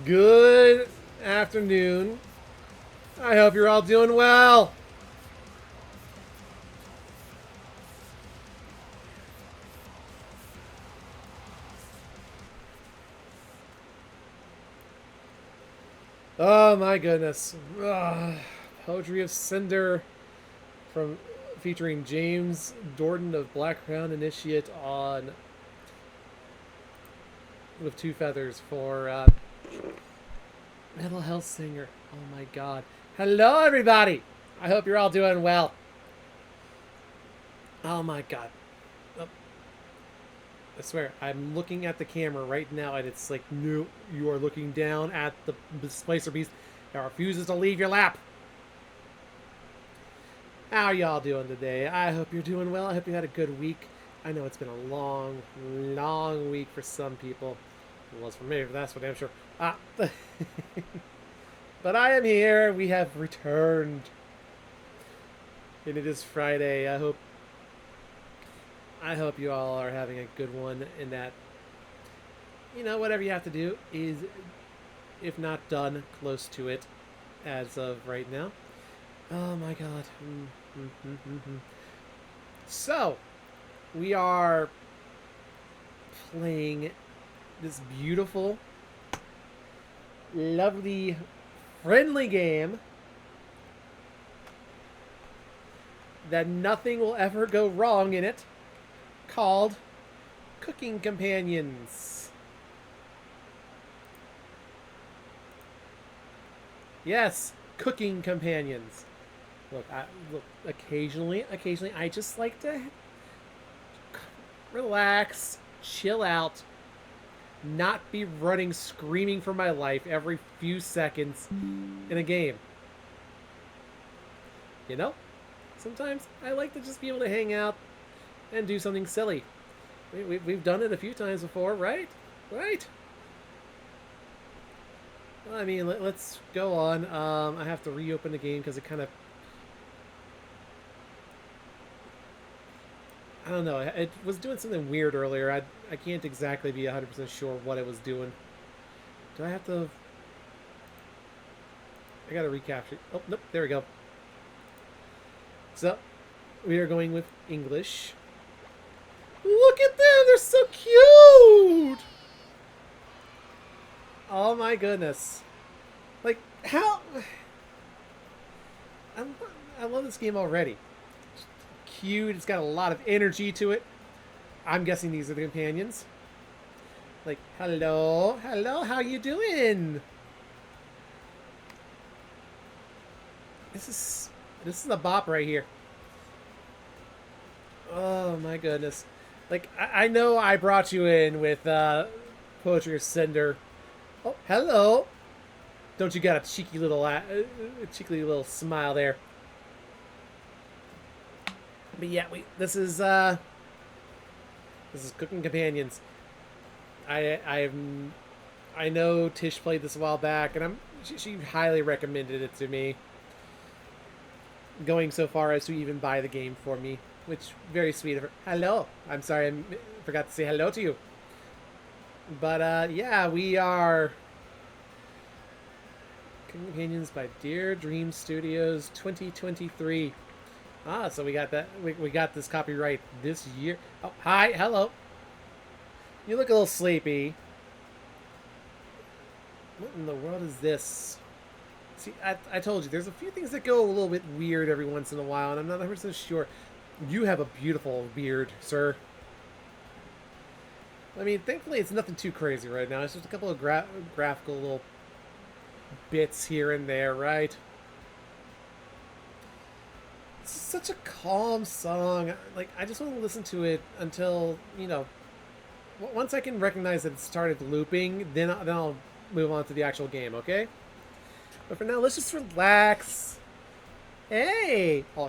Good afternoon. I hope you're all doing well. Oh my goodness. Poetry of Cinder from featuring James Dorton of Black Crown Initiate on with two feathers for Mental Health Singer. Oh my god. Hello everybody. I hope you're all doing well. Oh my god. Oh, I swear, I'm looking at the camera right now, and it's like, no, you are looking down at the Displacer Beast that refuses to leave your lap. How are y'all doing today? I hope you're doing well. I hope you had a good week. I know it's been a long, long week for some people. It was for me, but that's what I'm sure. But I am here. We have returned. And it is Friday. I hope you all are having a good one, and that, whatever you have to do is, if not done, close to it as of right now. Oh my god. So, we are playing this beautiful, lovely, friendly game that nothing will ever go wrong in it, called Cooking Companions. Yes, Cooking Companions. Look, occasionally, I just like to relax, chill out, not be running screaming for my life every few seconds in a game. Sometimes I like to just be able to hang out and do something silly. We've done it a few times before, right? Right? Well, I mean, let's go on. I have to reopen the game because it kind of... I don't know. It was doing something weird earlier. I can't exactly be 100% sure what it was doing. Do I have to... I gotta recapture... Oh, nope. There we go. So, we are going with English. Look at them! They're so cute! Oh my goodness. Like, how... I love this game already. It's cute. It's got a lot of energy to it. I'm guessing these are the companions. Like, hello? Hello? How you doing? This is a bop right here. Oh my goodness. Like, I know I brought you in with Poetry of Cinder. Oh, hello. Don't you got a cheeky little smile there? But yeah, this is Cooking Companions. I know Tish played this a while back, and she highly recommended it to me, going so far as to even buy the game for me, which very sweet of her. Hello. I'm sorry, I forgot to say hello to you. But yeah, we are Companions by Dear Dream Studios 2023. So we got that. We got this copyright this year. Oh, hi, hello. You look a little sleepy. What in the world is this? See, I told you, there's a few things that go a little bit weird every once in a while, and I'm not 100% sure. You have a beautiful beard, sir. I mean, thankfully, it's nothing too crazy right now. It's just a couple of graphical little bits here and there, right? It's such a calm song. Like, I just want to listen to it until, once I can recognize that it started looping, then I'll move on to the actual game, okay? But for now, let's just relax. Hey! Oh,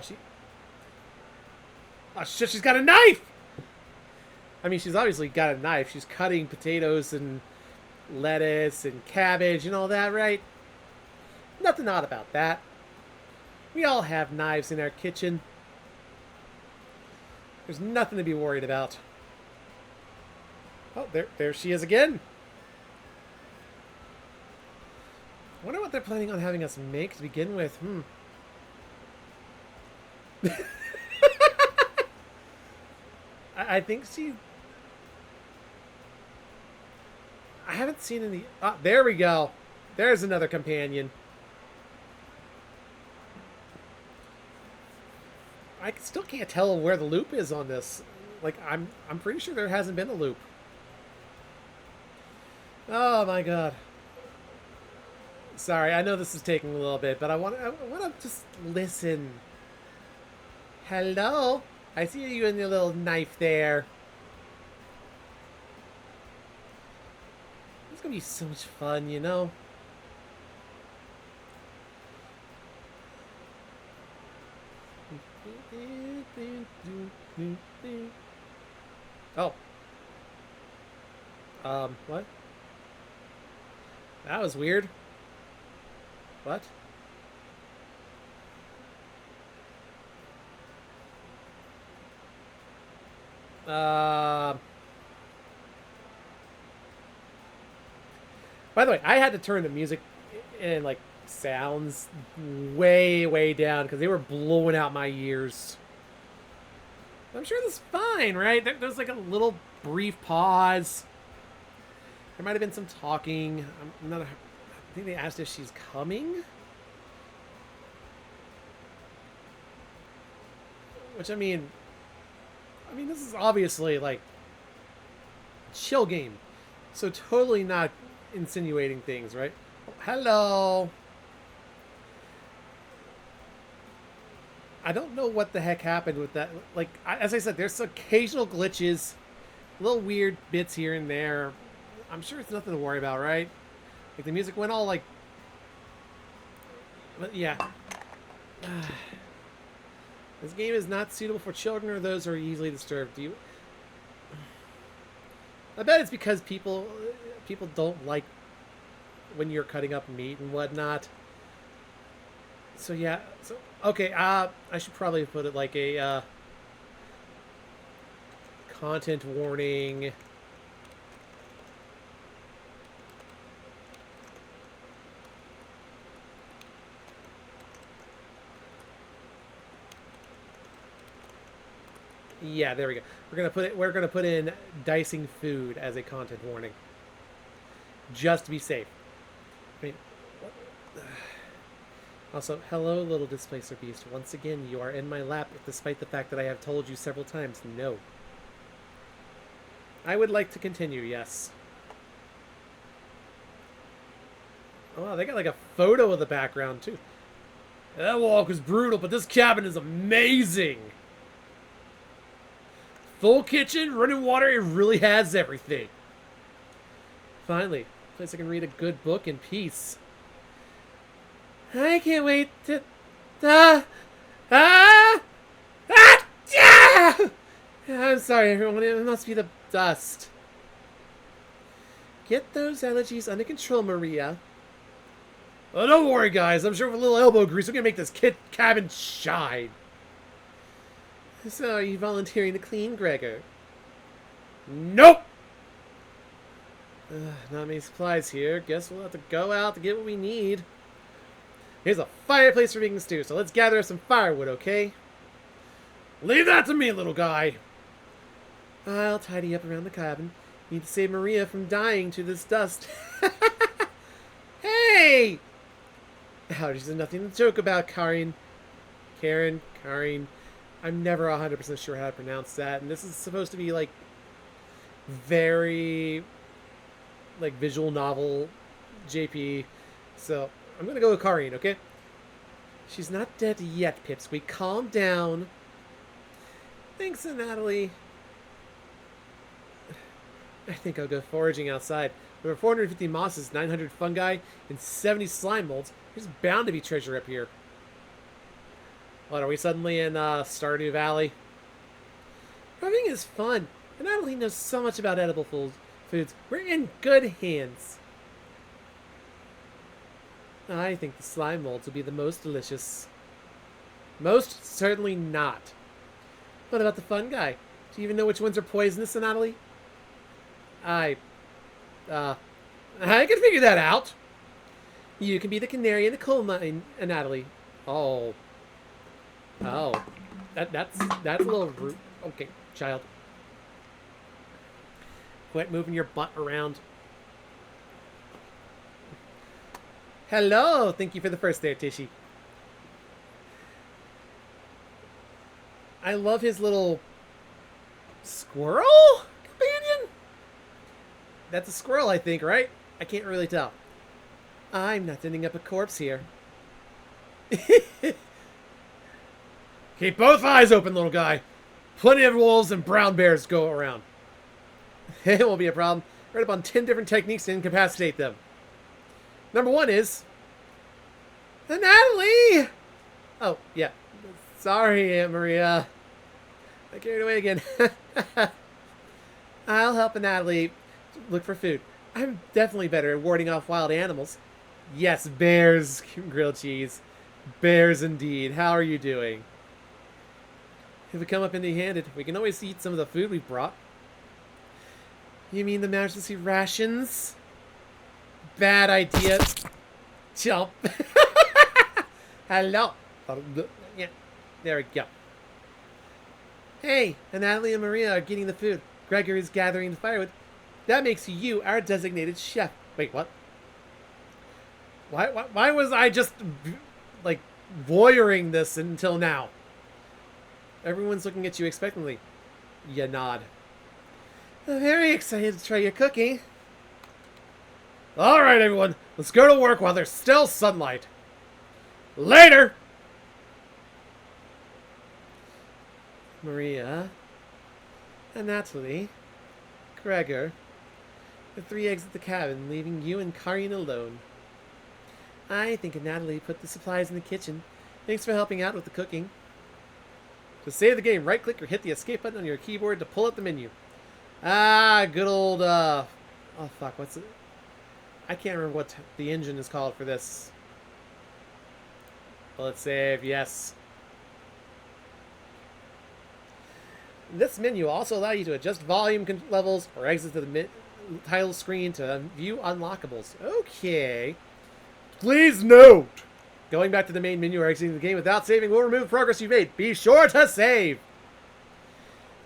shit, she's got a knife! I mean, she's obviously got a knife. She's cutting potatoes and lettuce and cabbage and all that, right? Nothing odd about that. We all have knives in our kitchen. There's nothing to be worried about. Oh, there she is again. what they're planning on having us make to begin with. I think she... I haven't seen any... Ah, there we go. There's another companion. I still can't tell where the loop is on this. Like, I'm pretty sure there hasn't been a loop. Oh my god. Sorry, I know this is taking a little bit, but I want to just listen. Hello? I see you and your little knife there. It's gonna be so much fun, you know? Oh. What? That was weird. What? By the way, I had to turn the music and like sounds way down because they were blowing out my ears. I'm sure this is fine, right? There's like a little brief pause. There might have been some talking. I'm not. I think they asked if she's coming. Which I mean, this is obviously like a chill game, so totally not insinuating things, right? Hello. I don't know what the heck happened with that. Like, as I said, there's occasional glitches, little weird bits here and there. I'm sure it's nothing to worry about, right? Like, the music went all, like... But, yeah. This game is not suitable for children or those who are easily disturbed. Do you... I bet it's because people don't like when you're cutting up meat and whatnot. So, yeah. So, okay, I should probably put it like a content warning. Yeah, there we go. We're gonna put in dicing food as a content warning. Just to be safe. I mean, also, hello, little displacer beast. Once again, you are in my lap, despite the fact that I have told you several times, no. I would like to continue, yes. Oh, they got like a photo of the background, too. That walk was brutal, but this cabin is amazing. Full kitchen, running water, it really has everything. Finally, a place I can read a good book in peace. I can't wait to... I'm sorry, everyone. It must be the dust. Get those allergies under control, Maria. Oh, don't worry, guys. I'm sure with a little elbow grease, we're going to make this cabin shine. So, are you volunteering to clean, Gregor? Nope! Not many supplies here. Guess we'll have to go out to get what we need. Here's a fireplace for making stew, so let's gather some firewood, okay? Leave that to me, little guy! I'll tidy up around the cabin. Need to save Maria from dying to this dust. Hey! Allergies are nothing to joke about, Karin. Karin. I'm never 100% sure how to pronounce that, and this is supposed to be, like, very, like, visual novel JP, so I'm gonna go with Karin, okay? She's not dead yet, Pipsqueak. Calm down. Thanks, Natalie. I think I'll go foraging outside. There are 450 mosses, 900 fungi, and 70 slime molds. There's bound to be treasure up here. What, are we suddenly in Stardew Valley? Farming is fun, and Natalie knows so much about edible foods. We're in good hands. I think the slime molds will be the most delicious. Most certainly not. What about the fungi? Do you even know which ones are poisonous, Natalie? I can figure that out. You can be the canary in the coal mine, Natalie. Oh. Oh. That's a little rude. Okay, child. Quit moving your butt around. Hello! Thank you for the first there, Tishy. I love his little squirrel companion? That's a squirrel, I think, right? I can't really tell. I'm not ending up a corpse here. Keep both eyes open, little guy. Plenty of wolves and brown bears go around. It won't be a problem. Read up on 10 different techniques to incapacitate them. Number 1 is... Natalie! Oh, yeah. Sorry, Aunt Maria. I carried away again. I'll help Natalie look for food. I'm definitely better at warding off wild animals. Yes, bears, grilled cheese. Bears indeed. How are you doing? If we come up empty-handed, we can always eat some of the food we've brought. You mean the emergency rations? Bad idea. Jump. Hello. Yeah, there we go. Hey, and Natalie and Maria are getting the food. Gregory's gathering the firewood. That makes you our designated chef. Wait, what? Why was I just, like, voyeuring this until now? Everyone's looking at you expectantly. You nod. I'm very excited to try your cooking. All right, everyone. Let's go to work while there's still sunlight. Later! Maria, and Natalie, Gregor, the 3 exit the cabin, leaving you and Karin alone. I think Natalie put the supplies in the kitchen. Thanks for helping out with the cooking. To save the game, right-click or hit the escape button on your keyboard to pull up the menu. Ah, good old, oh, fuck, what's it? I can't remember what the engine is called for this. Let's save, yes. This menu will also allow you to adjust volume levels or exit to the title screen to view unlockables. Okay. Please note, going back to the main menu or exiting the game without saving will remove progress you've made. Be sure to save.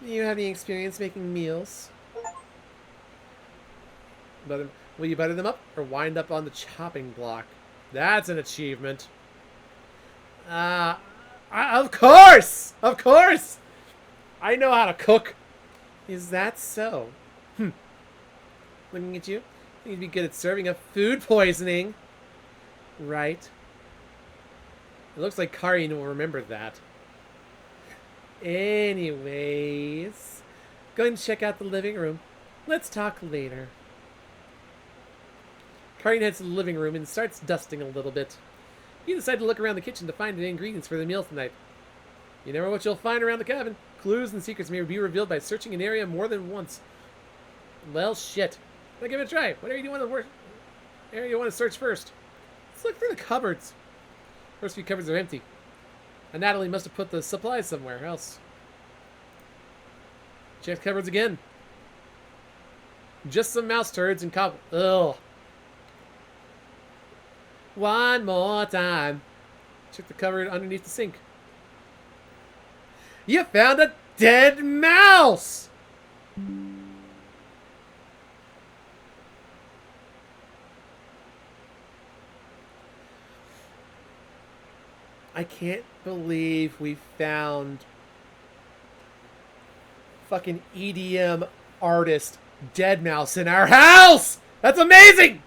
Do you have any experience making meals? Will you butter them up or wind up on the chopping block? That's an achievement. Of course! Of course! I know how to cook. Is that so? Looking at you, you'd be good at serving up food poisoning. Right. It looks like Karin will remember that. Anyways, going to check out the living room. Let's talk later. Karin heads to the living room and starts dusting a little bit. You decide to look around the kitchen to find the ingredients for the meal tonight. You never know what you'll find around the cabin. Clues and secrets may be revealed by searching an area more than once. Well, shit. Let's give it a try. What area do you want to search first? Let's look through the cupboards. First few cupboards are empty. And Natalie must have put the supplies somewhere else. Check the cupboards again. Just some mouse turds and cobble. Ugh. One more time. Check the cupboard underneath the sink. You found a dead mouse! I can't believe we found fucking EDM artist dead mouse in our house! That's amazing!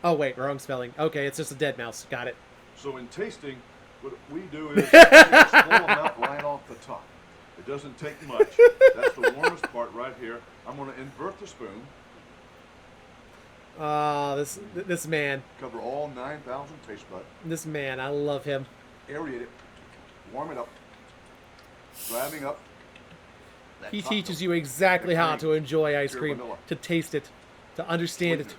Oh wait, wrong spelling. Okay, it's just a dead mouse. Got it. So in tasting, what we do is pull them out right off the top. It doesn't take much. That's the warmest part right here. I'm going to invert the spoon. This man. Cover all 9,000 taste buds. This man, I love him. Aerate it. Warm it up. Driving up. He teaches you exactly how to enjoy ice cream, to taste it, to understand it.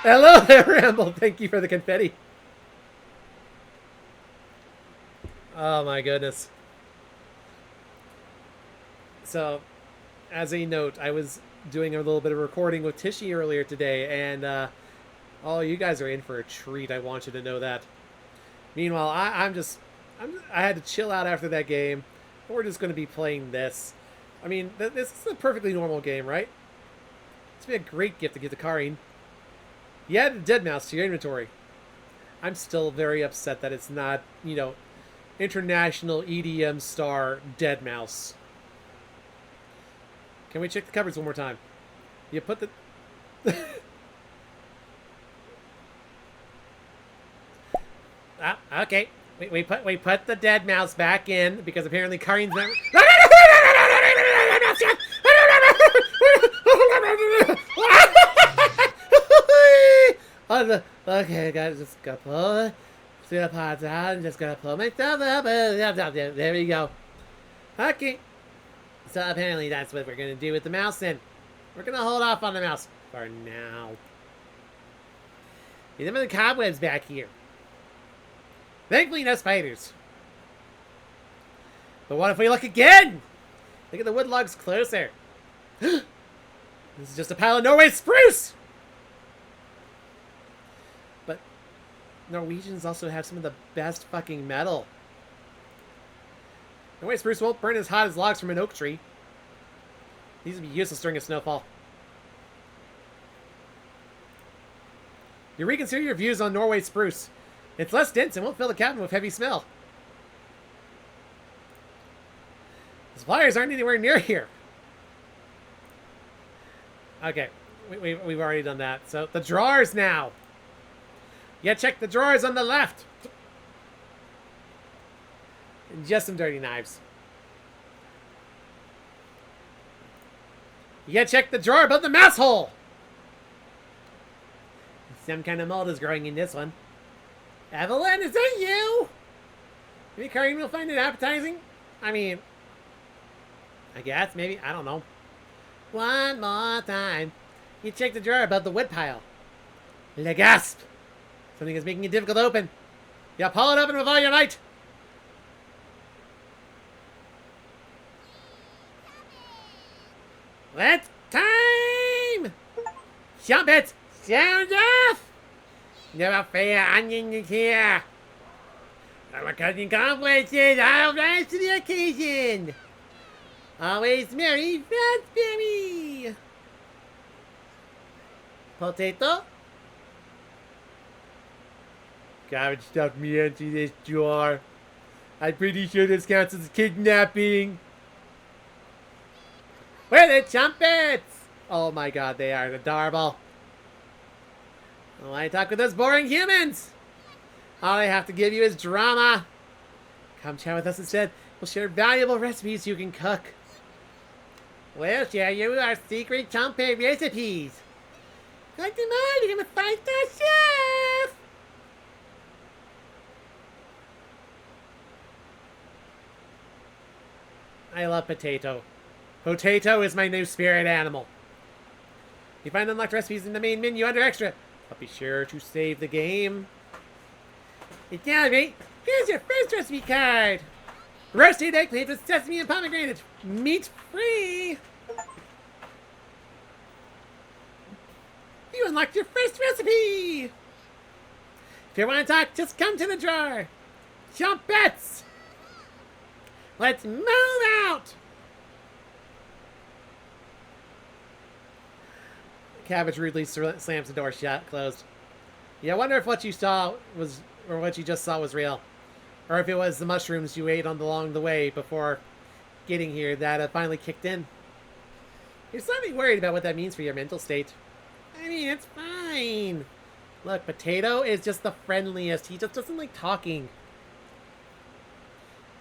Hello there, Ramble. Thank you for the confetti. Oh my goodness. So, as a note, I was doing a little bit of recording with Tishy earlier today, and oh, you guys are in for a treat. I want you to know that. Meanwhile, I had to chill out after that game. We're just going to be playing this. I mean, this is a perfectly normal game, right? It's been a great gift to give to Karin. You added a dead mouse to your inventory. I'm still very upset that it's not, you know, international EDM star dead mouse. Can we check the cupboards one more time? You put the... Okay. We put the dead mouse back in because apparently Karin's never... Okay, guys, just gotta pull the pods out. Just gotta pull myself up. There we go. Okay. So apparently that's what we're gonna do with the mouse then. We're gonna hold off on the mouse for now. There's some of the cobwebs back here. Thankfully, no spiders. But what if we look again? Look at the wood logs closer. This is just a pile of Norway spruce! But Norwegians also have some of the best fucking metal. Norway spruce won't burn as hot as logs from an oak tree. These would be useless during a snowfall. You reconsider your views on Norway spruce. It's less dense and won't fill the cabin with heavy smell. The suppliers aren't anywhere near here. Okay, we've already done that. So the drawers now. Yeah, check the drawers on the left. Just some dirty knives. Yeah, check the drawer above the mouse hole. Some kind of mold is growing in this one. Evelyn, is that you? Maybe Karin will find it appetizing? I mean, I guess, maybe, I don't know. One more time. You check the drawer above the wood pile. Le gasp! Something is making it difficult to open. Yeah, pull it open with all your might. Let's time! Jump it! Sound off! Never fair onion is here. Our cousin conferences, I'll rise to the occasion. Always merry, raspberry. Potato? Garbage stuffed me into this drawer. I'm pretty sure this counts as kidnapping. Where are the trumpets? Oh my god, they are adorable. Why talk with those boring humans? All I have to give you is drama. Come chat with us instead. We'll share valuable recipes you can cook. We'll share you our secret trumpet recipes. Like them all, you're gonna fight the chef. I love Potato. Potato is my new spirit animal. You find unlocked recipes in the main menu under extra. But be sure to save the game. It's down, mate. Here's your first recipe card. Roasted eggplant with sesame and pomegranate. Meat free. You unlocked your first recipe. If you want to talk, just come to the drawer. Jump bets. Let's move out. Cabbage rudely slams the door shut, closed. Yeah, I wonder if what you saw was, or what you just saw was real. Or if it was the mushrooms you ate along the way before getting here that finally kicked in. You're slightly worried about what that means for your mental state. I mean, it's fine. Look, Potato is just the friendliest. He just doesn't like talking.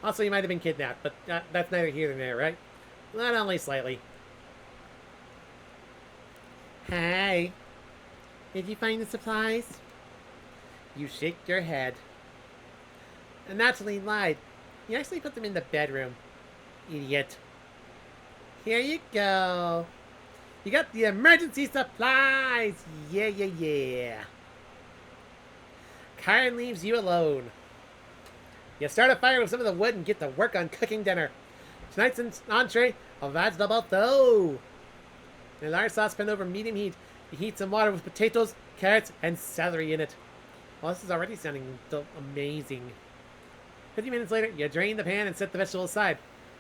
Also, he might have been kidnapped, but that's neither here nor there, right? Not only slightly. Hey, did you find the supplies? You shake your head. And naturally lied. You actually put them in the bedroom. Idiot. Here you go. You got the emergency supplies. Yeah. Karin leaves you alone. You start a fire with some of the wood and get to work on cooking dinner. Tonight's entree, a vegetable dough. In a large saucepan over medium heat, you heat some water with potatoes, carrots, and celery in it. Well, this is already sounding amazing. 50 minutes later, you drain the pan and set the vegetables aside.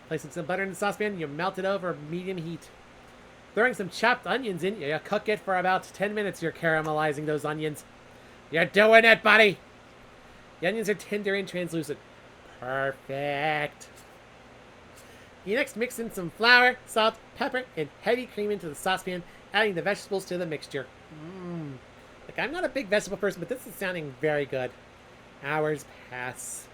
Placing some butter in the saucepan, you melt it over medium heat. Throwing some chopped onions in, you cook it for about 10 minutes. You're caramelizing those onions. You're doing it, buddy! The onions are tender and translucent. Perfect. You next mix in some flour, salt, pepper, and heavy cream into the saucepan, adding the vegetables to the mixture. Look, I'm not a big vegetable person, but this is sounding very good. Hours pass.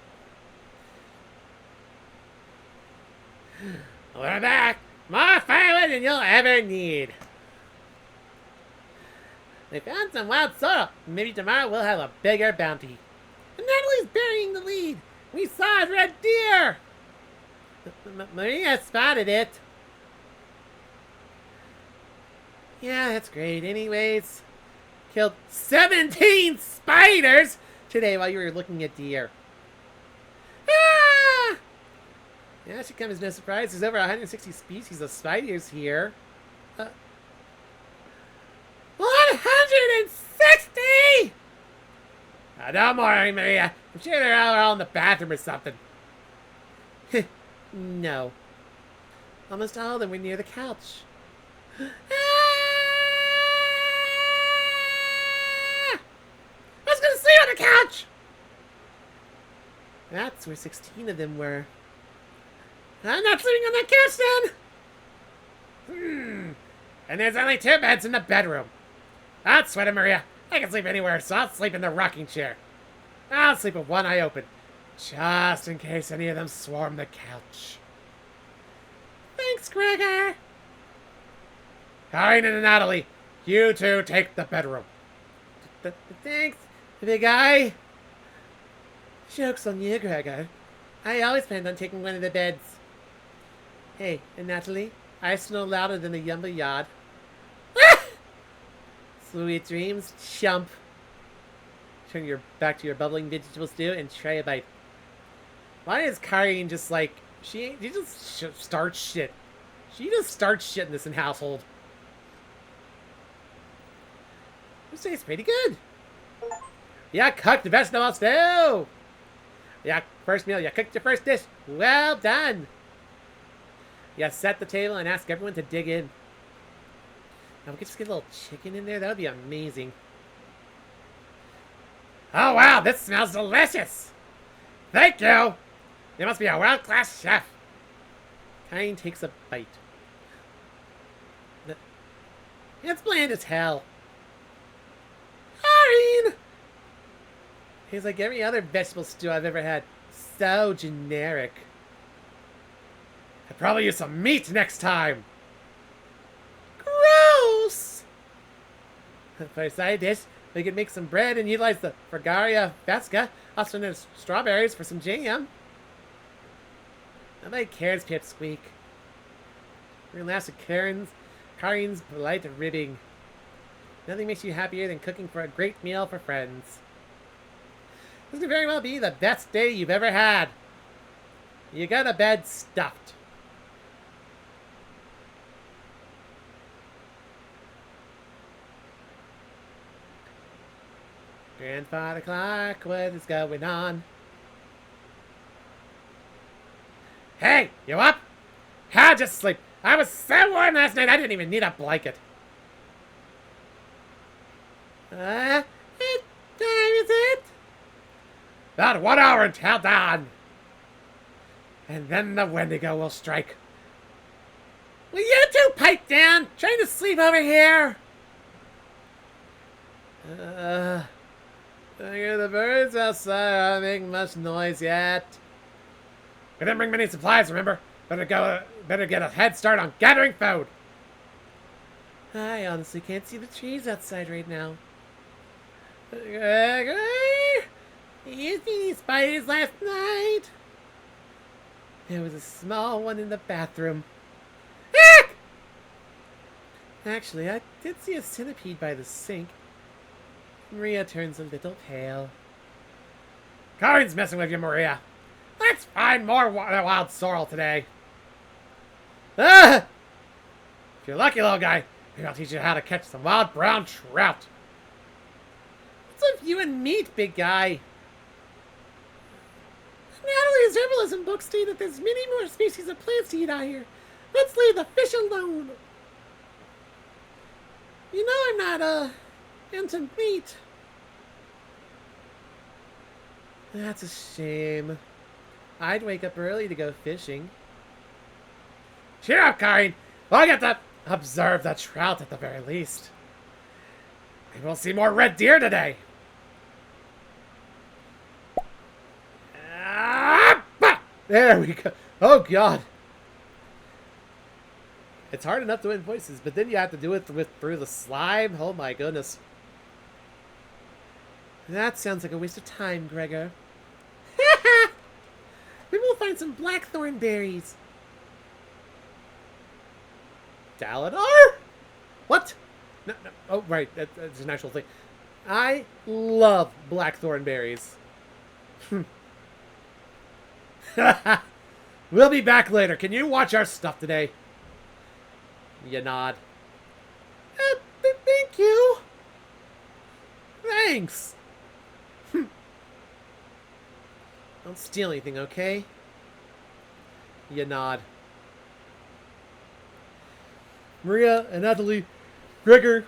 We're back! More firewood than you'll ever need. They found some wild sorrel. Maybe tomorrow we'll have a bigger bounty. And Natalie's burying the lead. We saw a red deer. Maria spotted it. Yeah, that's great. Anyways, killed 17 spiders today while you were looking at deer. Ah! Yeah, that should come as no surprise. There's over 160 species of spiders here. 160! Don't worry, Maria. I'm sure they're all in the bathroom or something. No. Almost all of them were near the couch. Ah! I was gonna sleep on the couch! That's where 16 of them were. I'm not sleeping on that couch then! And there's only 2 beds in the bedroom. Don't sweat it, Maria. I can sleep anywhere, so I'll sleep in the rocking chair. I'll sleep with one eye open, just in case any of them swarm the couch. Thanks, Gregor. Karin and Natalie, you two take the bedroom. Thanks, big guy. Joke's on you, Gregor. I always planned on taking one of the beds. Hey, and Natalie, I snore louder than a yumble yard. Sweet dreams, chump. Turn your back to your bubbling vegetable stew and try a bite. Why is Karin just like she just starts shit? She just starts shit in this household. This tastes pretty good. Yeah, cooked vegetable stew. Yeah, first meal. You cooked your first dish. Well done. Yeah, set the table and ask everyone to dig in. Now we could just get a little chicken in there. That would be amazing. Oh, wow. This smells delicious. Thank you. You must be a world-class chef. Karin takes a bite. It's bland as hell. Karin! Tastes like every other vegetable stew I've ever had. So generic. I'd probably use some meat next time. Gross! For a side dish, we could make some bread and utilize the Fragaria Vesca, also known as strawberries, for some jam. Nobody cares, Pipsqueak. We're gonna laugh at Karin's polite ribbing. Nothing makes you happier than cooking for a great meal for friends. This could very well be the best day you've ever had. You got a bed stuffed. Grandfather Clark, what is going on? Hey, you up? I'll just sleep. I was so warm last night I didn't even need a blanket. What time is it? About 1 hour until dawn. And then the Wendigo will strike. Will you two pipe down? Trying to sleep over here. I hear the birds outside aren't making much noise yet. We didn't bring many supplies, remember? Better get a head start on gathering food. I honestly can't see the trees outside right now. Gregor, you see any spiders last night? There was a small one in the bathroom. Ah! Actually, I did see a centipede by the sink. Maria turns a little pale. Karin's messing with you, Maria. Let's find more wild sorrel today. Ah! If you're lucky, little guy, Maybe I'll teach you how to catch some wild brown trout. What's with you and meat, big guy? Natalie's herbalism books state that there's many more species of plants to eat out here. Let's leave the fish alone. You know I'm not, into meat. That's a shame. I'd wake up early to go fishing. Cheer up, Karin. I get to observe the trout at the very least. Maybe we'll see more red deer today. There we go. Oh, God. It's hard enough to win voices, but then you have to do it through the slime. Oh, my goodness. That sounds like a waste of time, Gregor. Maybe we'll find some blackthorn berries. Daladar? What? No. Oh, right. That's an actual thing. I love blackthorn berries. We'll be back later. Can you watch our stuff today? You nod. Thank you. Thanks. Don't steal anything, okay? You nod. Maria and Natalie, Gregor,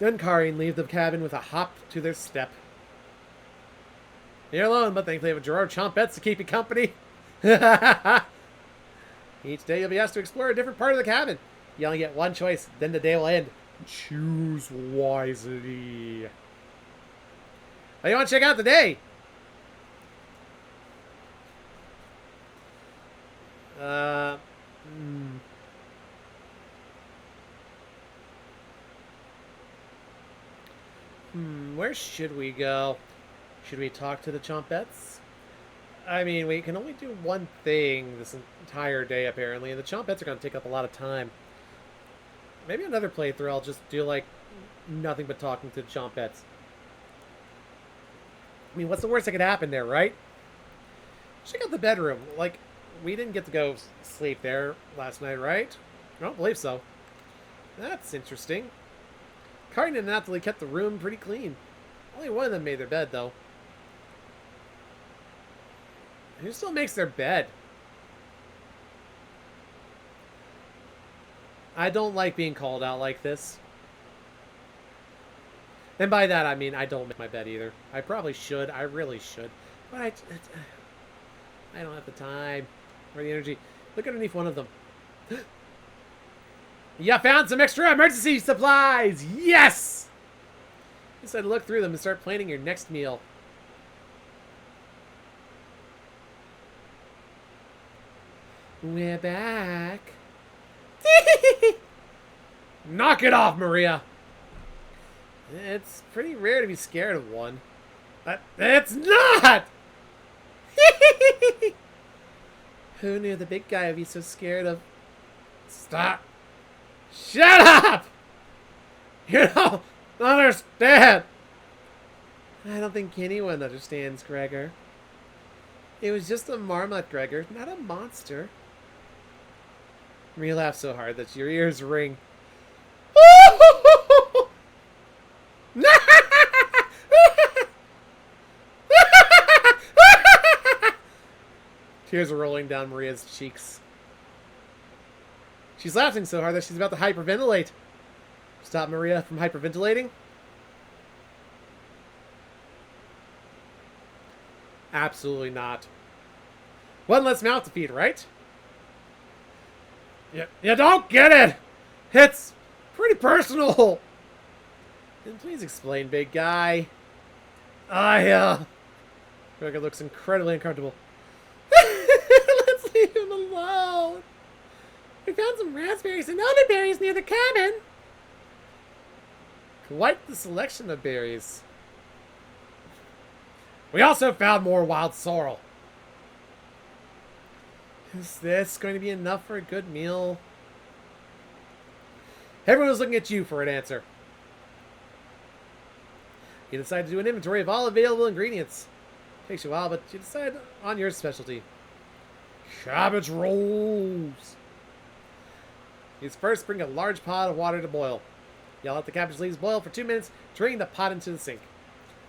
and Karin leave the cabin with a hop to their step. You're alone, but thankfully you have Gerard Chompettes to keep you company. Each day you'll be asked to explore a different part of the cabin. You only get one choice, then the day will end. Choose wisely. What do you want to check out today? Where should we go? Should we talk to the Chompettes? I mean, we can only do one thing this entire day, apparently, and the Chompettes are going to take up a lot of time. Maybe another playthrough I'll just do, like, nothing but talking to the Chompettes. I mean, what's the worst that could happen there, right? Check out the bedroom. Like, we didn't get to go sleep there last night, right? I don't believe so. That's interesting. Karin and Natalie kept the room pretty clean. Only one of them made their bed, though. Who still makes their bed? I don't like being called out like this. And by that, I mean I don't make my bed either. I probably should. I really should. But I don't have the time or the energy. Look underneath one of them. You found some extra emergency supplies! Yes! Decide to look through them and start planning your next meal. We're back. Knock it off, Maria. It's pretty rare to be scared of one. But it's not! Who knew the big guy would be so scared of... Stop. Shut up! You don't understand. I don't think anyone understands, Gregor. It was just a marmot, Gregor, not a monster. Maria laughed so hard that your ears ring. Tears are rolling down Maria's cheeks. She's laughing so hard that she's about to hyperventilate. Stop Maria from hyperventilating? Absolutely not. One less mouth to feed, right? You don't get it! It's pretty personal! Then please explain, big guy. Gregor looks incredibly uncomfortable. Let's leave him alone. We found some raspberries and other berries near the cabin. Quite the selection of berries. We also found more wild sorrel. Is this going to be enough for a good meal? Everyone was looking at you for an answer. You decide to do an inventory of all available ingredients. Takes you a while, but you decide on your specialty. Cabbage rolls. You first bring a large pot of water to boil. Y'all let the cabbage leaves boil for 2 minutes, drain the pot into the sink.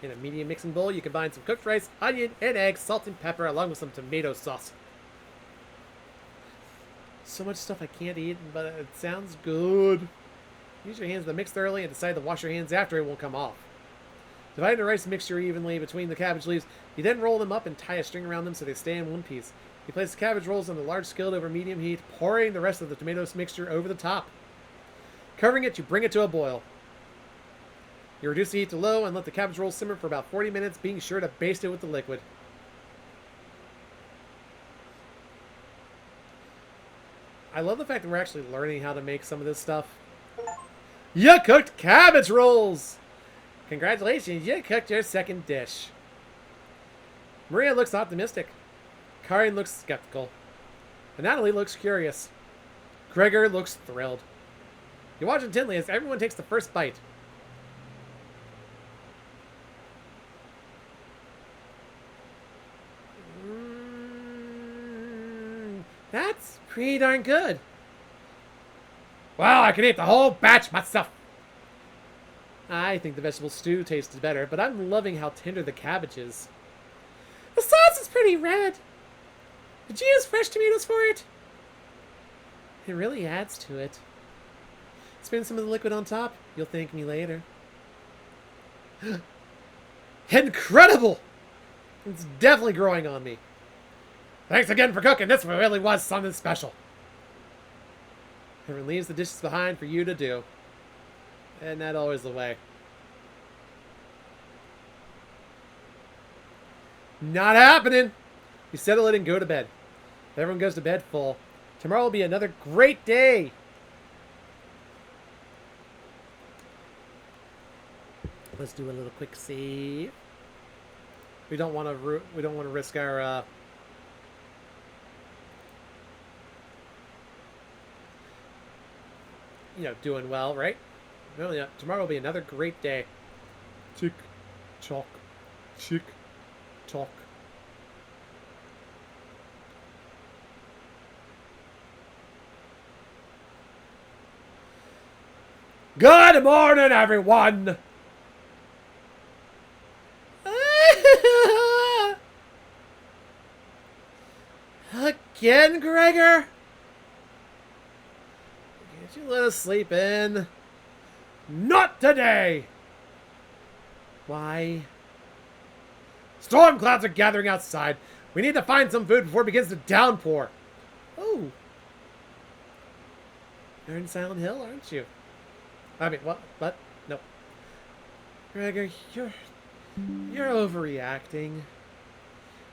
In a medium mixing bowl, you combine some cooked rice, onion, and eggs, salt and pepper, along with some tomato sauce. So much stuff I can't eat, but it sounds good. Use your hands to mix thoroughly and decide to wash your hands after it won't come off. Divide the rice mixture evenly between the cabbage leaves. You then roll them up and tie a string around them so they stay in one piece. You place the cabbage rolls on a large skillet over medium heat, pouring the rest of the tomato mixture over the top. Covering it, you bring it to a boil. You reduce the heat to low and let the cabbage rolls simmer for about 40 minutes, being sure to baste it with the liquid. I love the fact that we're actually learning how to make some of this stuff. You cooked cabbage rolls! Congratulations, you cooked your second dish. Maria looks optimistic. Karin looks skeptical. And Natalie looks curious. Gregor looks thrilled. You watch intently as everyone takes the first bite. That's pretty darn good. Well, I could eat the whole batch myself. I think the vegetable stew tastes better, but I'm loving how tender the cabbage is. The sauce is pretty red. Did you use fresh tomatoes for it? It really adds to it. Spin some of the liquid on top. You'll thank me later. Incredible! It's definitely growing on me. Thanks again for cooking. This really was something special. Everyone leaves the dishes behind for you to do. And not always the way. Not happening! You settle it and go to bed. Everyone goes to bed full. Tomorrow will be another great day. Let's do a little quick save. We don't want to risk our doing well, right? Well, yeah, tomorrow will be another great day. Tick, tock, tick, tock. Good morning, everyone! Again, Gregor? Can't you let us sleep in? Not today! Why? Storm clouds are gathering outside. We need to find some food before it begins to downpour. Oh. You're in Silent Hill, aren't you? I mean, what? No. Gregor, you're overreacting.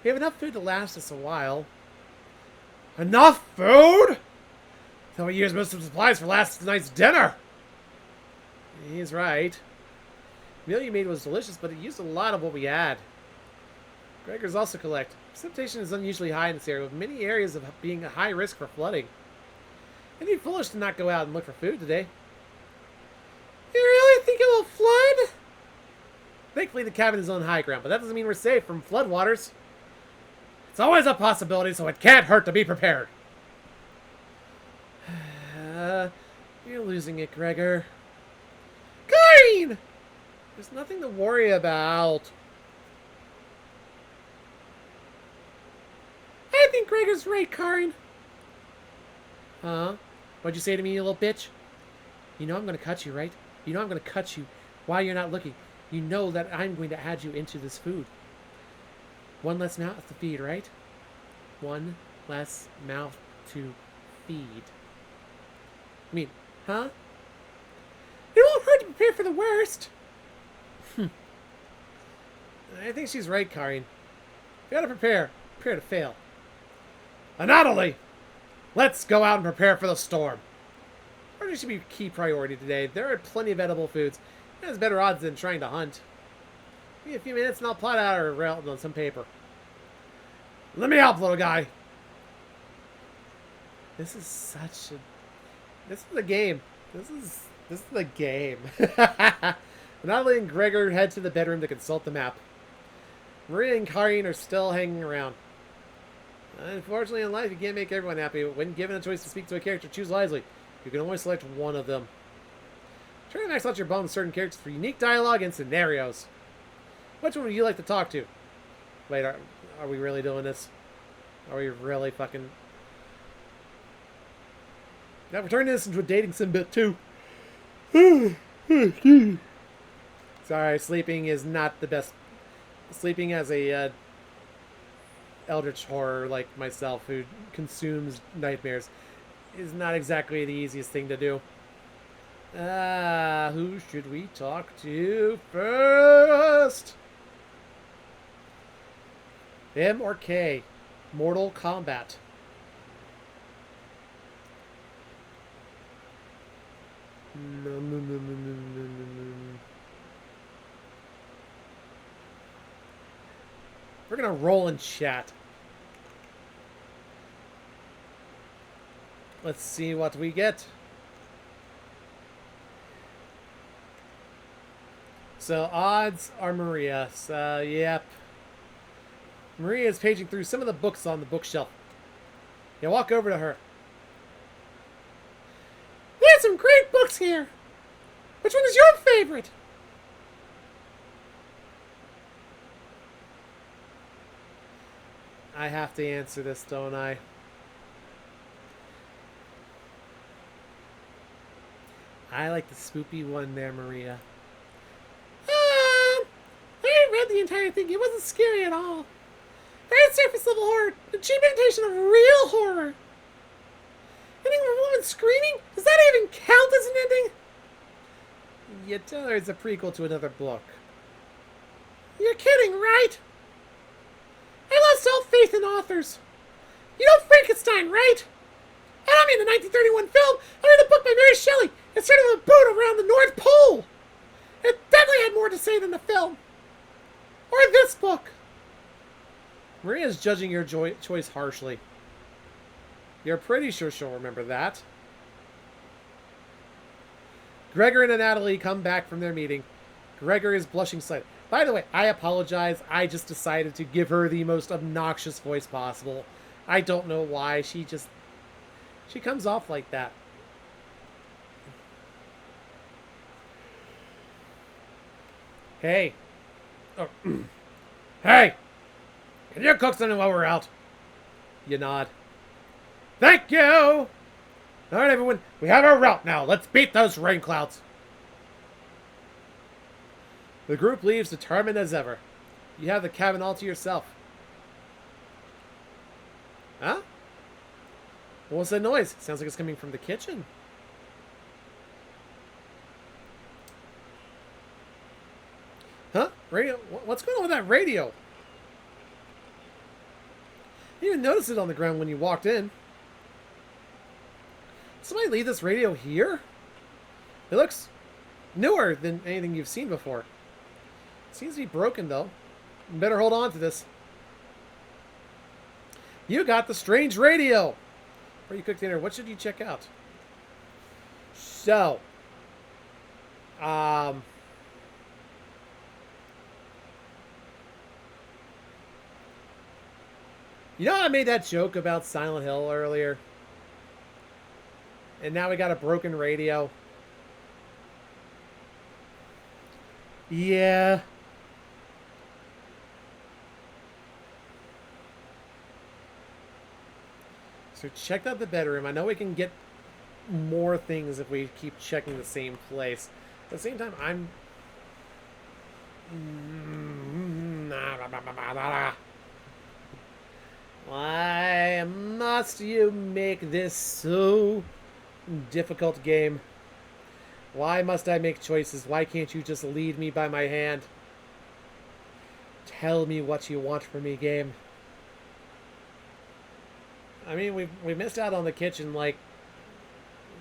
We have enough food to last us a while. Enough food? So we used most of the supplies for last night's dinner. He's right. The meal you made was delicious, but it used a lot of what we had. Gregor's also correct. Precipitation is unusually high in this area, with many areas of being a high risk for flooding. It'd be foolish to not go out and look for food today. You really think it will flood? Thankfully, the cabin is on high ground, but that doesn't mean we're safe from floodwaters. It's always a possibility, so it can't hurt to be prepared. You're losing it, Gregor. Karin! There's nothing to worry about. I think Gregor's right, Karin. Huh? What'd you say to me, you little bitch? You know I'm gonna cut you, right? You know I'm gonna cut you while you're not looking. You know that I'm going to add you into this food. One less mouth to feed, right? One less mouth to feed. I mean, huh? It won't hurt to prepare for the worst. I think she's right, Karin. You gotta prepare to fail. Anatoly! Let's go out and prepare for the storm. Or should be a key priority today. There are plenty of edible foods. It has better odds than trying to hunt. Give me a few minutes and I'll plot out a route on some paper. Let me help, little guy. This is such a... This is the game. This is the game. Natalie and Gregor head to the bedroom to consult the map. Maria and Karin are still hanging around. Unfortunately, in life, you can't make everyone happy. When given a choice to speak to a character, choose wisely. You can only select one of them. Try to max out your bond with certain characters for unique dialogue and scenarios. Which one would you like to talk to? Wait, are we really doing this? Are we really fucking... Now we're turning this into a dating sim bit too. Sorry, sleeping is not the best. Sleeping as a eldritch horror like myself who consumes nightmares is not exactly the easiest thing to do. Who should we talk to first? M or K? Mortal Kombat. We're gonna roll in chat. Let's see what we get. So odds are Maria. So yep. Maria is paging through some of the books on the bookshelf. You walk over to her. There's some great books here. Which one is your favorite? I have to answer this, don't I? I like the spoopy one there, Maria. I read the entire thing. It wasn't scary at all. Very surface level horror. A cheap imitation of real horror. Ending with a woman screaming? Does that even count as an ending? You tell her it's a prequel to another book. You're kidding, right? I lost all faith in authors. You know Frankenstein, right? I don't mean the 1931 film. I mean the book by Mary Shelley. It started with a boat around the North Pole. It definitely had more to say than the film. Or this book. Maria's judging your choice harshly. You're pretty sure she'll remember that. Gregor and Natalie come back from their meeting. Gregor is blushing slightly. By the way, I apologize. I just decided to give her the most obnoxious voice possible. I don't know why. She comes off like that. Hey. Oh. Hey! Can you cook something while we're out? You nod. Thank you! Alright, everyone. We have our route now. Let's beat those rain clouds. The group leaves determined as ever. You have the cabin all to yourself. Huh? What's that noise? Sounds like it's coming from the kitchen. Huh? Radio? What's going on with that radio? You didn't even notice it on the ground when you walked in. Somebody leave this radio here? It looks newer than anything you've seen before. It seems to be broken, though. You better hold on to this. You got the strange radio! Before you cook dinner, what should you check out? So, you know how I made that joke about Silent Hill earlier? And now we got a broken radio. Yeah. So check out the bedroom. I know we can get more things if we keep checking the same place. At the same time, I'm... Why must you make this so difficult game? Why must I make choices? Why can't you just lead me by my hand? Tell me what you want from me, game. I mean, we missed out on the kitchen. Like,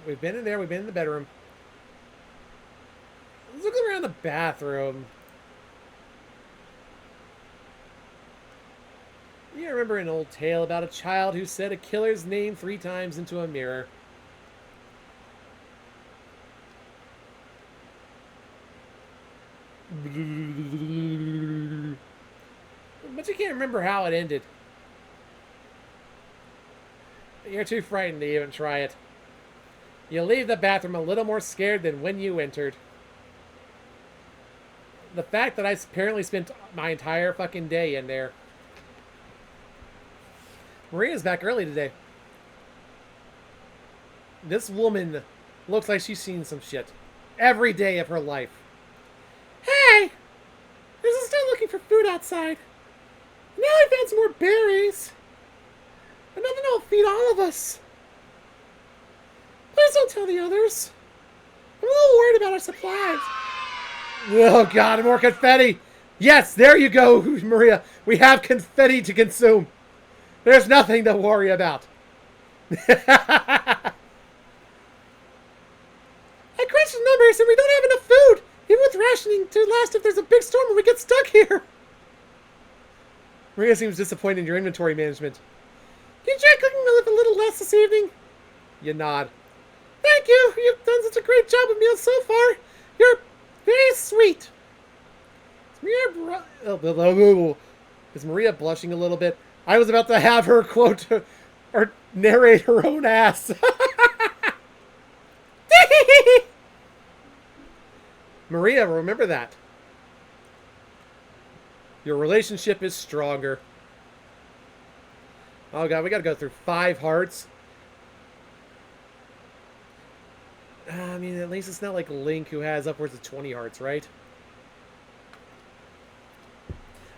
we've been in there. We've been in the bedroom. Let's look around the bathroom. You remember an old tale about a child who said a killer's name 3 times into a mirror. But you can't remember how it ended. You're too frightened to even try it. You leave the bathroom a little more scared than when you entered. The fact that I apparently spent my entire fucking day in there. Maria's back early today. This woman looks like she's seen some shit every day of her life. Hey! There's a still looking for food outside. Now I found some more berries. But nothing will feed all of us. Please don't tell the others. I'm a little worried about our supplies. Oh god, more confetti! Yes, there you go, Maria. We have confetti to consume. There's nothing to worry about. I crunched the numbers and we don't have enough food. Even with rationing to last if there's a big storm and we get stuck here. Maria seems disappointed in your inventory management. Can you try cooking with a little less this evening? You nod. Thank you. You've done such a great job with meals so far. You're very sweet. Is Maria blushing a little bit? I was about to have her quote or narrate her own ass. Maria, remember that. Your relationship is stronger. Oh god, we gotta go through 5 hearts. I mean, at least it's not like Link who has upwards of 20 hearts, right?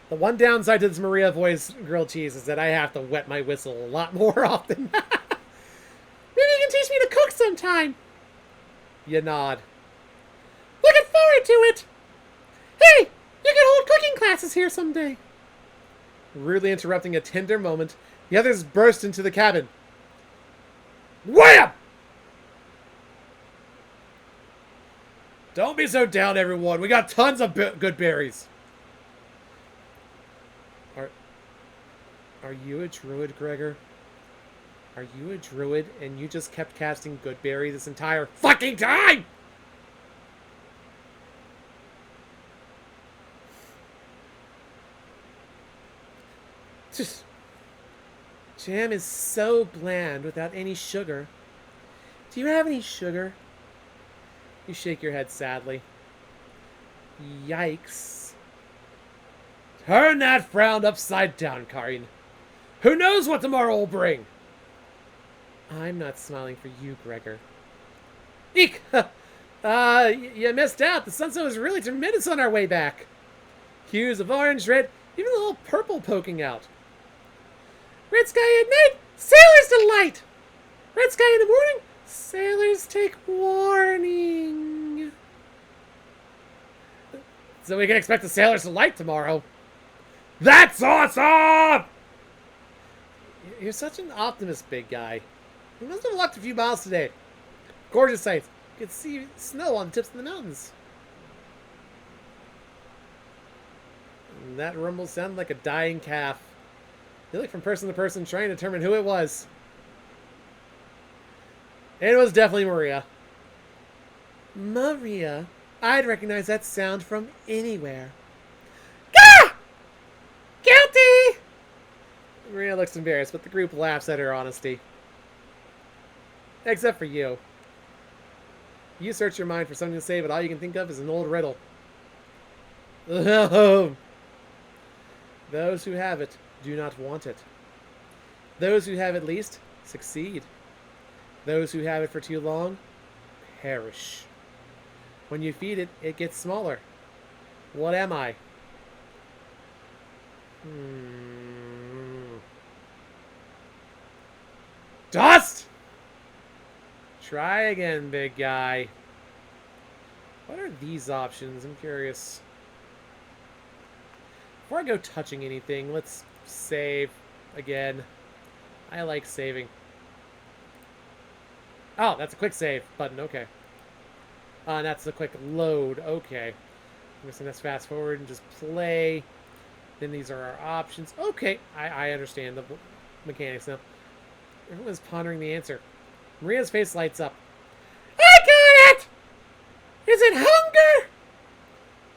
The one downside to this Maria voice grilled cheese is that I have to wet my whistle a lot more often. Maybe you can teach me to cook sometime. You nod. Looking forward to it. Hey, you can hold cooking classes here someday. Rudely interrupting a tender moment, the others burst into the cabin. Wham! Don't be so down, everyone. We got tons of good berries. Are you a druid, Gregor? Are you a druid and you just kept casting good berries this entire fucking time? Just jam is so bland without any sugar. Do you have any sugar? You shake your head sadly. Yikes. Turn that frown upside down, Karin. Who knows what tomorrow will bring? I'm not smiling for you, Gregor. Eek! You missed out. The sunset was really tremendous on our way back. Hues of orange, red, even a little purple poking out. Red sky at night, sailor's delight. Red sky in the morning, sailors take warning. So we can expect the sailors delight tomorrow. That's awesome! You're such an optimist, big guy. You must have walked a few miles today. Gorgeous sights. You can see snow on the tips of the mountains. And that rumble sounded like a dying calf. You look from person to person, trying to determine who it was. It was definitely Maria. Maria? I'd recognize that sound from anywhere. Gah! Guilty! Maria looks embarrassed, but the group laughs at her honesty. Except for you. You search your mind for something to say, but all you can think of is an old riddle. Those who have it do not want it. Those who have it least succeed. Those who have it for too long perish. When you feed it, it gets smaller. What am I? Dust! Try again, big guy. What are these options? I'm curious. Before I go touching anything, let's save again. I like saving. Oh, that's a quick save button. Okay. And that's a quick load. Okay. I'm just going to fast forward and just play. Then these are our options. Okay. I understand the mechanics now. Everyone's pondering the answer. Maria's face lights up. I got it! Is it hunger?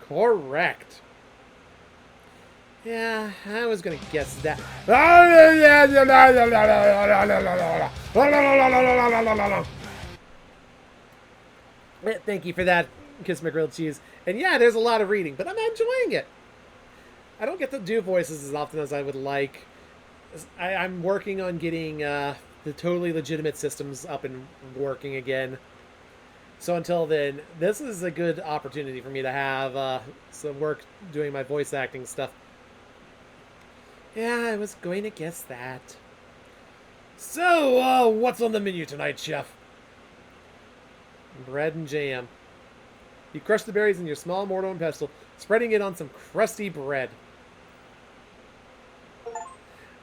Correct. Yeah, I was gonna guess that. Thank you for that, Kiss My Grilled Cheese. And yeah, there's a lot of reading, but I'm enjoying it. I don't get to do voices as often as I would like. I'm working on getting the totally legitimate systems up and working again. So until then, this is a good opportunity for me to have some work doing my voice acting stuff. Yeah, I was going to guess that. So, what's on the menu tonight, Chef? Bread and jam. You crush the berries in your small mortar and pestle, spreading it on some crusty bread.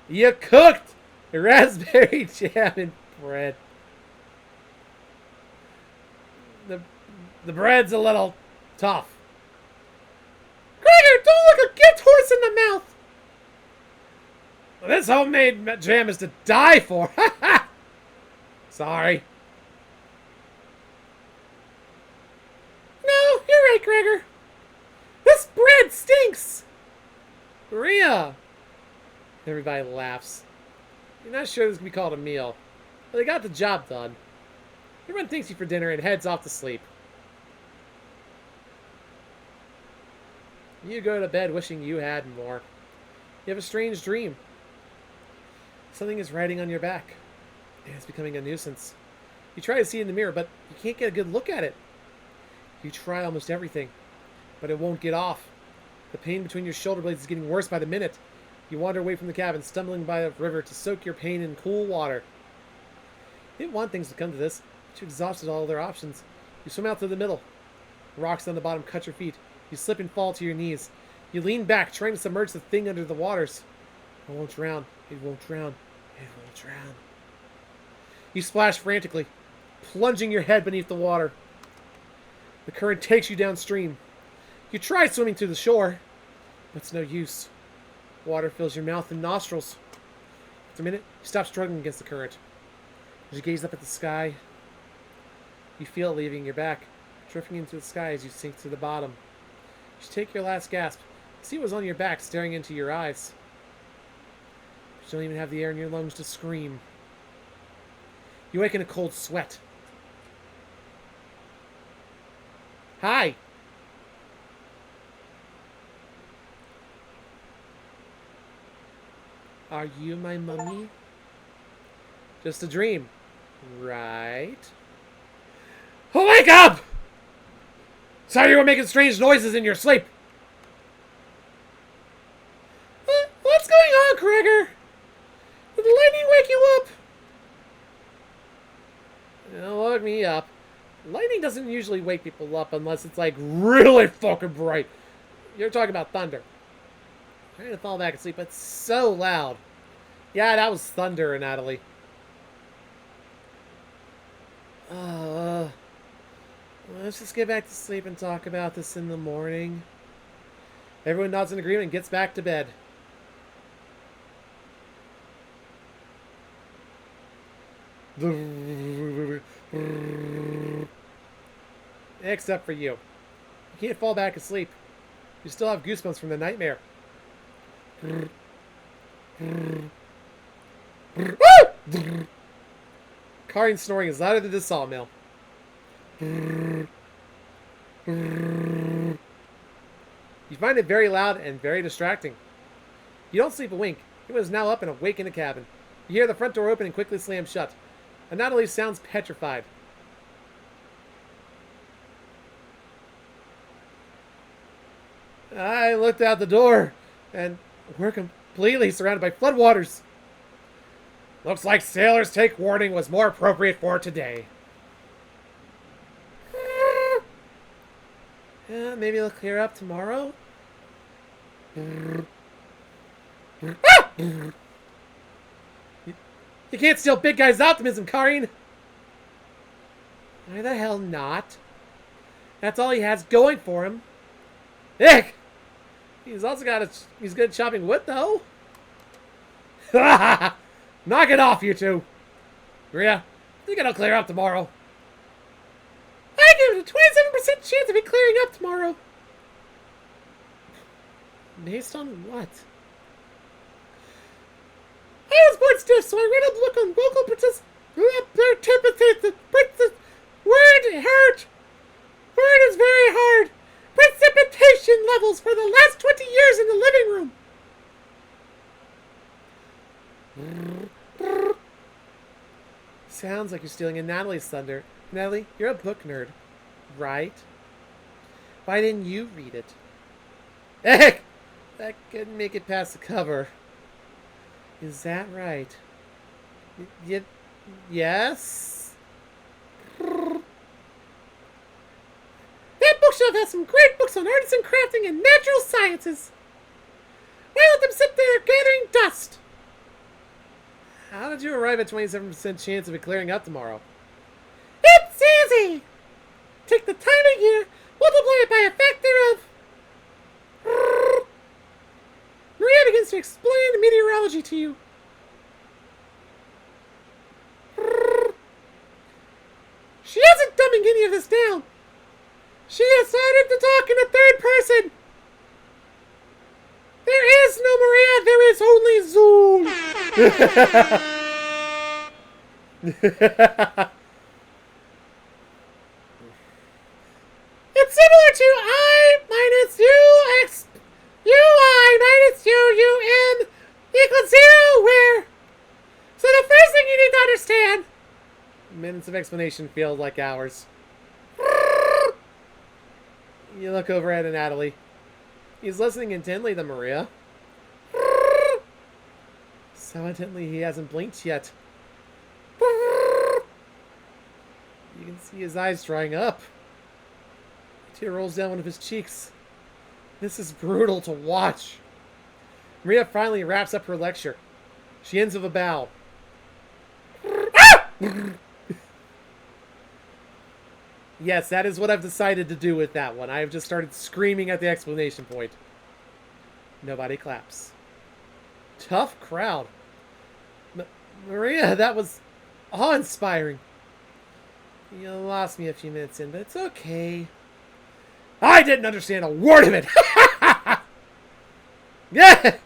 You cooked raspberry jam and bread. The bread's a little tough. Gregor, don't look a gift horse in the mouth. This homemade jam is to die for. Sorry. No, you're right, Gregor. This bread stinks. Maria. Everybody laughs. You're not sure this can be called a meal. But they got the job done. Everyone thanks you for dinner and heads off to sleep. You go to bed wishing you had more. You have a strange dream. Something is riding on your back, and it's becoming a nuisance. You try to see it in the mirror, but you can't get a good look at it. You try almost everything, but it won't get off. The pain between your shoulder blades is getting worse by the minute. You wander away from the cabin, stumbling by the river to soak your pain in cool water. You didn't want things to come to this, but you exhausted all their options. You swim out to the middle. Rocks on the bottom cut your feet. You slip and fall to your knees. You lean back, trying to submerge the thing under the waters. It won't drown. It won't drown. It won't drown. You splash frantically, plunging your head beneath the water. The current takes you downstream. You try swimming to the shore, but it's no use. Water fills your mouth and nostrils. After a minute, you stop struggling against the current. As you gaze up at the sky, you feel it leaving your back, drifting into the sky as you sink to the bottom. You take your last gasp. You see what was on your back staring into your eyes. You don't even have the air in your lungs to scream. You wake in a cold sweat. Hi! Are you my mummy? Just a dream, right? Oh, wake up! Sorry you were making strange noises in your sleep. What's going on, Gregor? Did the lightning wake you up? Don't woke me up. Lightning doesn't usually wake people up unless it's like really fucking bright. You're talking about thunder. I'm trying to fall back asleep, but it's so loud. Yeah, that was thunder, Natalie. Let's just get back to sleep and talk about this in the morning. Everyone nods in agreement and gets back to bed. Except for you. You can't fall back asleep. You still have goosebumps from the nightmare. Carring snoring is louder than the sawmill. You find it very loud and very distracting. You don't sleep a wink. Everyone is now up and awake in the cabin. You hear the front door open and quickly slam shut. And Natalie sounds petrified. I looked out the door, and we're completely surrounded by floodwaters. Looks like sailors take warning was more appropriate for today. Maybe it'll clear up tomorrow. You can't steal big guy's optimism, Karin. Why the hell not? That's all he has going for him. Ick! He's also he's good at chopping wood, though. Knock it off, you two. Maria, I think it'll clear up tomorrow. I give it a 27% chance of it clearing up tomorrow. Based on what? I was born stiff, so I read a book on local participants. Word hurt. seems like you're stealing in Natalie's thunder. Natalie, you're a book nerd, right? Why didn't you read it? Heck! That couldn't make it past the cover. Is that right? Yes? That bookshelf has some great books on arts and crafting and natural sciences. Why let them sit there gathering dust? How did you arrive at 27% chance of it clearing up tomorrow? It's easy! Take the time of year, multiply it by a factor of... Maria begins to explain the meteorology to you. She isn't dumbing any of this down. She decided to talk in a third person. There is no Maria, there is only Zoom. It's similar to I minus U X UI minus UUN equals 0 where... So the first thing you need to understand... Minutes of explanation feel like hours. You look over at Natalie. He's listening intently to Maria. So intently he hasn't blinked yet. You can see his eyes drying up. A tear rolls down one of his cheeks. This is brutal to watch. Maria finally wraps up her lecture. She ends with a bow. Yes, that is what I've decided to do with that one. I have just started screaming at the explanation point. Nobody claps. Tough crowd. Maria, that was awe-inspiring. You lost me a few minutes in, but it's okay. I didn't understand a word of it! Yeah!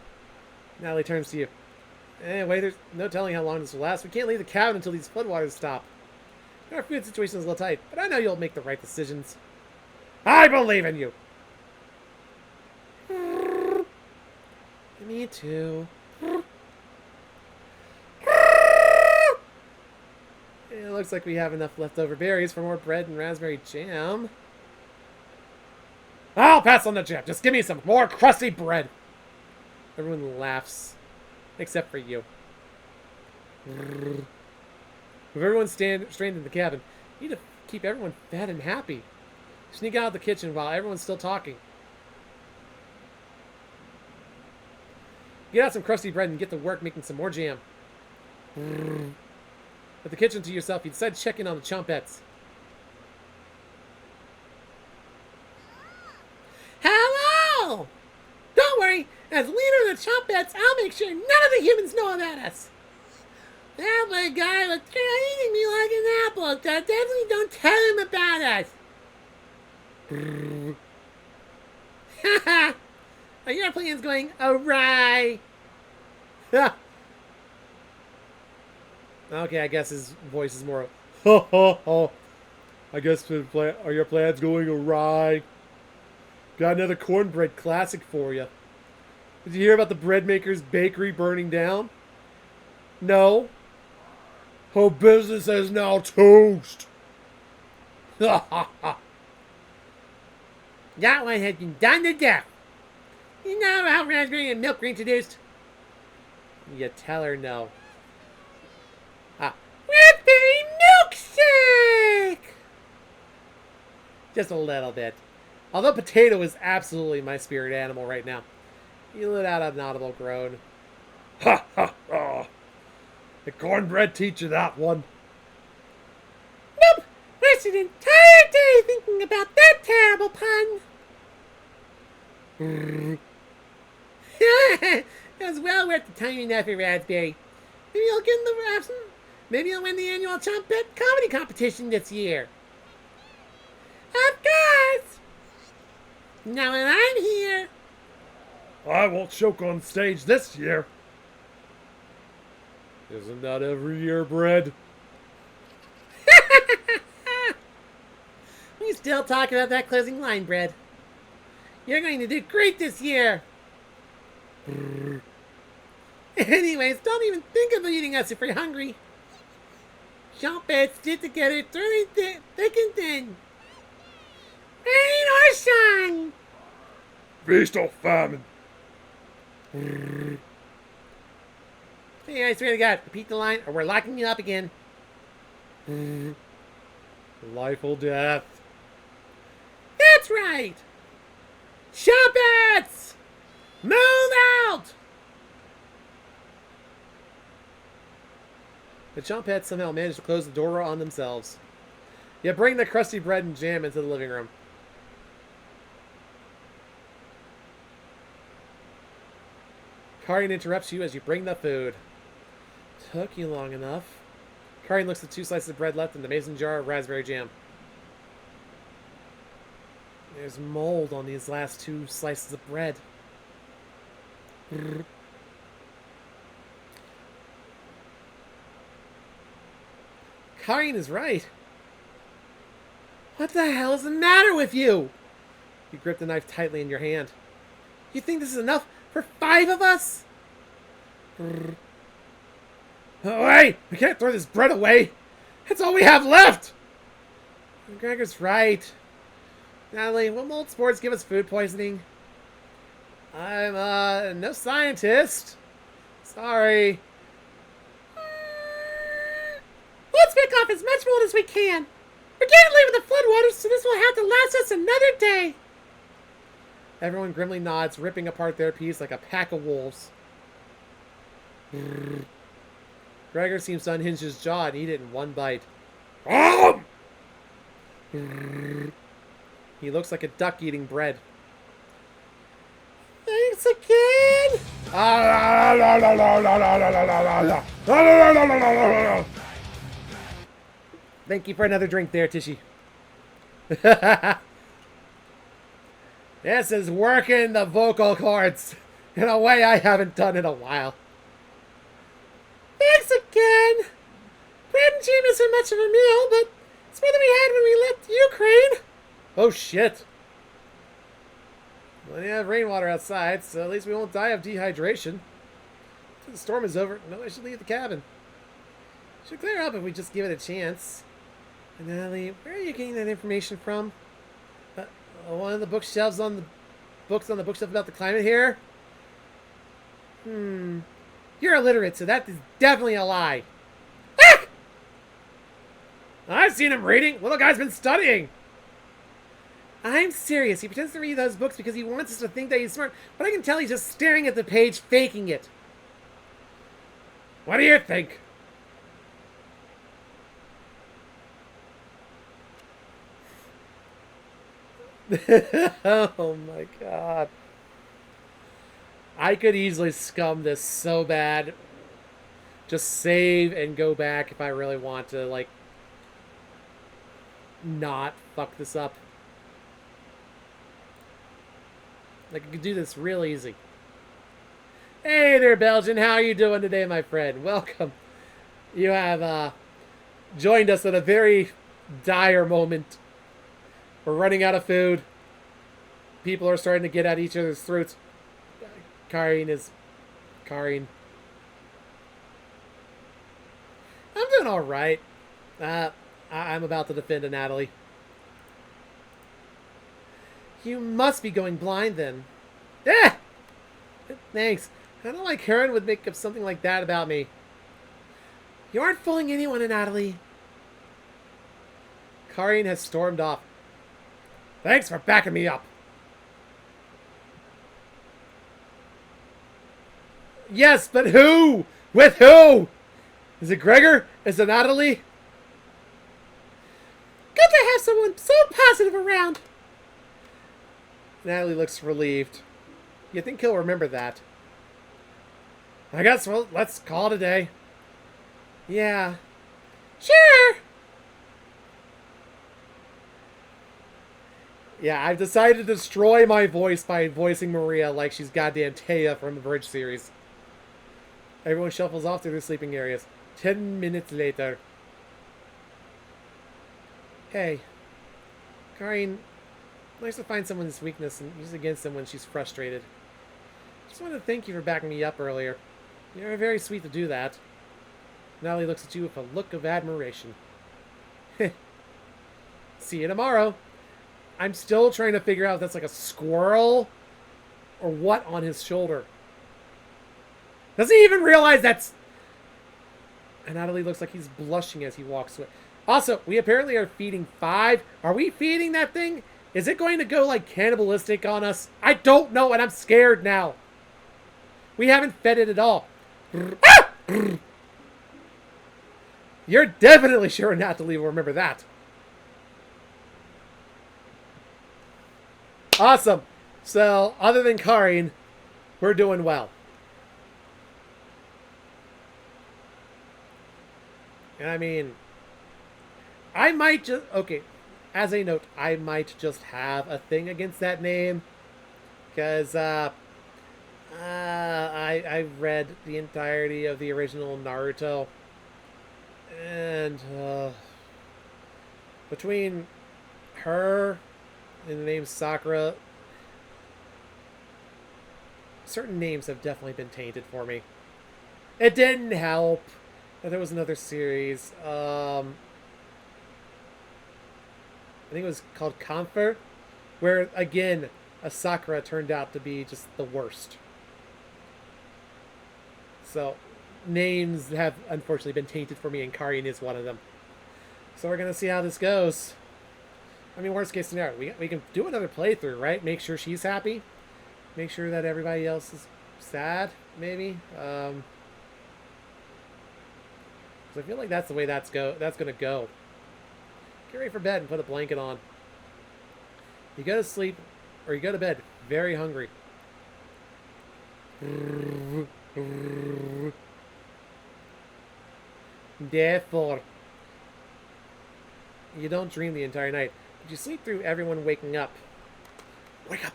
Natalie turns to you. Anyway, there's no telling how long this will last. We can't leave the cabin until these floodwaters stop. Our food situation is a little tight, but I know you'll make the right decisions. I believe in you! Me too. It looks like we have enough leftover berries for more bread and raspberry jam. I'll pass on the jam. Just give me some more crusty bread. Everyone laughs. Except for you. With everyone strained in the cabin, you need to keep everyone fed and happy. Sneak out of the kitchen while everyone's still talking. Get out some crusty bread and get to work making some more jam. At the kitchen to yourself, you decide to check in on the chompettes. Hello! Don't worry, as leader of the chompettes, I'll make sure none of the humans know about us. That one guy was treating me like an apple, so definitely don't tell him about us. Haha! Are your plans going awry? Okay, I guess his voice is more... Ha ha ha. I guess are your plans going awry? Got another cornbread classic for you. Did you hear about the bread maker's bakery burning down? No? Her business is now toast. Ha ha ha. That one has been done to death. You know how raspberry and milk were introduced? You tell her no. Raspberry milkshake! Just a little bit. Although potato is absolutely my spirit animal right now. You let out an audible groan. Ha ha ha! The cornbread teach you that one. Nope! Wasted an entire day thinking about that terrible pun. It was well worth the time and effort, Raspberry. Maybe I'll get in the raps. Maybe I'll win the annual Chompette comedy competition this year. Of course! Now that I'm here... I won't choke on stage this year. Isn't that every year, Bread? We still talk about that closing line, Bread. You're going to do great this year. Anyways, don't even think of eating us if you're hungry. Jump heads stick together through thick and thin. Rain or shine. Feast or famine. Hey, I swear to God, repeat the line or we're locking you up again. Life or death. That's right. Shuppets! Move out! The Chompettes somehow managed to close the door on themselves. You bring the crusty bread and jam into the living room. Karin interrupts you as you bring the food. Took you long enough. Karin looks at 2 slices of bread left in the mason jar of raspberry jam. There's mold on these last 2 slices of bread. Karin is right. What the hell is the matter with you? You grip the knife tightly in your hand. You think this is enough for 5 of us? Oh, hey! We can't throw this bread away! It's all we have left! Gregor's right. Natalie, will mold spores give us food poisoning? I'm, no scientist. Sorry. Let's pick off as much mold as we can. We're getting late with the floodwaters, so this will have to last us another day. Everyone grimly nods, ripping apart their piece like a pack of wolves. Gregor seems to unhinge his jaw and eat it in one bite. He looks like a duck eating bread. Thanks again! Thank you for another drink there, Tishy. This is working the vocal cords in a way I haven't done in a while. Thanks again! Bread and jam isn't much of a meal, but it's more than we had when we left Ukraine. Oh shit. Well, you have rainwater outside, so at least we won't die of dehydration. After the storm is over, no, I should leave the cabin. Should clear up if we just give it a chance. And Natalie, where are you getting that information from? One of the bookshelves on the books on the bookshelf about the climate here? You're illiterate, so that is definitely a lie. Ah! I've seen him reading. Little guy's been studying. I'm serious. He pretends to read those books because he wants us to think that he's smart, but I can tell he's just staring at the page, faking it. What do you think? Oh my god. I could easily scum this so bad. Just save and go back if I really want to, like, not fuck this up. Like, I could do this real easy. Hey there, Belgian. How are you doing today, my friend? Welcome. You have, joined us at a very dire moment. We're running out of food. People are starting to get at each other's throats. Karin. I'm doing all right. I'm about to defend a Natalie. You must be going blind then. Ah! Thanks. I don't like Karen would make up something like that about me. You aren't fooling anyone, Natalie. Karin has stormed off. Thanks for backing me up. Yes, but who? With who? Is it Gregor? Is it Natalie? Good to have someone so positive around. Natalie looks relieved. You think he'll remember that? I guess, well, let's call it a day. Yeah. Sure. Yeah, I've decided to destroy my voice by voicing Maria like she's goddamn Taya from the Bridge series. Everyone shuffles off to their sleeping areas. 10 minutes later. Hey. Karin, likes to find someone's weakness and use it against them when she's frustrated. Just wanted to thank you for backing me up earlier. You were very sweet to do that. Natalie looks at you with a look of admiration. See you tomorrow. I'm still trying to figure out if that's like a squirrel or what on his shoulder. Does he even realize that's... And Natalie looks like he's blushing as he walks away. Also, we apparently are feeding 5. Are we feeding that thing? Is it going to go like cannibalistic on us? I don't know, and I'm scared now. We haven't fed it at all. You're definitely sure Natalie will remember that. Awesome. So, other than Karin, we're doing well. And I mean, I might just... Okay, as a note, I might just have a thing against that name. Because, I read the entirety of the original Naruto. And, between her and the name Sakura, certain names have definitely been tainted for me. It didn't help that there was another series. I think it was called Confer, where, again, a Sakura turned out to be just the worst. So, names have unfortunately been tainted for me, and Karin is one of them. So we're going to see how this goes. I mean, worst case scenario, we can do another playthrough, right? Make sure she's happy. Make sure that everybody else is sad, maybe. So I feel like that's the way that's going to go. Get ready for bed and put a blanket on. You go to sleep, or you go to bed very hungry. Therefore, you don't dream the entire night, but you sleep through everyone waking up. Wake up!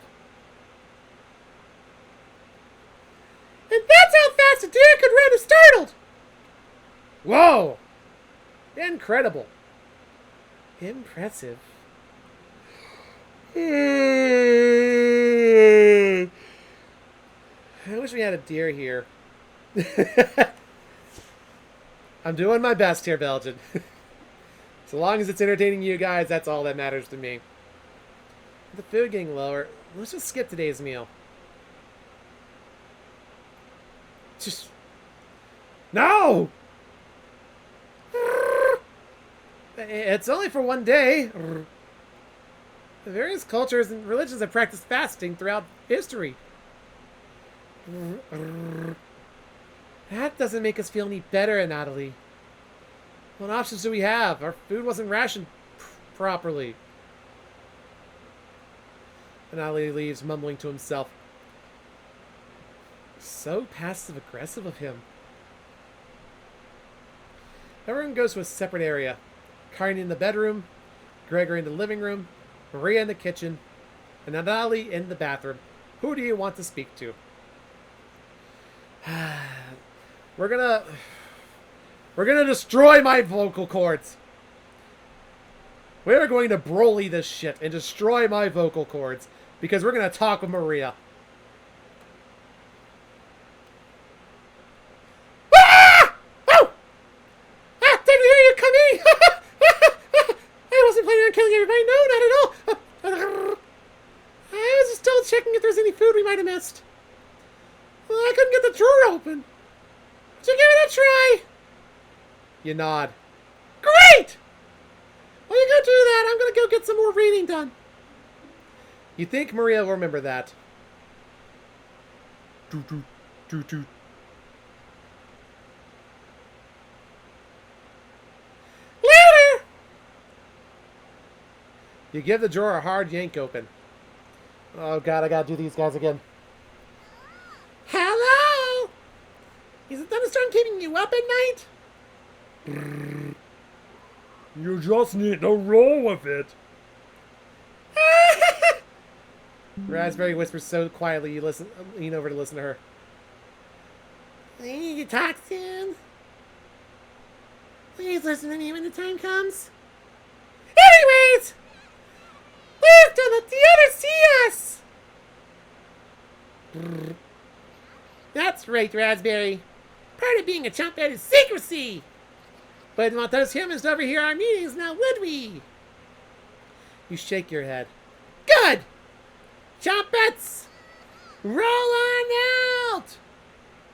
And that's how fast a deer could run if startled! Whoa! Incredible. Impressive. I wish we had a deer here. I'm doing my best here, Belgian. So long as it's entertaining you guys, that's all that matters to me. With the food getting lower, let's just skip today's meal. Just... No! It's only for one day. The various cultures and religions have practiced fasting throughout history. That doesn't make us feel any better, Natalie. What options do we have? Our food wasn't rationed properly. And Natalie leaves, mumbling to himself. So passive-aggressive of him. Everyone goes to a separate area. Karin in the bedroom, Gregor in the living room, Maria in the kitchen, and Natalie in the bathroom. Who do you want to speak to? We're gonna destroy my vocal cords. We're going to Broly this shit and destroy my vocal cords because we're gonna talk with Maria. Ah! Oh! Ah! Didn't hear you coming. I wasn't planning on killing everybody. No, not at all. I was just double checking if there's any food we might have missed. Well, I couldn't get the drawer open. So give it a try. You nod. Great! While you go do that, I'm going to go get some more reading done. You think Maria will remember that? Later! You give the drawer a hard yank open. Oh god, I gotta do these guys again. Hello? Is the thunderstorm keeping you up at night? You just need to roll with it. Raspberry whispers so quietly you lean over to listen to her. I need to talk soon. Please listen to me when the time comes. Anyways! Please don't let the others see us! That's right, Raspberry. Part of being a chump is secrecy! But want those humans to overhear our meetings now, would we? You shake your head. Good! Trumpets! Roll on out!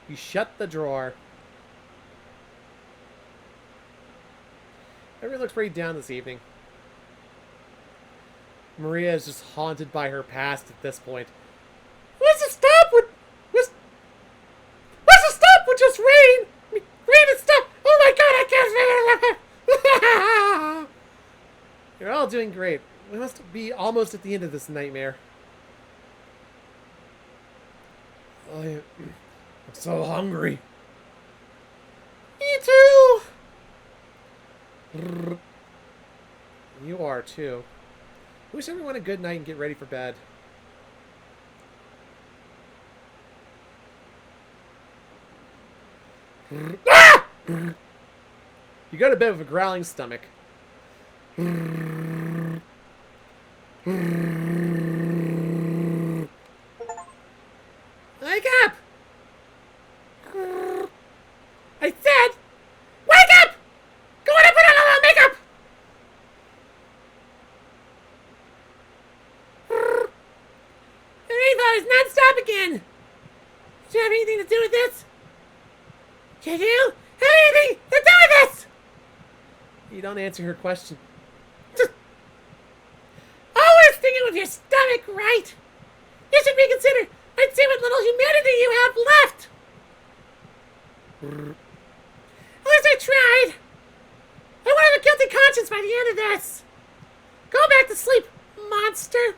You shut the drawer. Everyone looks pretty down this evening. Maria is just haunted by her past at this point. What's the stop with... What's the stop with just rain? Rain and stuff! Oh my god, I can't... You're all doing great. We must be almost at the end of this nightmare. I'm so hungry. Me too! You are too. Wish everyone a good night and get ready for bed. Ah! You go to bed with a growling stomach. Wake up! I said, wake up! Go on and put on a little makeup! The rainbow is non-stop again! Do you have anything to do with this? Do you have anything to do with this? You don't answer her question. Just always thinking with your stomach, right? You should reconsider. I'd see what little humanity you have left. At least I tried. I won't have a guilty conscience by the end of this. Go back to sleep, monster.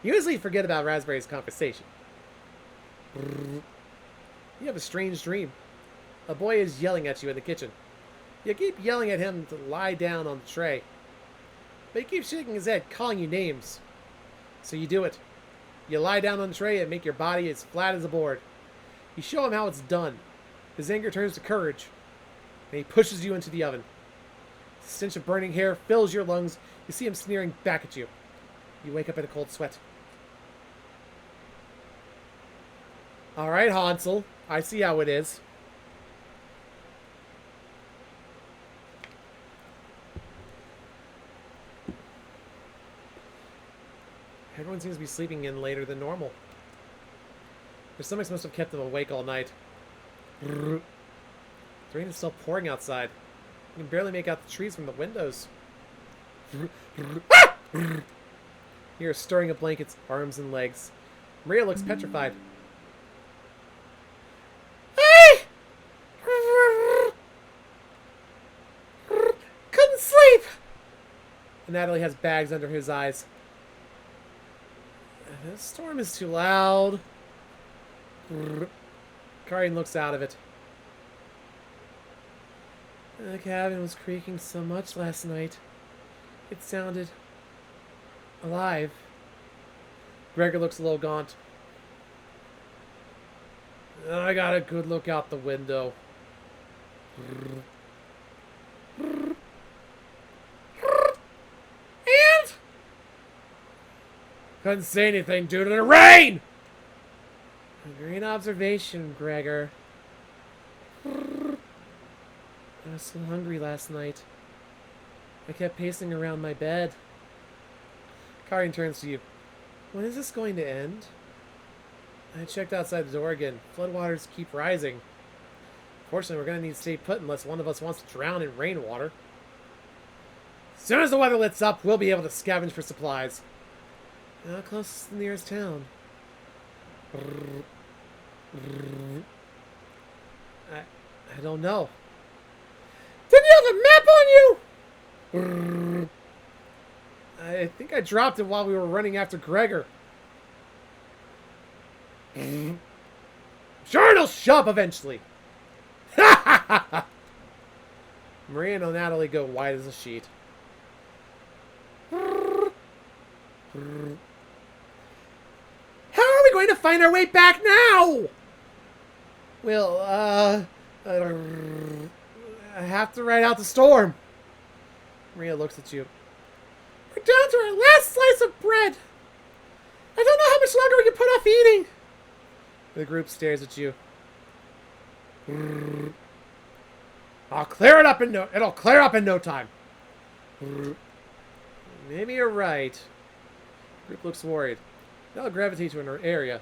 You usually forget about Raspberry's conversation. You have a strange dream. A boy is yelling at you in the kitchen. You keep yelling at him to lie down on the tray. But he keeps shaking his head, calling you names. So you do it. You lie down on the tray and make your body as flat as a board. You show him how it's done. His anger turns to courage. And he pushes you into the oven. The stench of burning hair fills your lungs. You see him sneering back at you. You wake up in a cold sweat. All right, Hansel. I see how it is. Everyone seems to be sleeping in later than normal. Their stomachs must have kept them awake all night. The rain is still pouring outside. You can barely make out the trees from the windows. You're stirring of blankets, arms and legs. Maria looks petrified. Couldn't sleep! And Natalie has bags under his eyes. This storm is too loud. Karin looks out of it. The cabin was creaking so much last night. It sounded alive. Gregor looks a little gaunt. I got a good look out the window. And? Couldn't say anything due to the rain! A great observation, Gregor. I was so hungry last night. I kept pacing around my bed. Karin turns to you. When is this going to end? I checked outside the door again. Floodwaters keep rising. Fortunately, we're going to need to stay put unless one of us wants to drown in rainwater. As soon as the weather lets up, we'll be able to scavenge for supplies. How close is the nearest town? I don't know. Didn't you have a map on you? I think I dropped it while we were running after Gregor. Sure, it'll show up eventually. Maria and Natalie go white as a sheet. How are we going to find our way back now? Well, I have to ride out the storm. Maria looks at you. We're down to our last slice of bread. I don't know how much longer we can put off eating. The group stares at you. I'll clear it up in no. It'll clear up in no time. Maybe you're right. Group looks worried. They'll gravitate to an area.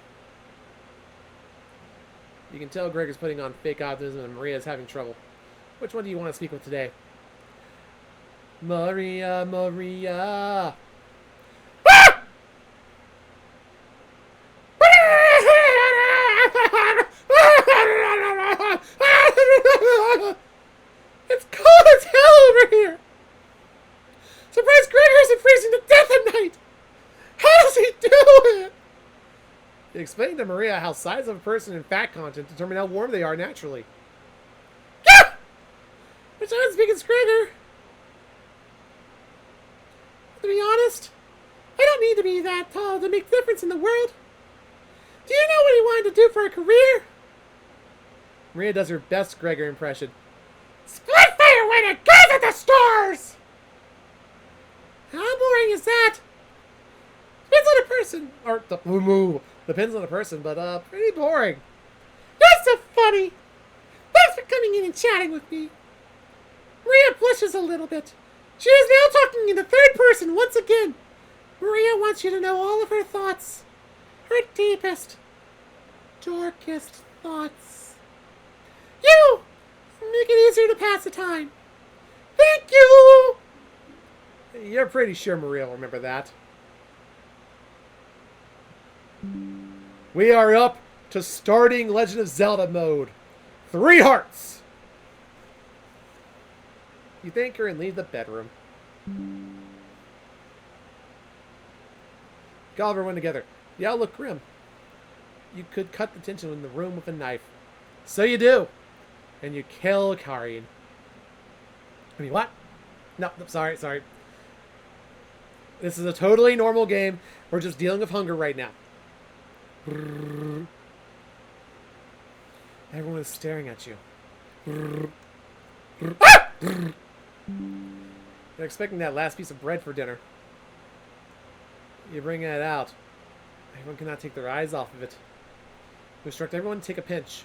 You can tell Greg is putting on fake optimism and Maria is having trouble. Which one do you want to speak with today? Maria, Maria. It's cold as hell over here. Surprised Gregor isn't freezing to death at night. How does he do it? He explained to Maria how size of a person and fat content determine how warm they are naturally. Yeah! Which I'm speaking Gregor. To be honest, I don't need to be that tall to make a difference in the world. Do you know what he wanted to do for a career? Maria does her best Gregor impression. Splitfire when it goes at the stars! How boring is that? Depends on the person. Or, depends on the person, but, pretty boring. You're so funny! Thanks for coming in and chatting with me. Maria blushes a little bit. She is now talking in the third person once again. Maria wants you to know all of her thoughts. Her deepest, darkest thoughts. You! Make it easier to pass the time. Thank you! You're pretty sure Maria will remember that. We are up to starting Legend of Zelda mode. 3 hearts! You thank her and leave the bedroom. Got everyone together. The all look grim. You could cut the tension in the room with a knife. So you do. And you kill Karin. I mean, what? No, sorry. This is a totally normal game. We're just dealing with hunger right now. Everyone is staring at you. They're expecting that last piece of bread for dinner. You bring that out. Everyone cannot take their eyes off of it. You instruct everyone to take a pinch.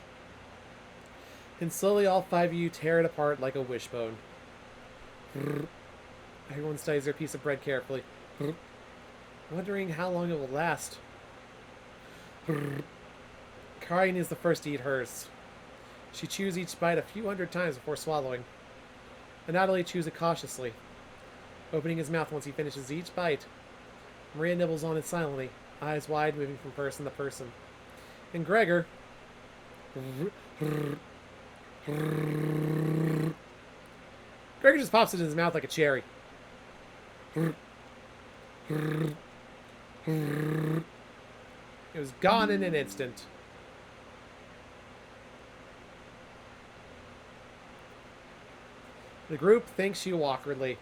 And slowly all 5 of you tear it apart like a wishbone. Everyone studies their piece of bread carefully, wondering how long it will last. Karin is the first to eat hers. She chews each bite a few hundred times before swallowing. And Natalie chews it cautiously, opening his mouth once he finishes each bite. Maria nibbles on it silently, eyes wide, moving from person to person. And Gregor... Gregor just pops it in his mouth like a cherry. It was gone in an instant. The group thanks you awkwardly.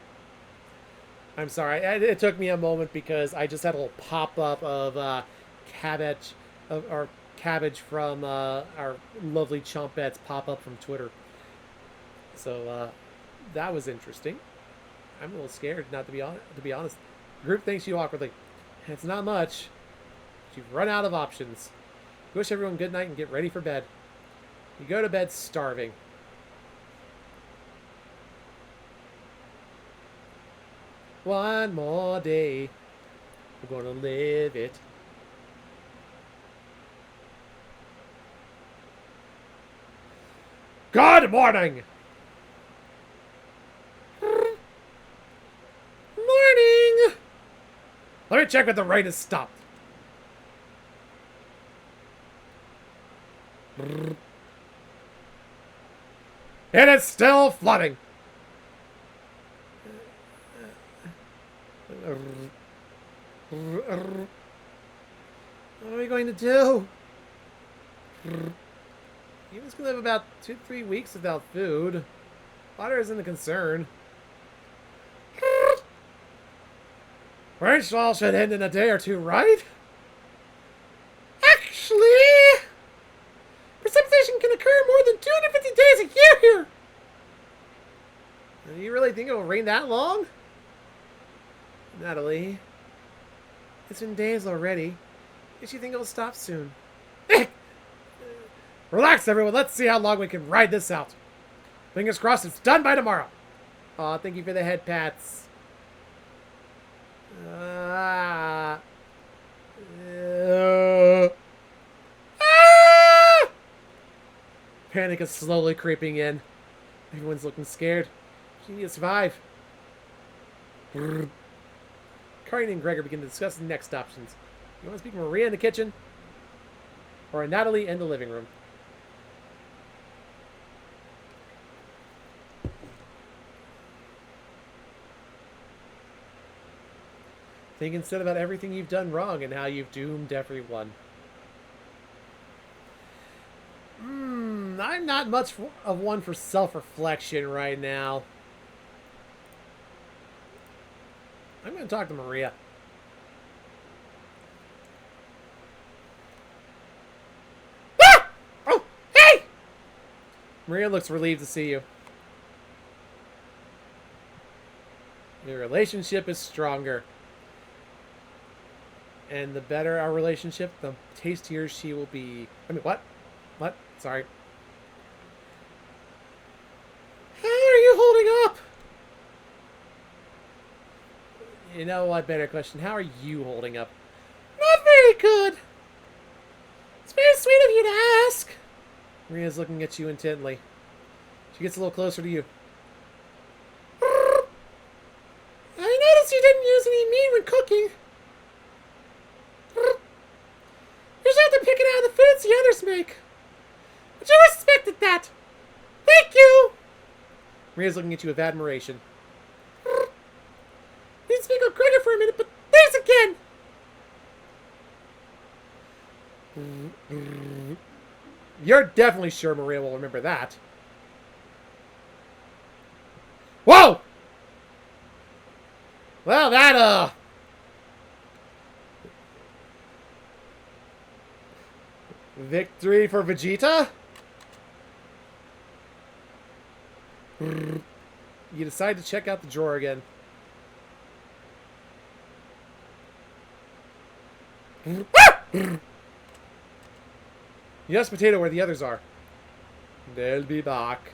I'm sorry, it took me a moment because I just had a little pop-up of cabbage from our lovely chompettes pop up from Twitter. So that was interesting. I'm a little scared, not to be honest. The group thanks you awkwardly. It's not much. But you've run out of options. You wish everyone good night and get ready for bed. You go to bed starving. One more day. We're gonna live it. Good morning! Morning! Let me check if the rain has stopped. And it's still flooding. What are we going to do? Humans can live about 2 to 3 weeks without food. Water isn't a concern. Rainfall should end in a day or 2, right? Actually, precipitation can occur more than 250 days a year here. Do you really think it will rain that long? Natalie, it's been days already. Did you think it will stop soon? Relax, everyone. Let's see how long we can ride this out. Fingers crossed it's done by tomorrow. Aw, thank you for the head pats. Ah. Ah! Panic is slowly creeping in. Everyone's looking scared. She needs to survive. Carney and Gregor begin to discuss the next options. You want to speak to Maria in the kitchen? Or Natalie in the living room? Think instead about everything you've done wrong and how you've doomed everyone. I'm not much of one for self-reflection right now. I'm going to talk to Maria. Ah! Oh, hey! Maria looks relieved to see you. Your relationship is stronger. And the better our relationship, the tastier she will be. I mean, what? What? Sorry. How are you holding up? You know what? Better question. How are you holding up? Not very good. It's very sweet of you to ask. Maria's looking at you intently. She gets a little closer to you. I noticed you didn't use any meat when cooking. You just have to pick it out of the foods the others make. But you respected that. Thank you. Maria's looking at you with admiration. Need to speak of Gregor for a minute, but there's again. You're definitely sure Maria will remember that. Whoa! Well, that, victory for Vegeta? You decide to check out the drawer again. Yes, Potato, where the others are. They'll be back.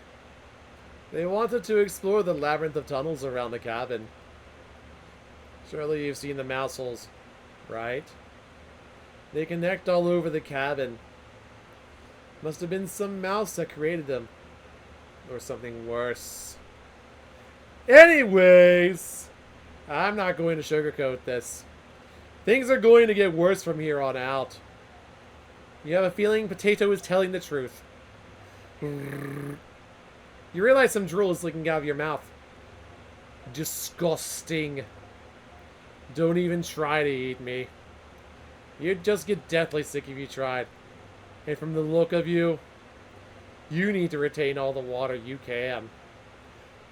They wanted to explore the labyrinth of tunnels around the cabin. Surely you've seen the mouse holes, right? They connect all over the cabin. Must have been some mouse that created them. Or something worse. Anyways, I'm not going to sugarcoat this. Things are going to get worse from here on out. You have a feeling Potato is telling the truth. You realize some drool is leaking out of your mouth. Disgusting. Don't even try to eat me. You'd just get deathly sick if you tried. And from the look of you, you need to retain all the water you can.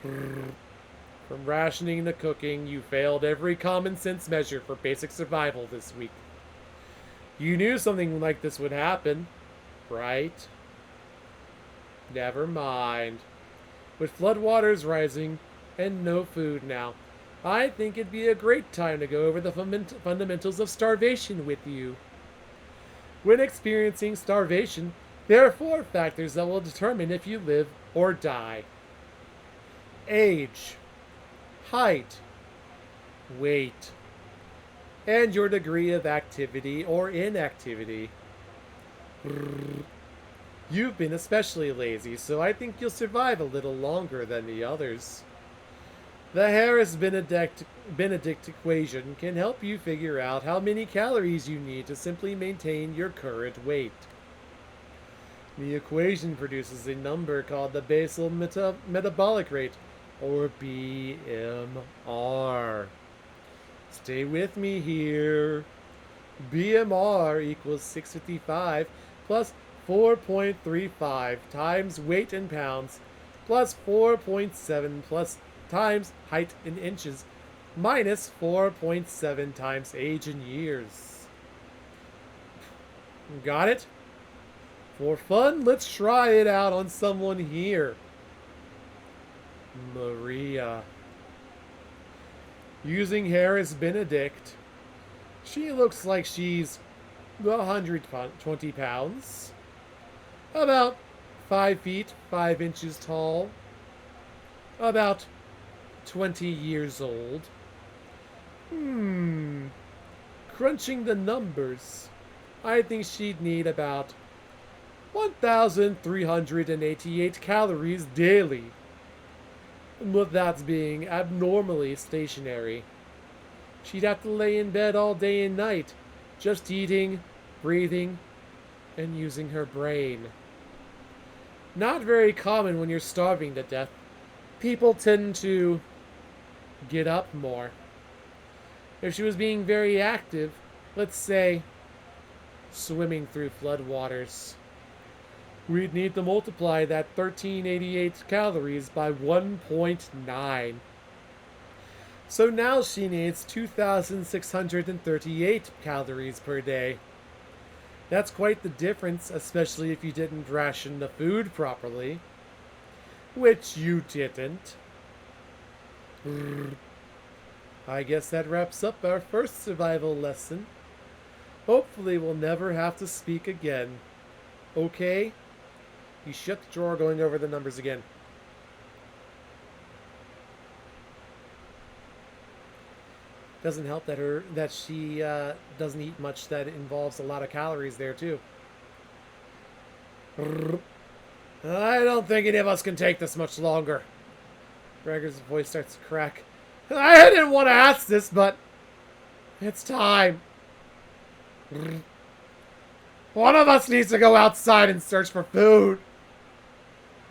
From rationing to cooking, you failed every common sense measure for basic survival this week. You knew something like this would happen, right? Never mind. With floodwaters rising and no food now, I think it'd be a great time to go over the fundamentals of starvation with you. When experiencing starvation, there are 4 factors that will determine if you live or die. Age, height, weight, and your degree of activity or inactivity. You've been especially lazy, so I think you'll survive a little longer than the others. The Harris-Benedict equation can help you figure out how many calories you need to simply maintain your current weight. The equation produces a number called the basal metabolic rate, or BMR. Stay with me here. BMR equals 655 plus 4.35 times weight in pounds plus 4.7 plus times height in inches minus 4.7 times age in years. Got it? For fun, let's try it out on someone here. Maria. Using Harris-Benedict, she looks like she's 120 pounds. About 5 feet, 5 inches tall. About 20 years old. Crunching the numbers, I think she'd need about 1,388 calories daily. With that being abnormally stationary. She'd have to lay in bed all day and night, just eating, breathing, and using her brain. Not very common when you're starving to death. People tend to get up more. If she was being very active, let's say swimming through floodwaters, we'd need to multiply that 1388 calories by 1.9. So now she needs 2,638 calories per day. That's quite the difference, especially if you didn't ration the food properly. Which you didn't. I guess that wraps up our first survival lesson. Hopefully we'll never have to speak again. Okay? You shut the drawer going over the numbers again. Doesn't help that she doesn't eat much that involves a lot of calories there too. I don't think any of us can take this much longer. Gregor's voice starts to crack. I didn't want to ask this, but it's time. One of us needs to go outside and search for food.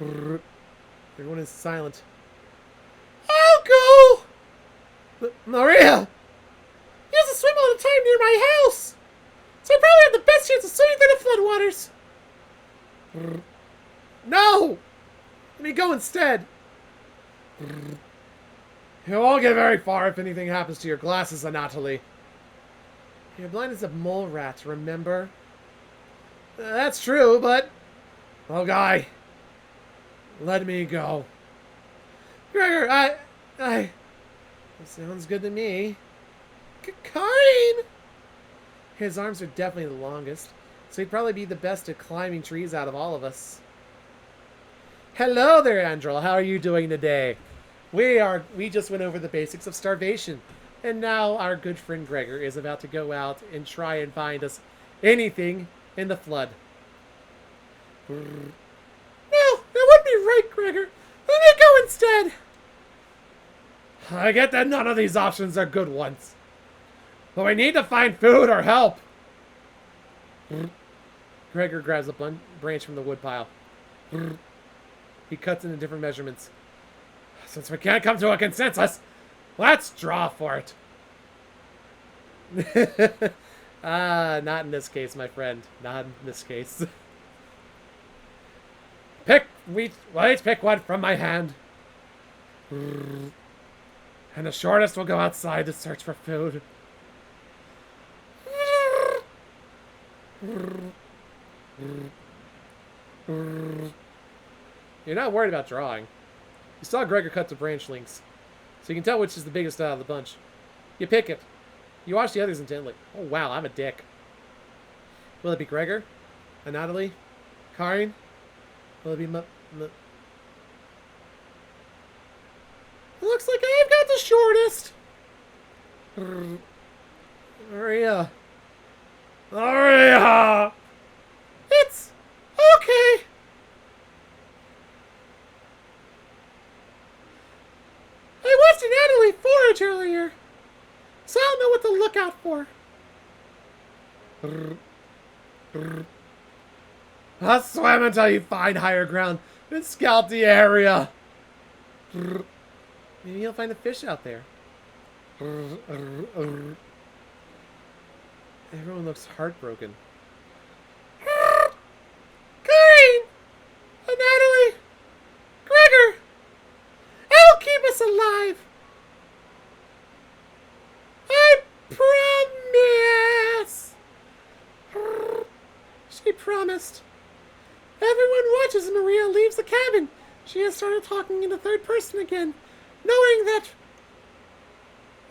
Everyone is silent. I'll go! Maria! You used to swim all the time near my house! So I probably have the best chance of swimming through the floodwaters! No! Let me go instead! You won't get very far if anything happens to your glasses, Anatoly. You're blind as a mole rat, remember? That's true, but... Oh, guy. Let me go. Gregor, That sounds good to me. Karin! His arms are definitely the longest, so he'd probably be the best at climbing trees out of all of us. Hello there, Andrel. How are you doing today? We just went over the basics of starvation, and now our good friend Gregor is about to go out and try and find us anything in the flood. No, that would be right, Gregor. Let me go instead. I get that none of these options are good ones, but we need to find food or help. Gregor grabs a branch from the woodpile. He cuts into different measurements. Since we can't come to a consensus, let's draw for it. Not in this case, my friend. Not in this case. Pick one from my hand. And the shortest will go outside to search for food. You're not worried about drawing. You saw Gregor cut the branch links, so you can tell which is the biggest out of the bunch. You pick it. You watch the others intently. Oh wow, I'm a dick. Will it be Gregor? Anatoly? Karin? Will it be It looks like I've got the shortest. Maria. Maria! It's okay. I watched Natalie forage earlier, so I'll know what to look out for. I'll swim until you find higher ground and scout the area. Maybe you'll find a fish out there. Everyone looks heartbroken. Karin! Natalie! Gregor! I'll keep us alive! I promise! She promised. Everyone watches as Maria leaves the cabin. She has started talking in the third person again, knowing that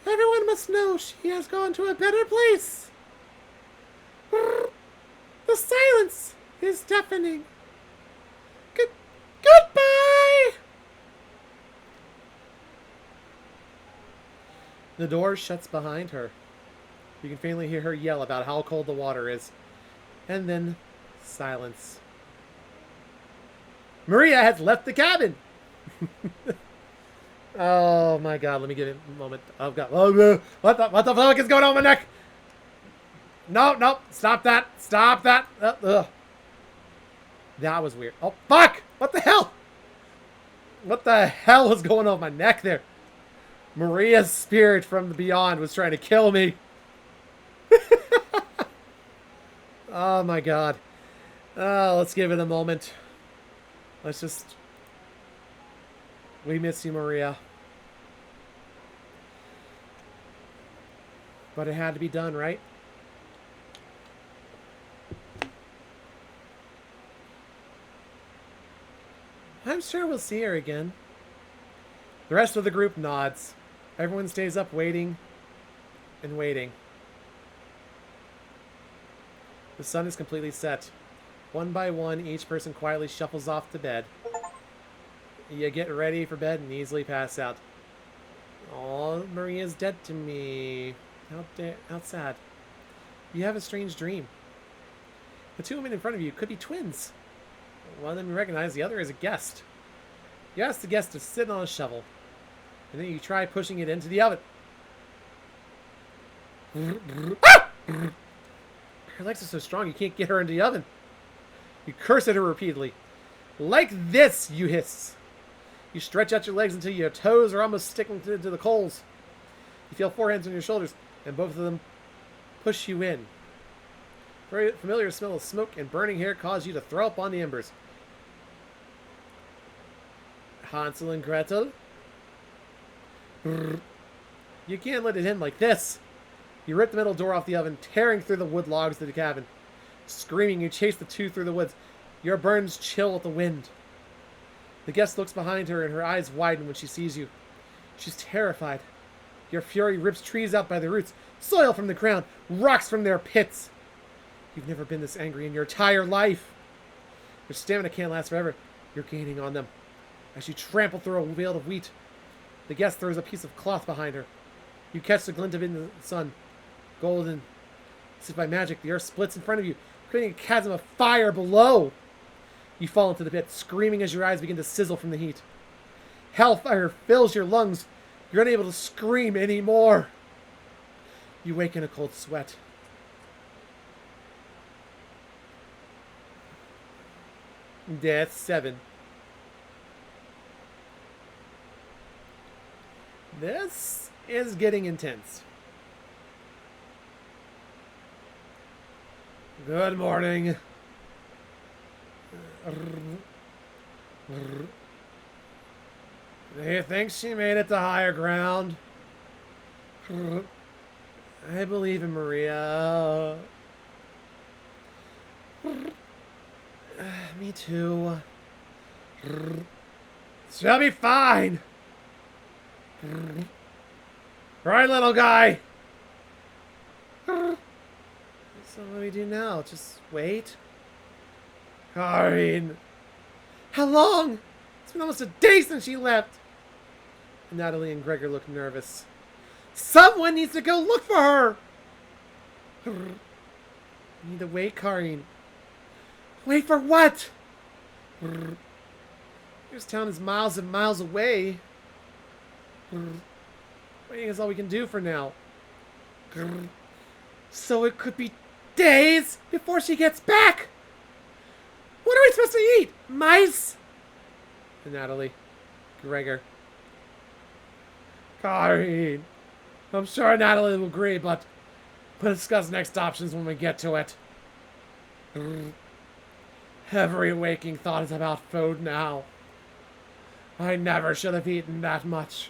everyone must know she has gone to a better place. The silence is deafening. Goodbye! The door shuts behind her. You can faintly hear her yell about how cold the water is. And then silence. Maria has left the cabin! Oh my god, let me give it a moment. Oh god. Oh, what the fuck is going on with my neck? No, no, stop that. Stop that. Ugh. That was weird. Oh, fuck! What the hell? What the hell was going on with my neck there? Maria's spirit from the beyond was trying to kill me. Oh my god. Let's give it a moment. Let's just... We miss you, Maria. But it had to be done, right? I'm sure we'll see her again. The rest of the group nods. Everyone stays up waiting and waiting. The sun is completely set. One by one, each person quietly shuffles off to bed. You get ready for bed and easily pass out. Oh, Maria's dead to me. How sad. You have a strange dream. The two women in front of you could be twins. One of them you recognize, the other is a guest. You ask the guest to sit on a shovel, and then you try pushing it into the oven. Her legs are so strong you can't get her into the oven. You curse at her repeatedly. Like this, you hiss. You stretch out your legs until your toes are almost sticking to the coals. You feel four hands on your shoulders, and both of them push you in. Very familiar smell of smoke and burning hair cause you to throw up on the embers. Hansel and Gretel. You can't let it end like this. You rip the metal door off the oven, tearing through the wood logs of the cabin. Screaming, you chase the two through the woods. Your burns chill with the wind. The guest looks behind her and her eyes widen when she sees you. She's terrified. Your fury rips trees out by the roots, soil from the ground, rocks from their pits. You've never been this angry in your entire life. Your stamina can't last forever. You're gaining on them. As you trample through a field of wheat, the guest throws a piece of cloth behind her. You catch the glint of it in the sun. Golden. As if by magic, the earth splits in front of you, creating a chasm of fire below. You fall into the pit, screaming as your eyes begin to sizzle from the heat. Hellfire fills your lungs. You're unable to scream anymore. You wake in a cold sweat. Death 7. This is getting intense. Good morning. Do you think she made it to higher ground? I believe in Maria. Me too. She'll be fine. Right, little guy. So what do we do now? Just wait? Karin. How long? It's been almost a day since she left. Natalie and Gregor look nervous. Someone needs to go look for her. You need to wait, Karin. Wait for what? This town is miles and miles away. Waiting is all we can do for now. So it could be days before she gets back. What are we supposed to eat? Mice? And Natalie. Gregor. Karin. I'm sure Natalie will agree, but we'll discuss next options when we get to it. Every waking thought is about food now. I never should have eaten that much.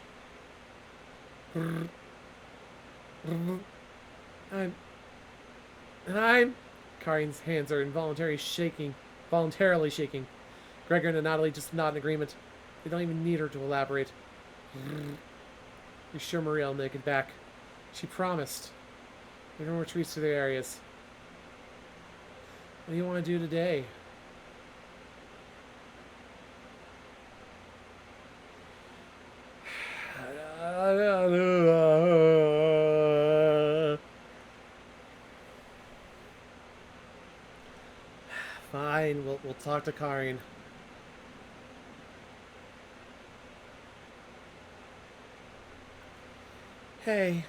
I'm... Karin's hands are involuntarily shaking. Gregor and Natalie just nod in agreement. They don't even need her to elaborate. You're sure Maria will make it back. She promised. Everyone retreats to their areas. What do you want to do today? We'll talk to Karin. Hey.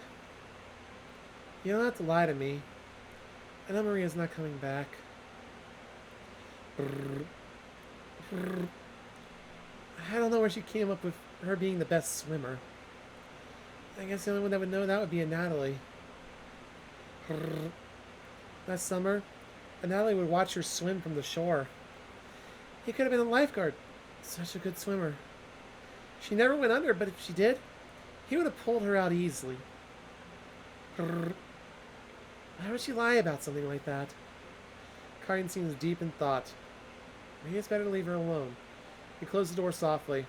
You don't have to lie to me. I know Maria's not coming back. I don't know where she came up with her being the best swimmer. I guess the only one that would know that would be a Natalie. Last summer, a Natalie would watch her swim from the shore. He could have been a lifeguard. Such a good swimmer. She never went under, but if she did, he would have pulled her out easily. Why would she lie about something like that? Karin seems deep in thought. Maybe it's better to leave her alone. He closed the door softly.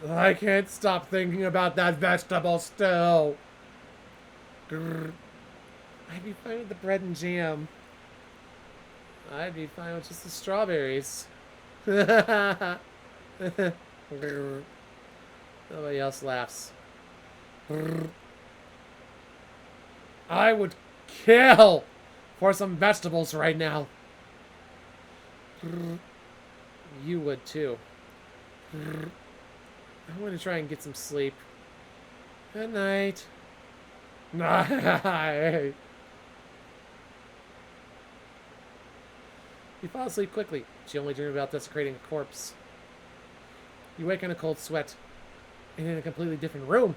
I can't stop thinking about that vegetable still. I'd be fine with the bread and jam. I'd be fine with just the strawberries. Nobody else laughs. I would kill for some vegetables right now. You would too. I'm going to try and get some sleep. Good night. Night. You fall asleep quickly, but you only dream about desecrating a corpse. You wake in a cold sweat, and in a completely different room.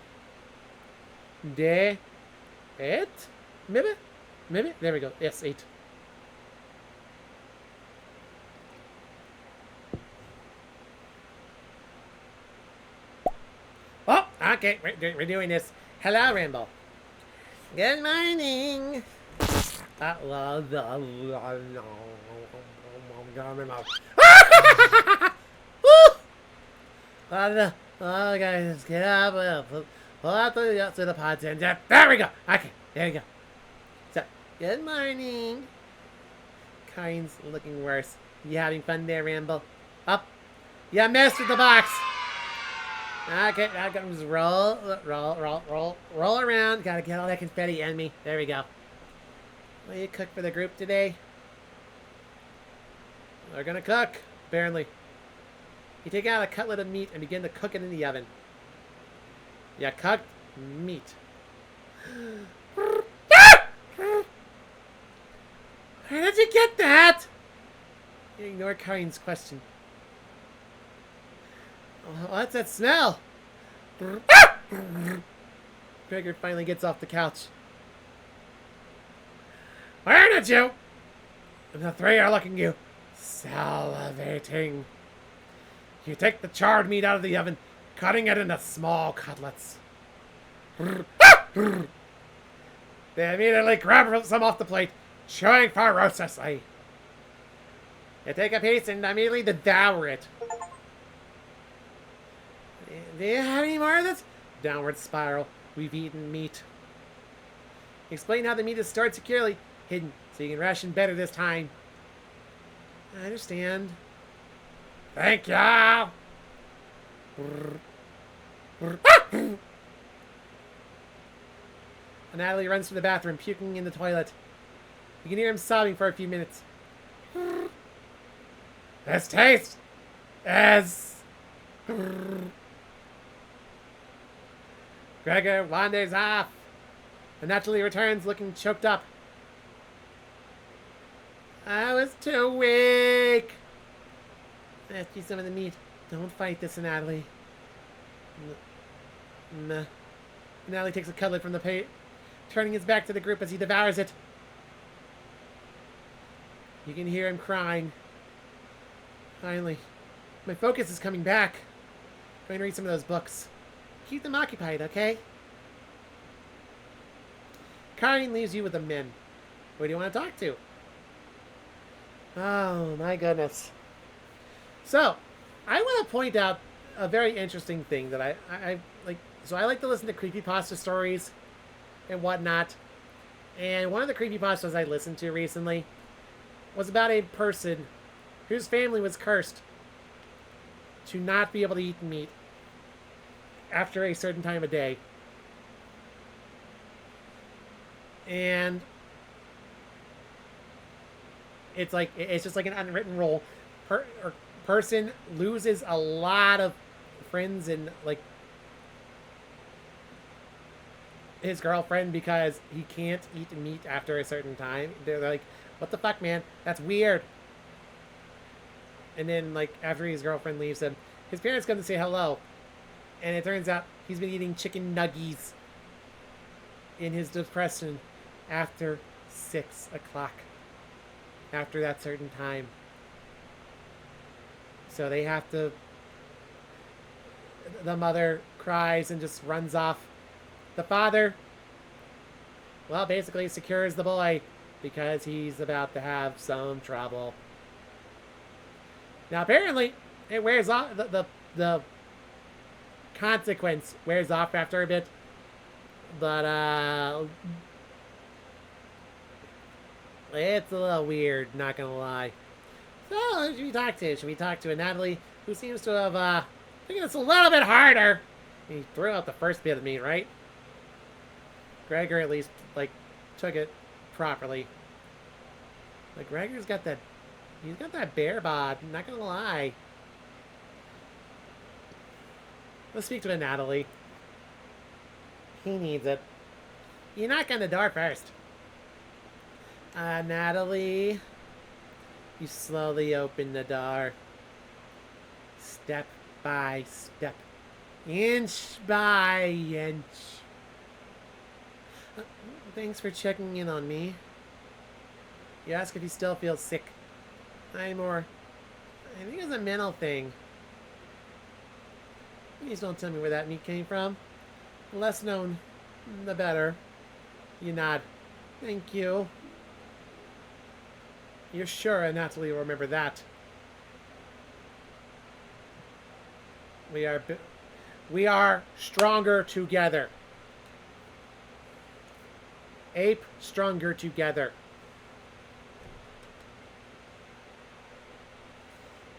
Eight? Maybe? There we go. Yes, 8. Oh, okay, we're doing this. Hello, Rainbow. Good morning. Oh, guys, get up. Pull out the pods and there we go. Okay, there you go. So, good morning. Karin's looking worse. You having fun there, Rambo? Up. You messed with the box. Okay, now gotta just roll around. Gotta get all that confetti in me. There we go. Will you cook for the group today? They're gonna cook, apparently. You take out a cutlet of meat and begin to cook it in the oven. Yeah, cooked meat. Where did you get that? You ignore Karin's question. What's that smell? Gregor finally gets off the couch. Where did you? And the three are looking at you, salivating. You take the charred meat out of the oven, cutting it into small cutlets. They immediately grab some off the plate, chewing ferociously. You take a piece and immediately devour it. Do you have any more of this? Downward spiral. We've eaten meat. Explain how the meat is stored securely, hidden, so you can ration better this time. I understand. Thank you. Natalie runs to the bathroom, puking in the toilet. You can hear him sobbing for a few minutes. This taste is... Gregor wanders off, and Natalie returns looking choked up. I was too weak. Ask you some of the meat. Don't fight this, Natalie. Natalie takes a cutlet from the plate, turning his back to the group as he devours it. You can hear him crying. Finally, my focus is coming back. I'm going to read some of those books. Keep them occupied, okay? Karin leaves you with the men. Who do you want to talk to? Oh, my goodness. So, I want to point out a very interesting thing that I like. So I like to listen to creepypasta stories and whatnot. And one of the creepypastas I listened to recently was about a person whose family was cursed to not be able to eat meat. after a certain time of day. And it's like, it's just like an unwritten rule. Person loses a lot of friends and like his girlfriend because he can't eat meat after a certain time. They're like, what the fuck, man? That's weird. And then, like, after his girlfriend leaves him, his parents come to say hello. And it turns out he's been eating chicken nuggies in his depression after 6 o'clock. After that certain time. So they have to... The mother cries and just runs off. The father, well, basically secures the boy because he's about to have some trouble. Now, apparently, it wears off. The consequence wears off after a bit. But, it's a little weird, not gonna lie. So, who should we talk to? Should we talk to a Natalie who seems to have, thinking it's a little bit harder? He threw out the first bit of me, right? Gregor at least, like, took it properly. Like, Gregor's got that... He's got that bear bod, not gonna lie. Let's speak to a Natalie. He needs it. You knock on the door first. Natalie. You slowly open the door. Step by step. Inch by inch. Thanks for checking in on me. You ask if you still feel sick. I think it's a mental thing. Please don't tell me where that meat came from. The less known, the better. You nod. Thank you. You're sure Natalie will remember that. We are stronger together. Ape, stronger together.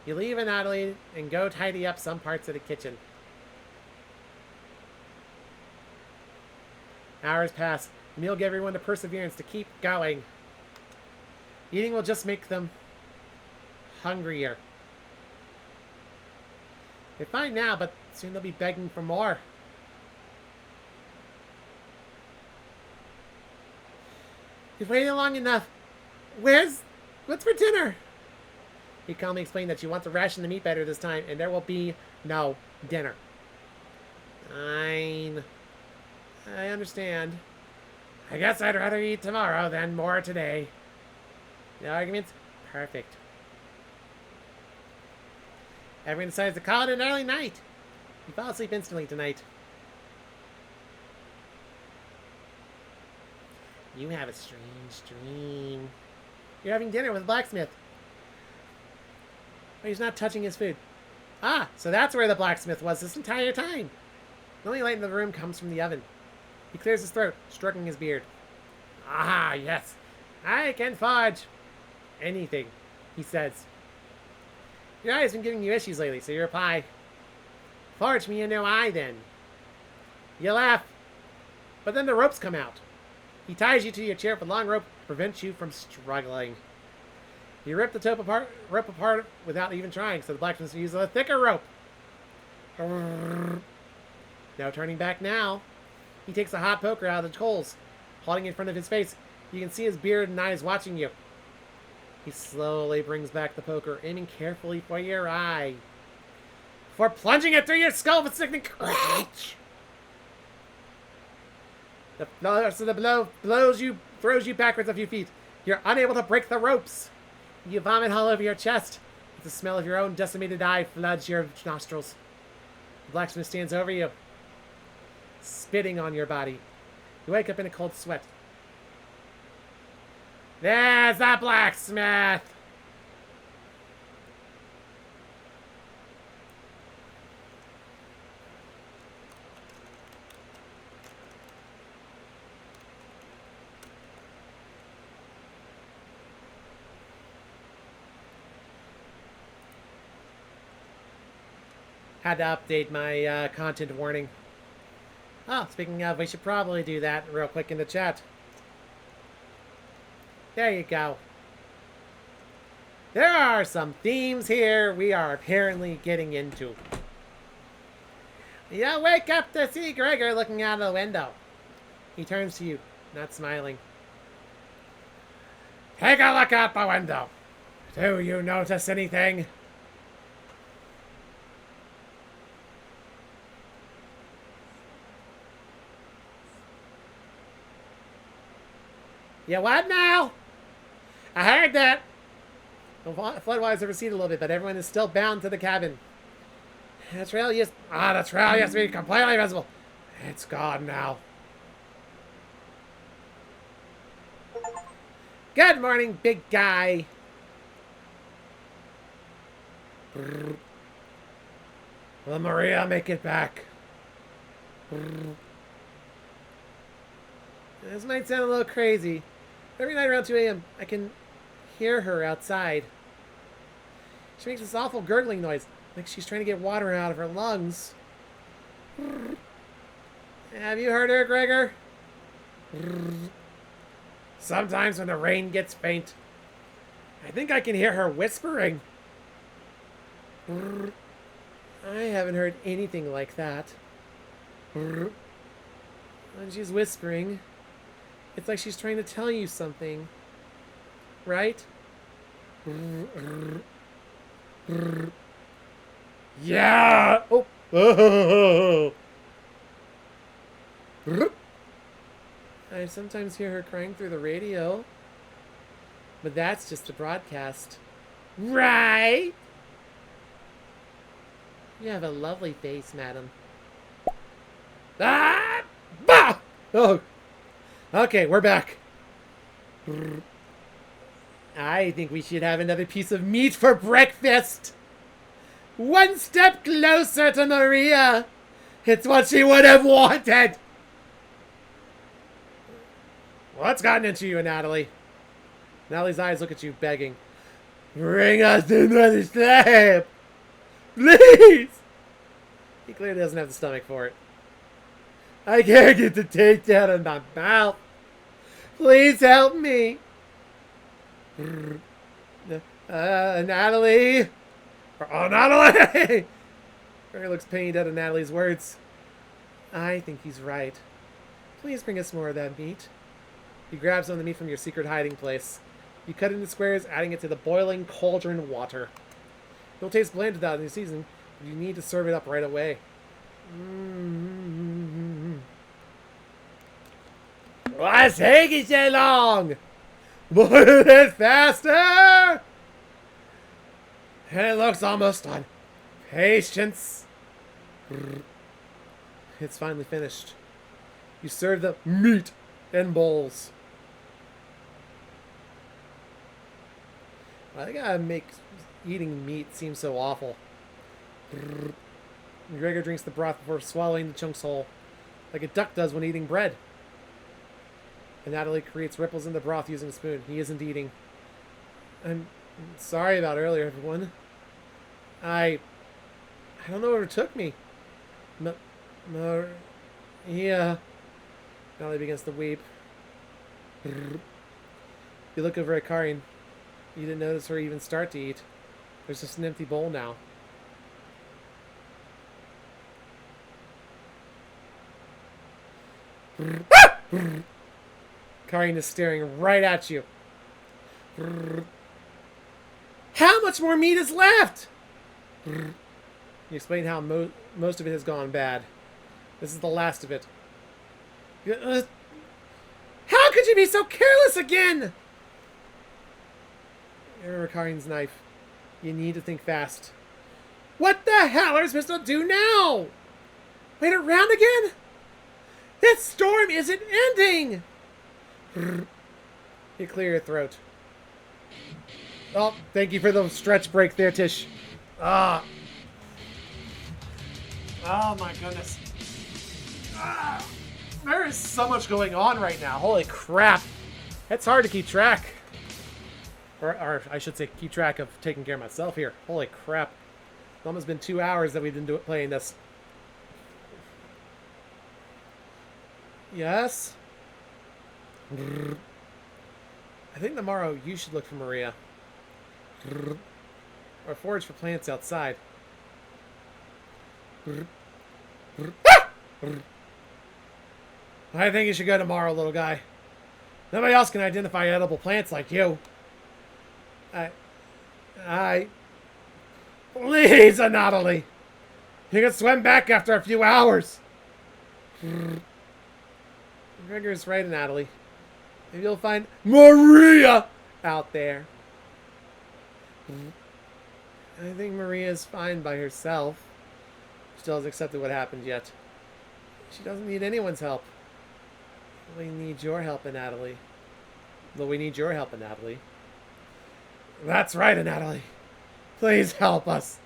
You leave Natalie and go tidy up some parts of the kitchen. Hours pass, and you'll give everyone the perseverance to keep going. Eating will just make them hungrier. They're fine now, but soon they'll be begging for more. You've waited long enough. What's for dinner? He calmly explained that she wants to ration the meat better this time, and there will be no dinner. Fine. I understand. I guess I'd rather eat tomorrow than more today. No arguments? Perfect. Everyone decides to call it an early night. You fall asleep instantly tonight. You have a strange dream. You're having dinner with a blacksmith. But he's not touching his food. Ah, so that's where the blacksmith was this entire time. The only light in the room comes from the oven. He clears his throat, stroking his beard. Ah, yes. I can forge anything, he says. Your eye has been giving you issues lately, so you reply, forge me a new eye, then. You laugh, but then the ropes come out. He ties you to your chair with a long rope to prevent you from struggling. You rip the rope apart without even trying, so the blacksmith uses a thicker rope. No turning back now. He takes a hot poker out of the coals, holding it in front of his face. You can see his beard and eyes watching you. He slowly brings back the poker, aiming carefully for your eye, before plunging it through your skull with a sickening crunch. The blow throws you backwards a few feet. You're unable to break the ropes. You vomit all over your chest. The smell of your own decimated eye floods your nostrils. The blacksmith stands over you, spitting on your body. You wake up in a cold sweat. There's the blacksmith! Had to update my content warning. Oh, speaking of, we should probably do that real quick in the chat. There you go. There are some themes here we are apparently getting into. You wake up to see Gregor looking out of the window. He turns to you, not smiling. Take a look out the window. Do you notice anything? You what now? I heard that. The floodwaters recede a little bit, but everyone is still bound to the cabin. The trail used to be completely visible. It's gone now. Good morning, big guy. Will Maria make it back? This might sound a little crazy. Every night around 2 a.m., I can hear her outside. She makes this awful gurgling noise, like she's trying to get water out of her lungs. Have you heard her, Gregor? Sometimes when the rain gets faint, I think I can hear her whispering. I haven't heard anything like that. When she's whispering, it's like she's trying to tell you something. Right? Yeah! Oh! Oh! I sometimes hear her crying through the radio. But that's just a broadcast. Right? You have a lovely face, madam. Ah! Bah! Oh! Okay, we're back. I think we should have another piece of meat for breakfast. One step closer to Maria. It's what she would have wanted. What's gotten into you, Natalie? Natalie's eyes look at you, begging. Bring us another slab. Please. He clearly doesn't have the stomach for it. I can't get the taste out of my mouth. Please help me. Natalie. Oh, Natalie! Barry looks pained out of Natalie's words. I think he's right. Please bring us more of that meat. He grabs some of the meat from your secret hiding place. You cut it into squares, adding it to the boiling cauldron water. It'll taste bland without any seasoning, but you need to serve it up right away. What's taking so long? Move it faster! It looks almost done. Patience. It's finally finished. You serve the meat in bowls. I think I make eating meat seem so awful. Gregor drinks the broth before swallowing the chunks whole, like a duck does when eating bread. And Natalie creates ripples in the broth using a spoon. He isn't eating. I'm sorry about earlier, everyone. I don't know where it took me. Yeah. Natalie begins to weep. You look over at Karin. You didn't notice her even start to eat. There's just an empty bowl now. Karin is staring right at you. How much more meat is left? You explain how most of it has gone bad. This is the last of it. How could you be so careless again? Error Karin's knife. You need to think fast. What the hell are we supposed to do now? Wait around again? This storm isn't ending! You clear your throat. Oh, thank you for the stretch break there, Tish. Ah. Oh my goodness. Ah. There is so much going on right now. Holy crap. It's hard to keep track. Or I should say keep track of taking care of myself here. Holy crap. It's almost been 2 hours that we've been playing this. Yes? I think tomorrow you should look for Maria. Or forage for plants outside. I think you should go tomorrow, little guy. Nobody else can identify edible plants like you. I... Please, Anatoly. You can swim back after a few hours. Gregor's right, Natalie. Maybe you'll find Maria out there. I think Maria's fine by herself. She still hasn't accepted what happened yet. She doesn't need anyone's help. We need your help, Natalie. Well, we need your help, Natalie. That's right, Natalie. Please help us.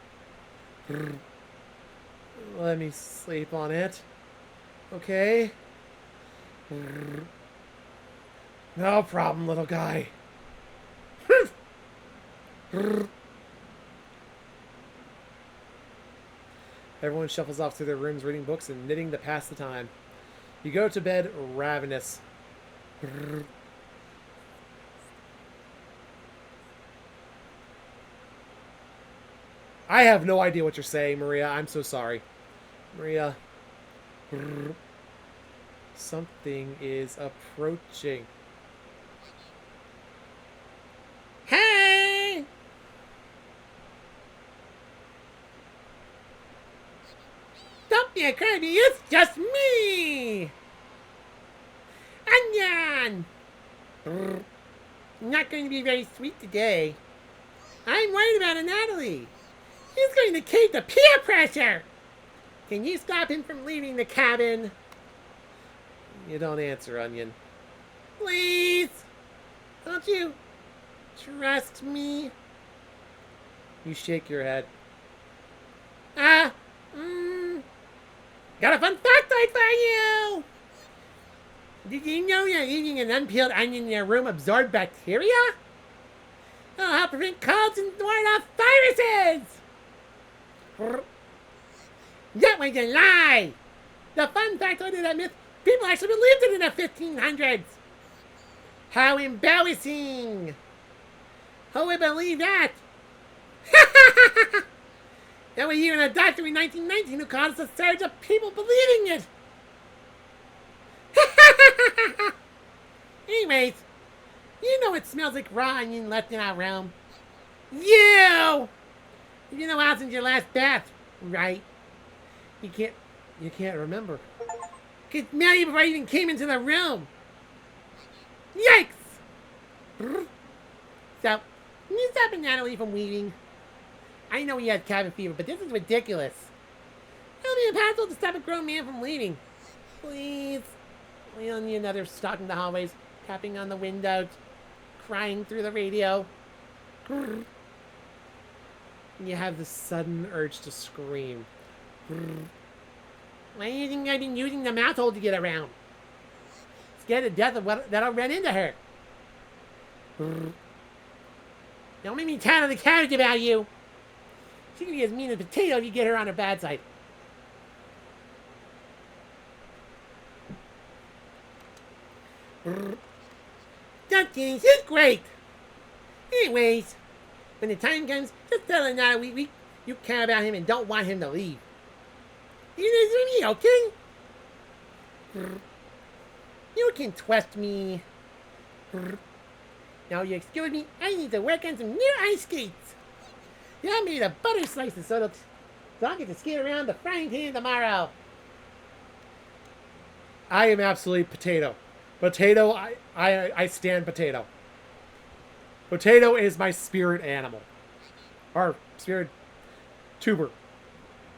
Let me sleep on it. Okay? No problem, little guy. Everyone shuffles off to their rooms reading books and knitting to pass the time. You go to bed ravenous. I have no idea what you're saying, Maria. I'm so sorry. Maria. Something is approaching. Hey! Don't be a crybaby, it's just me! Onion! Not going to be very sweet today. I'm worried about Natalie. He's going to cave to peer pressure! Can you stop him from leaving the cabin? You don't answer, Onion. Please! Don't you trust me? You shake your head. Got a fun factoid for you! Did you know that eating an unpeeled onion in your room absorbed bacteria? It'll help prevent colds and ward off viruses! That was a lie! The fun factoid of that myth, people actually believed it in the 1500s! How embarrassing! Who would believe that? There was even a doctor in 1919 who caused a surge of people believing it! Anyways, you know it smells like raw onion left in our room. You! You know how since your last bath, right? You can't remember. Could smell you before you even came into the room. Yikes! So, can you stop Natalie from weaving? I know he has cabin fever, but this is ridiculous. It'll be impossible to stop a grown man from leaving. Please. We don't need another stalking the hallways, tapping on the windows, crying through the radio. And you have this sudden urge to scream. Why do you think I've been using the mouth hole to get around? Scared to death of what that'll run into her. Don't make me tired of the carriage about you. She can be as mean as a potato if you get her on her bad side. Don't kidding, she's great. Anyways, when the time comes, just tell her now you care about him and don't want him to leave. You know me, okay? You can trust me. Now you excuse me, I need to work on some new ice skates. Yeah, I made a butter slices so I'll get to skate around the frying pan tomorrow. I am absolutely potato. Potato, I stand potato. Potato is my spirit animal. Or spirit tuber.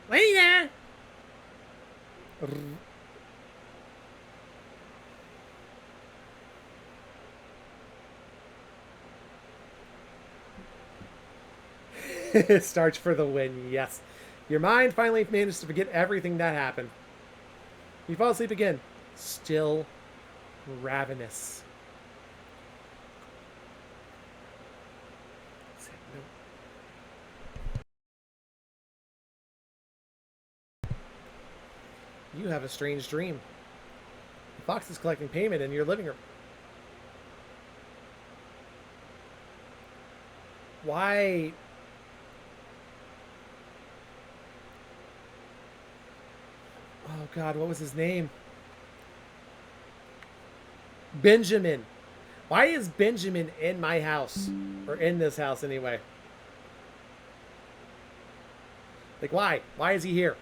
Wait there! Starch for the win, yes. Your mind finally managed to forget everything that happened. You fall asleep again. Still ravenous. You have a strange dream. The fox is collecting payment in your living room. Why? Oh God, what was his name? Benjamin. Why is Benjamin in my house? Or in this house anyway? Like, why? Why is he here?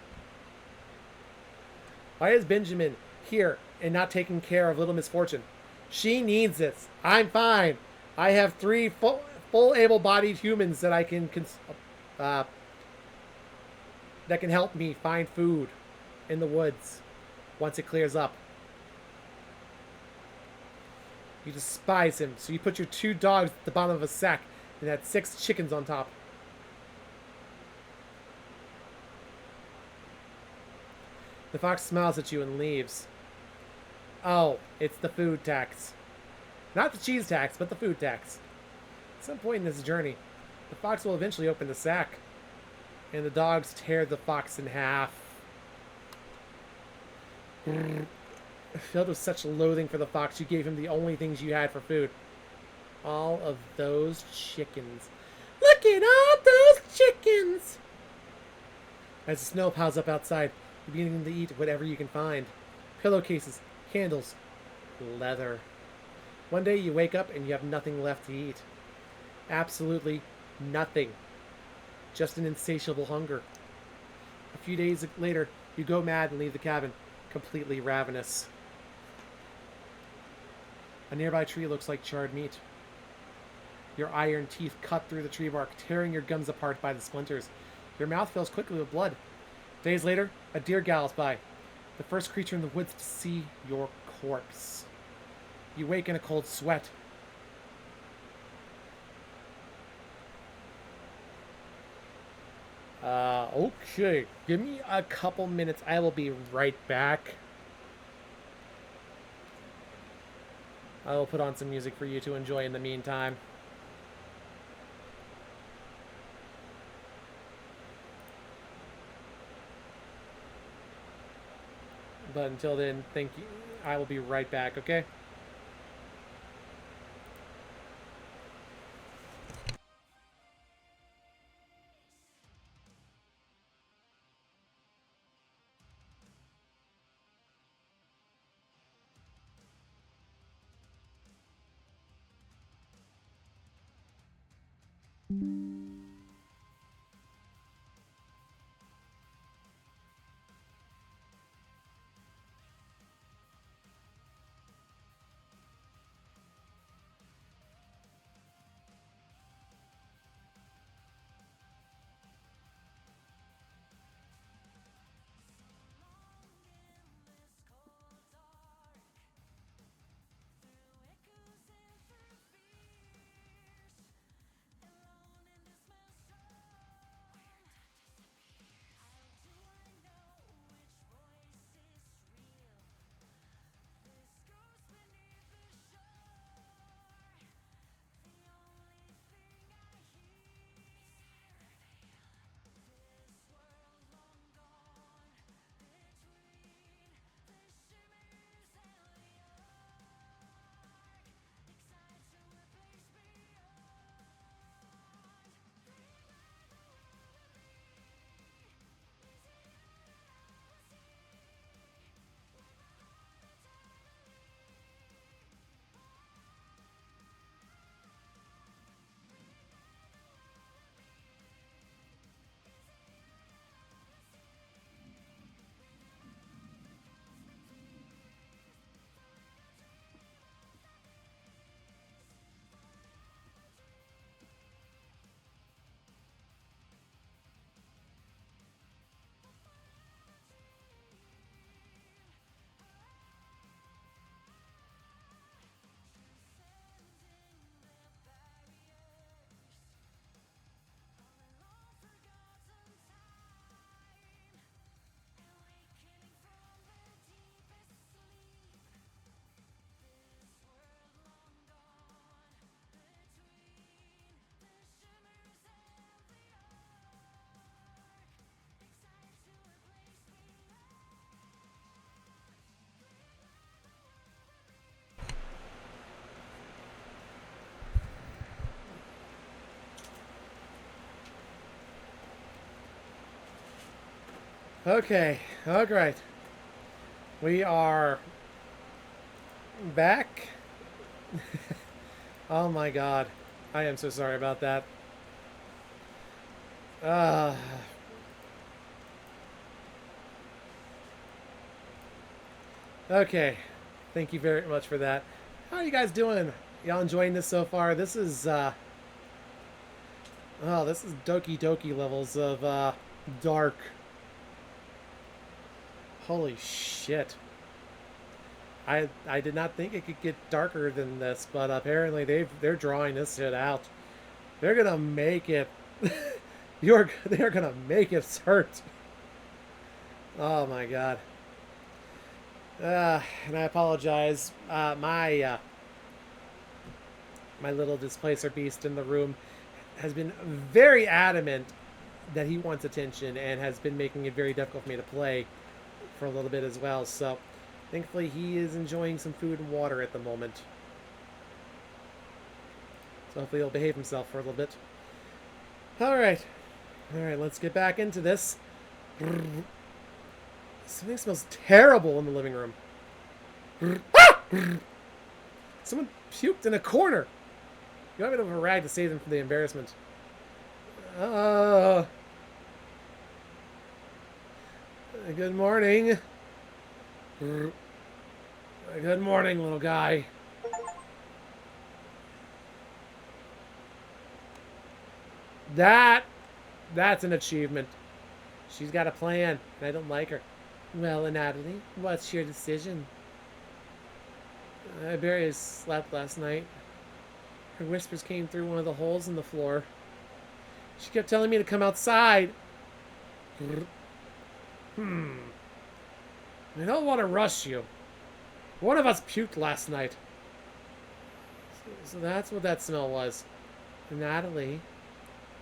Why is Benjamin here and not taking care of little Misfortune? She needs this. I'm fine. I have 3 full able-bodied humans that I can that can help me find food in the woods once it clears up. You despise him, so you put your 2 dogs at the bottom of a sack and had 6 chickens on top. The fox smiles at you and leaves. Oh, it's the food tax. Not the cheese tax, but the food tax. At some point in this journey, the fox will eventually open the sack, and the dogs tear the fox in half. Filled with such loathing for the fox, you gave him the only things you had for food. All of those chickens. Look at all those chickens! As the snow piles up outside, you're beginning to eat whatever you can find. Pillowcases, candles, leather. One day you wake up and you have nothing left to eat. Absolutely nothing. Just an insatiable hunger. A few days later, you go mad and leave the cabin, completely ravenous. A nearby tree looks like charred meat. Your iron teeth cut through the tree bark, tearing your gums apart by the splinters. Your mouth fills quickly with blood. Days later, a deer gallops by, the first creature in the woods to see your corpse. You wake in a cold sweat. Okay. Give me a couple minutes. I will be right back. I will put on some music for you to enjoy in the meantime. But until then, thank you. I will be right back, okay? Okay, alright. We are back. Oh my god. I am so sorry about that. Uh, okay. Thank you very much for that. How are you guys doing? Y'all enjoying this so far? This is, oh, this is Doki Doki levels of, dark. Holy shit. I did not think it could get darker than this, but apparently they're drawing this shit out. They're gonna make it. They're gonna make it hurt. Oh my god. And I apologize. My little displacer beast in the room has been very adamant that he wants attention and has been making it very difficult for me to play for a little bit as well. So thankfully he is enjoying some food and water at the moment. So hopefully he'll behave himself for a little bit. Alright. Alright, let's get back into this. Something smells terrible in the living room. Someone puked in a corner. You have a bit of a rag to save them from the embarrassment. Good morning. Good morning, little guy. That's an achievement. She's got a plan, and I don't like her. Well, Natalie, what's your decision? I barely slept last night. Her whispers came through one of the holes in the floor. She kept telling me to come outside. I don't want to rush you. One of us puked last night. So that's what that smell was. Natalie,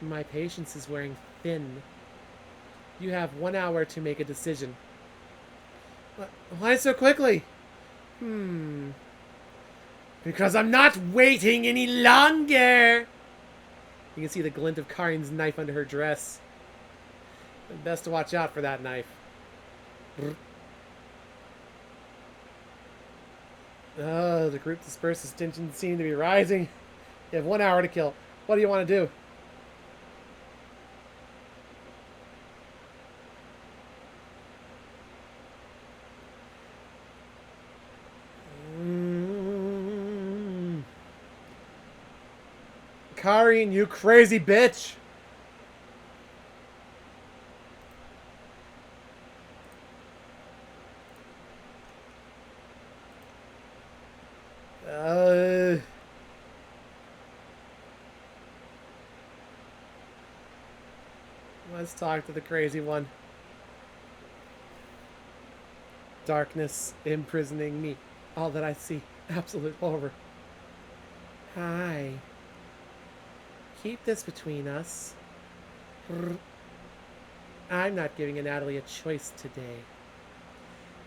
my patience is wearing thin. You have 1 hour to make a decision. Why so quickly? Because I'm not waiting any longer. You can see the glint of Karin's knife under her dress. Best to watch out for that knife. Oh, the group disperses. Tensions seem to be rising. You have 1 hour to kill. What do you want to do? Karin, you crazy bitch! Let's talk to the crazy one. Darkness imprisoning me. All that I see. Absolute horror. Hi. Keep this between us. I'm not giving Natalie a choice today.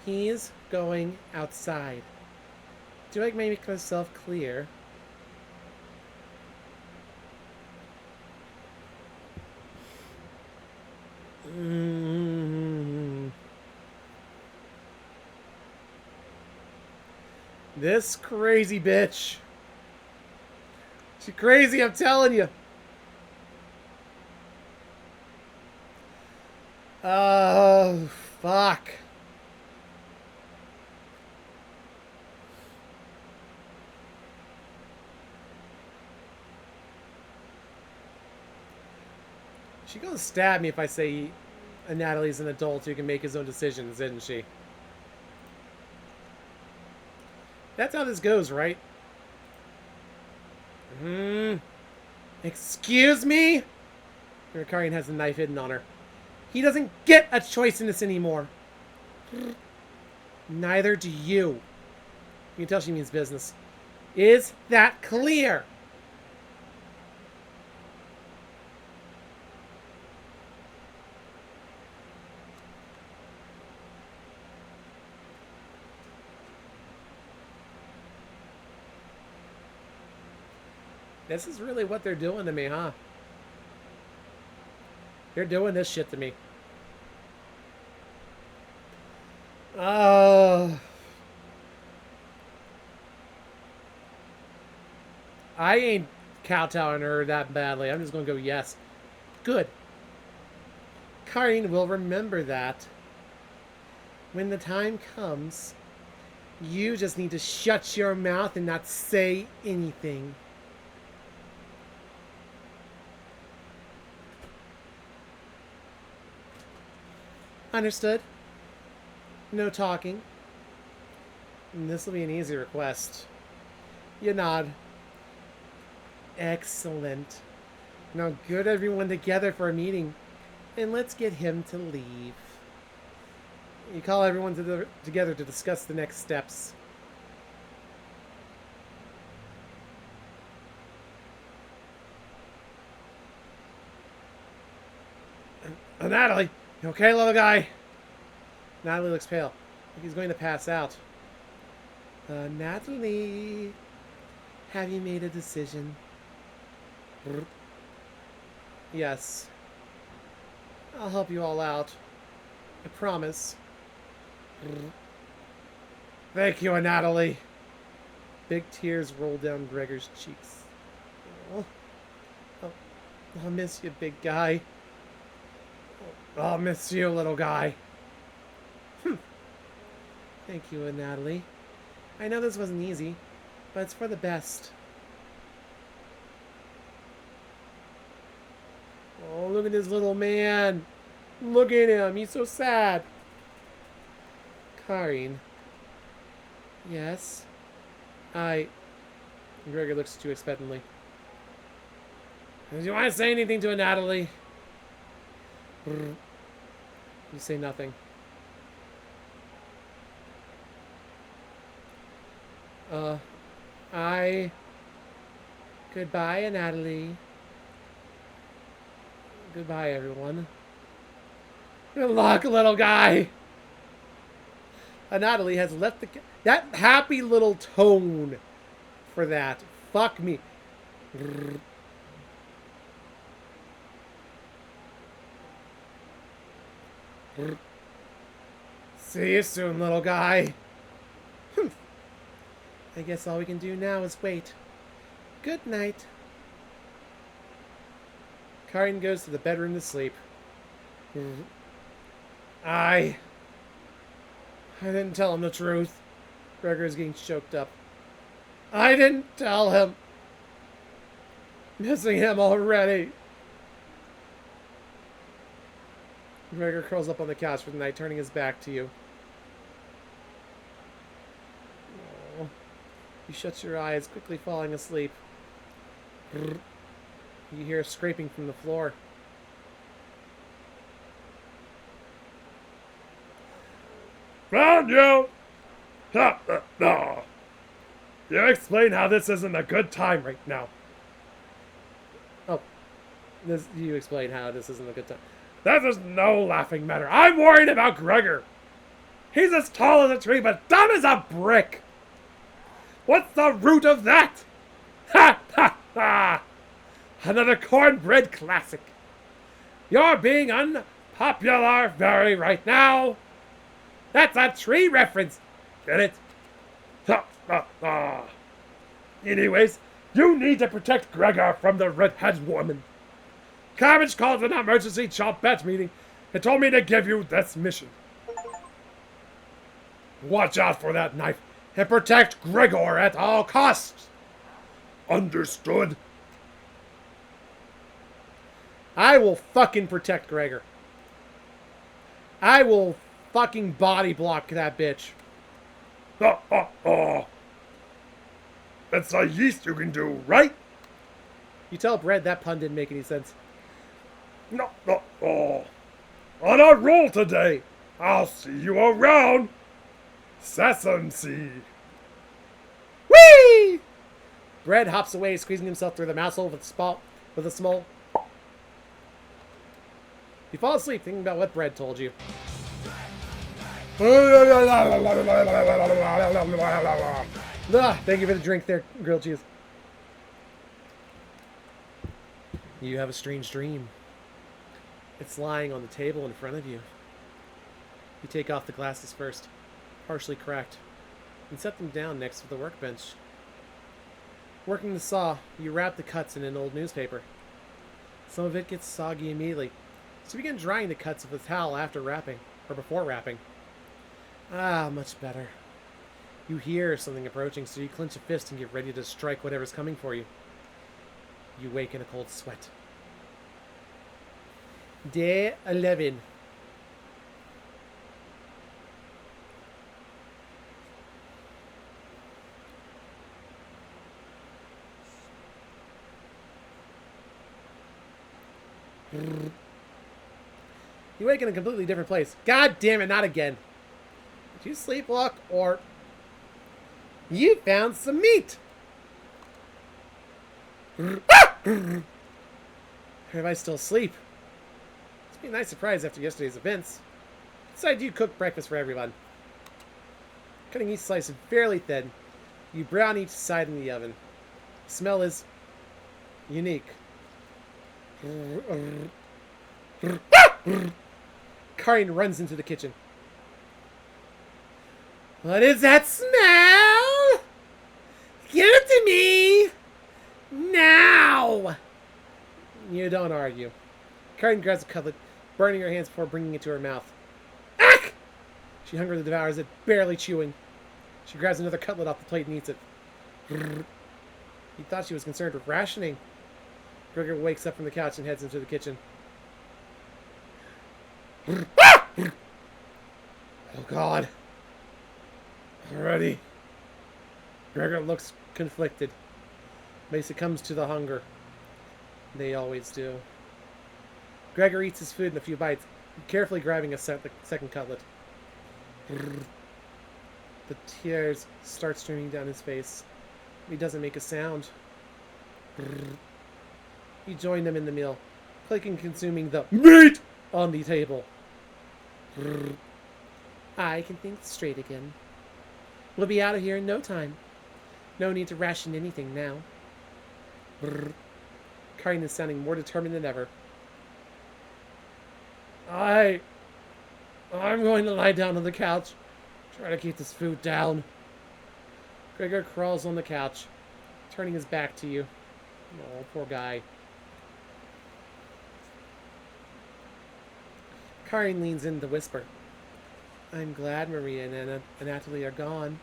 He's going outside. Do I make myself clear? This crazy bitch. She's crazy, I'm telling you. Oh, fuck. She's gonna stab me if I say Natalie's an adult who can make his own decisions, isn't she? That's how this goes, right? Excuse me? Karin has a knife hidden on her. He doesn't get a choice in this anymore. Neither do you. You can tell she means business. Is that clear? This is really what they're doing to me, huh? They're doing this shit to me. Uh, I ain't kowtowing her that badly. I'm just gonna go yes. Good. Karin will remember that. When the time comes, you just need to shut your mouth and not say anything. Understood. No talking. And this will be an easy request. You nod. Excellent. Now get everyone together for a meeting, and let's get him to leave. You call everyone together to discuss the next steps. Natalie, you okay, little guy? Natalie looks pale, like he's going to pass out. Natalie, have you made a decision? Yes. I'll help you all out. I promise. Thank you, Natalie. Big tears roll down Gregor's cheeks. Oh, I'll miss you, big guy. I'll miss you, little guy. Thank you, Natalie. I know this wasn't easy, but it's for the best. Oh, look at this little man. Look at him. He's so sad. Karin. Yes? Gregor looks at you expectantly. Do you want to say anything to Natalie? You say nothing. Goodbye, Natalie. Goodbye, everyone. Good luck, little guy. Natalie has left the... That happy little tone for that. Fuck me. See you soon, little guy. I guess all we can do now is wait. Good night. Karin goes to the bedroom to sleep. I didn't tell him the truth. Gregor is getting choked up. I didn't tell him. Missing him already. Gregor curls up on the couch for the night, turning his back to you. Oh. You shut your eyes, quickly falling asleep. You hear scraping from the floor. Found you! You explain how this isn't a good time right now. Oh. You explain how this isn't a good time. That is no laughing matter. I'm worried about Gregor. He's as tall as a tree, but dumb as a brick. What's the root of that? Ha ha ha! Another cornbread classic. You're being unpopular very right now. That's a tree reference. Get it? Ha ha ha! Anyways, you need to protect Gregor from the redhead woman. Cabbage called an emergency chop bet meeting and told me to give you this mission. Watch out for that knife and protect Gregor at all costs. Understood? I will fucking protect Gregor. I will fucking body block that bitch. That's the least you can do, right? You tell Brett that pun didn't make any sense. No. On a roll today. I'll see you around. Sesame seed. Whee! Brett hops away, squeezing himself through the mousehole with a small... You fall asleep thinking about what Brett told you. Thank you for the drink there, grilled cheese. You have a strange dream. It's lying on the table in front of you. You take off the glasses first. partially cracked, and set them down next to the workbench. Working the saw, you wrap the cuts in an old newspaper. Some of it gets soggy immediately, so you begin drying the cuts with a towel after wrapping, or before wrapping. Ah, much better. You hear something approaching, so you clench a fist and get ready to strike whatever's coming for you. You wake in a cold sweat. Day 11. You wake in a completely different place. God damn it, not again. Did you sleepwalk or... You found some meat! Or am I still asleep? It's been a nice surprise after yesterday's events. Besides, you cooked breakfast for everyone. Cutting each slice fairly thin, you brown each side in the oven. The smell is unique. Karin runs into the kitchen. What is that smell? Give it to me! Now! You don't argue. Karin grabs a cutlet, burning her hands before bringing it to her mouth. Ack! She hungrily devours it, barely chewing. She grabs another cutlet off the plate and eats it. He thought she was concerned with rationing. Gregor wakes up from the couch and heads into the kitchen. Oh God. Already. Gregor looks conflicted. Mesa comes to the hunger. They always do. Gregor eats his food in a few bites, carefully grabbing a second cutlet. The tears start streaming down his face. He doesn't make a sound. You join them in the meal, clicking consuming the meat on the table. I can think straight again. We'll be out of here in no time. No need to ration anything now. Karin is sounding more determined than ever. I'm going to lie down on the couch. Try to keep this food down. Gregor crawls on the couch, turning his back to you. Oh, poor guy. Karin leans in to whisper. I'm glad Maria and Natalie are gone.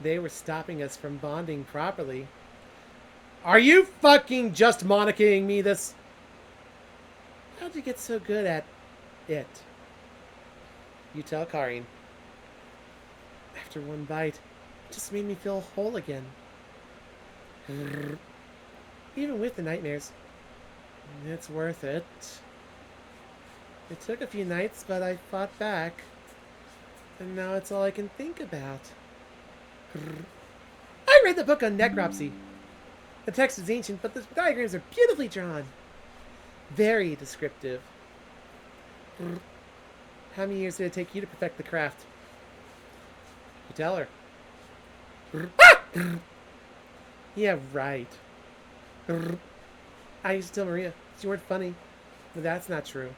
They were stopping us from bonding properly. Are you fucking just monicking me this? How'd you get so good at it? You tell Karin. After one bite, it just made me feel whole again. Even with the nightmares. It's worth it. It took a few nights, but I fought back. And now it's all I can think about. I read the book on necropsy. The text is ancient, but the diagrams are beautifully drawn. Very descriptive. How many years did it take you to perfect the craft? You tell her. Yeah, right. I used to tell Maria you weren't funny, but that's not true.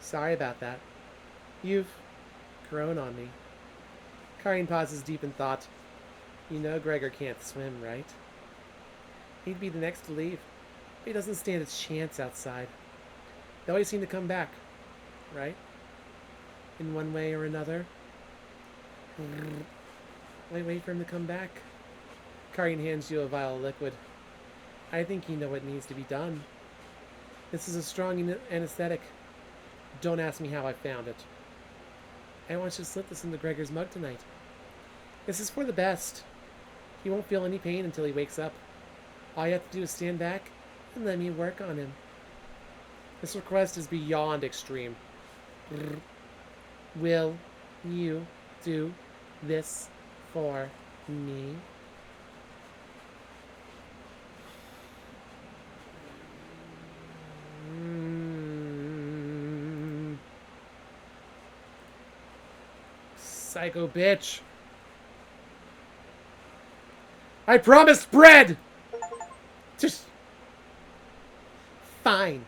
Sorry about that. You've grown on me. Karin pauses deep in thought. You know Gregor can't swim, right? He'd be the next to leave. He doesn't stand a chance outside. They always seem to come back, right? In one way or another. Wait for him to come back. Karin hands you a vial of liquid. I think you know what needs to be done. This is a strong anesthetic. Don't ask me how I found it. I want you to slip this into Gregor's mug tonight. This is for the best. He won't feel any pain until he wakes up. All you have to do is stand back and let me work on him. This request is beyond extreme. Will you do this for me? Psycho bitch. I promised bread! Just... Fine.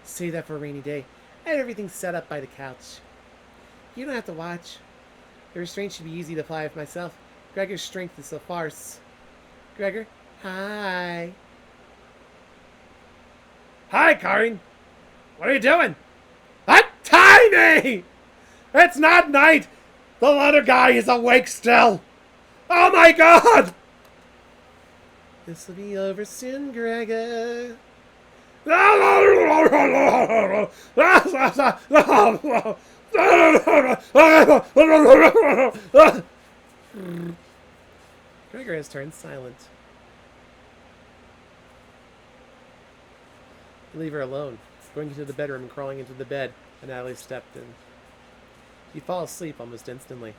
Save that for a rainy day. I have everything set up by the couch. You don't have to watch. The restraint should be easy to apply with myself. Gregor's strength is a farce. Gregor, hi. Hi, Karin. What are you doing? Untie me! It's not night! The other guy is awake still! Oh my god! This will be over soon, Gregor. Gregor has turned silent. Leave her alone. Going into the bedroom and crawling into the bed, and Natalie stepped in. He'd fall asleep almost instantly.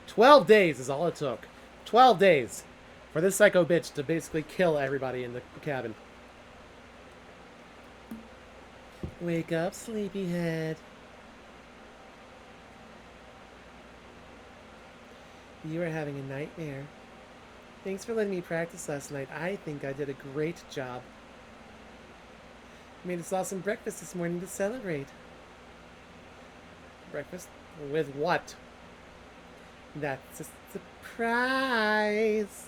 12 days is all it took. 12 days for this psycho bitch to basically kill everybody in the cabin. Wake up, sleepyhead. You are having a nightmare. Thanks for letting me practice last night. I think I did a great job. I made us all some breakfast this morning to celebrate. Breakfast? With what? That's a surprise.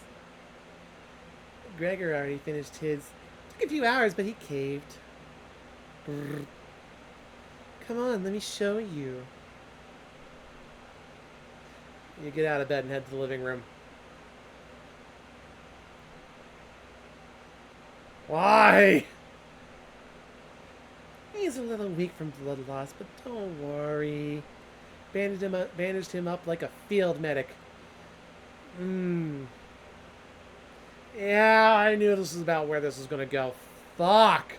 Gregor already finished his. Took a few hours, but he caved. Brr. Come on, let me show you. You get out of bed and head to the living room. Why? He's a little weak from blood loss, but don't worry. Bandaged him up like a field medic. Yeah, I knew this was about where this was going to go. Fuck.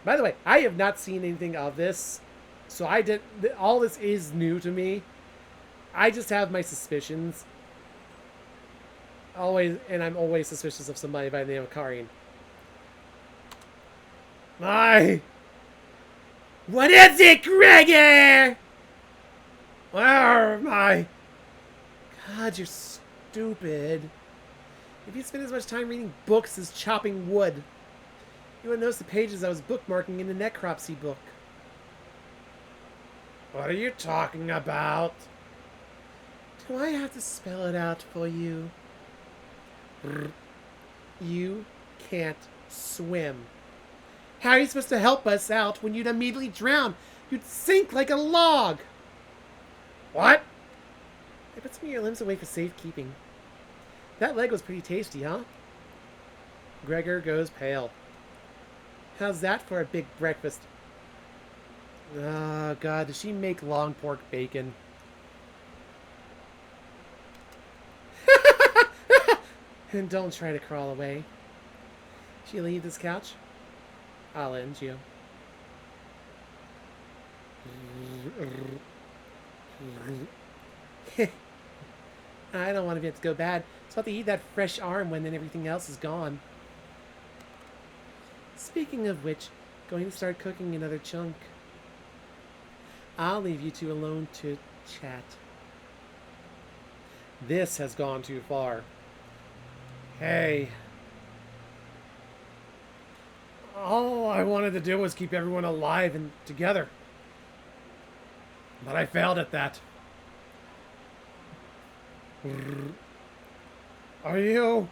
By the way, I have not seen anything of this, so all this is new to me. I just have my suspicions. Always, and I'm always suspicious of somebody by the name of Karin. What is it, Gregor? Where am I? God, you're stupid. If you spend as much time reading books as chopping wood, you would notice the pages I was bookmarking in the necropsy book. What are you talking about? Do I have to spell it out for you? You can't swim. How are you supposed to help us out when you'd immediately drown? You'd sink like a log. What? I put some of your limbs away for safekeeping. That leg was pretty tasty, huh? Gregor goes pale. How's that for a big breakfast? Oh, God, does she make long pork bacon? And don't try to crawl away. She'll leave this couch? I'll end you. I don't want to have to go bad. It's about to eat that fresh arm when then everything else is gone. Speaking of which, going to start cooking another chunk. I'll leave you two alone to chat. This has gone too far. Hey. All I wanted to do was keep everyone alive and together. But I failed at that. Are you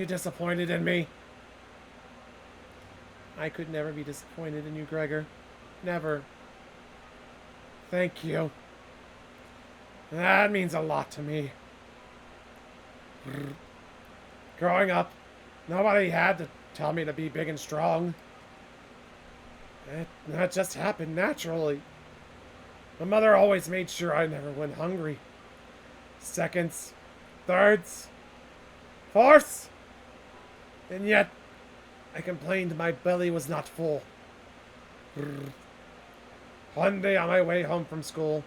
disappointed in me? I could never be disappointed in you, Gregor. Never. Thank you. That means a lot to me. Growing up, nobody had to tell me to be big and strong. That just happened naturally. My mother always made sure I never went hungry. Seconds, thirds, fourths, and yet I complained my belly was not full. One day on my way home from school,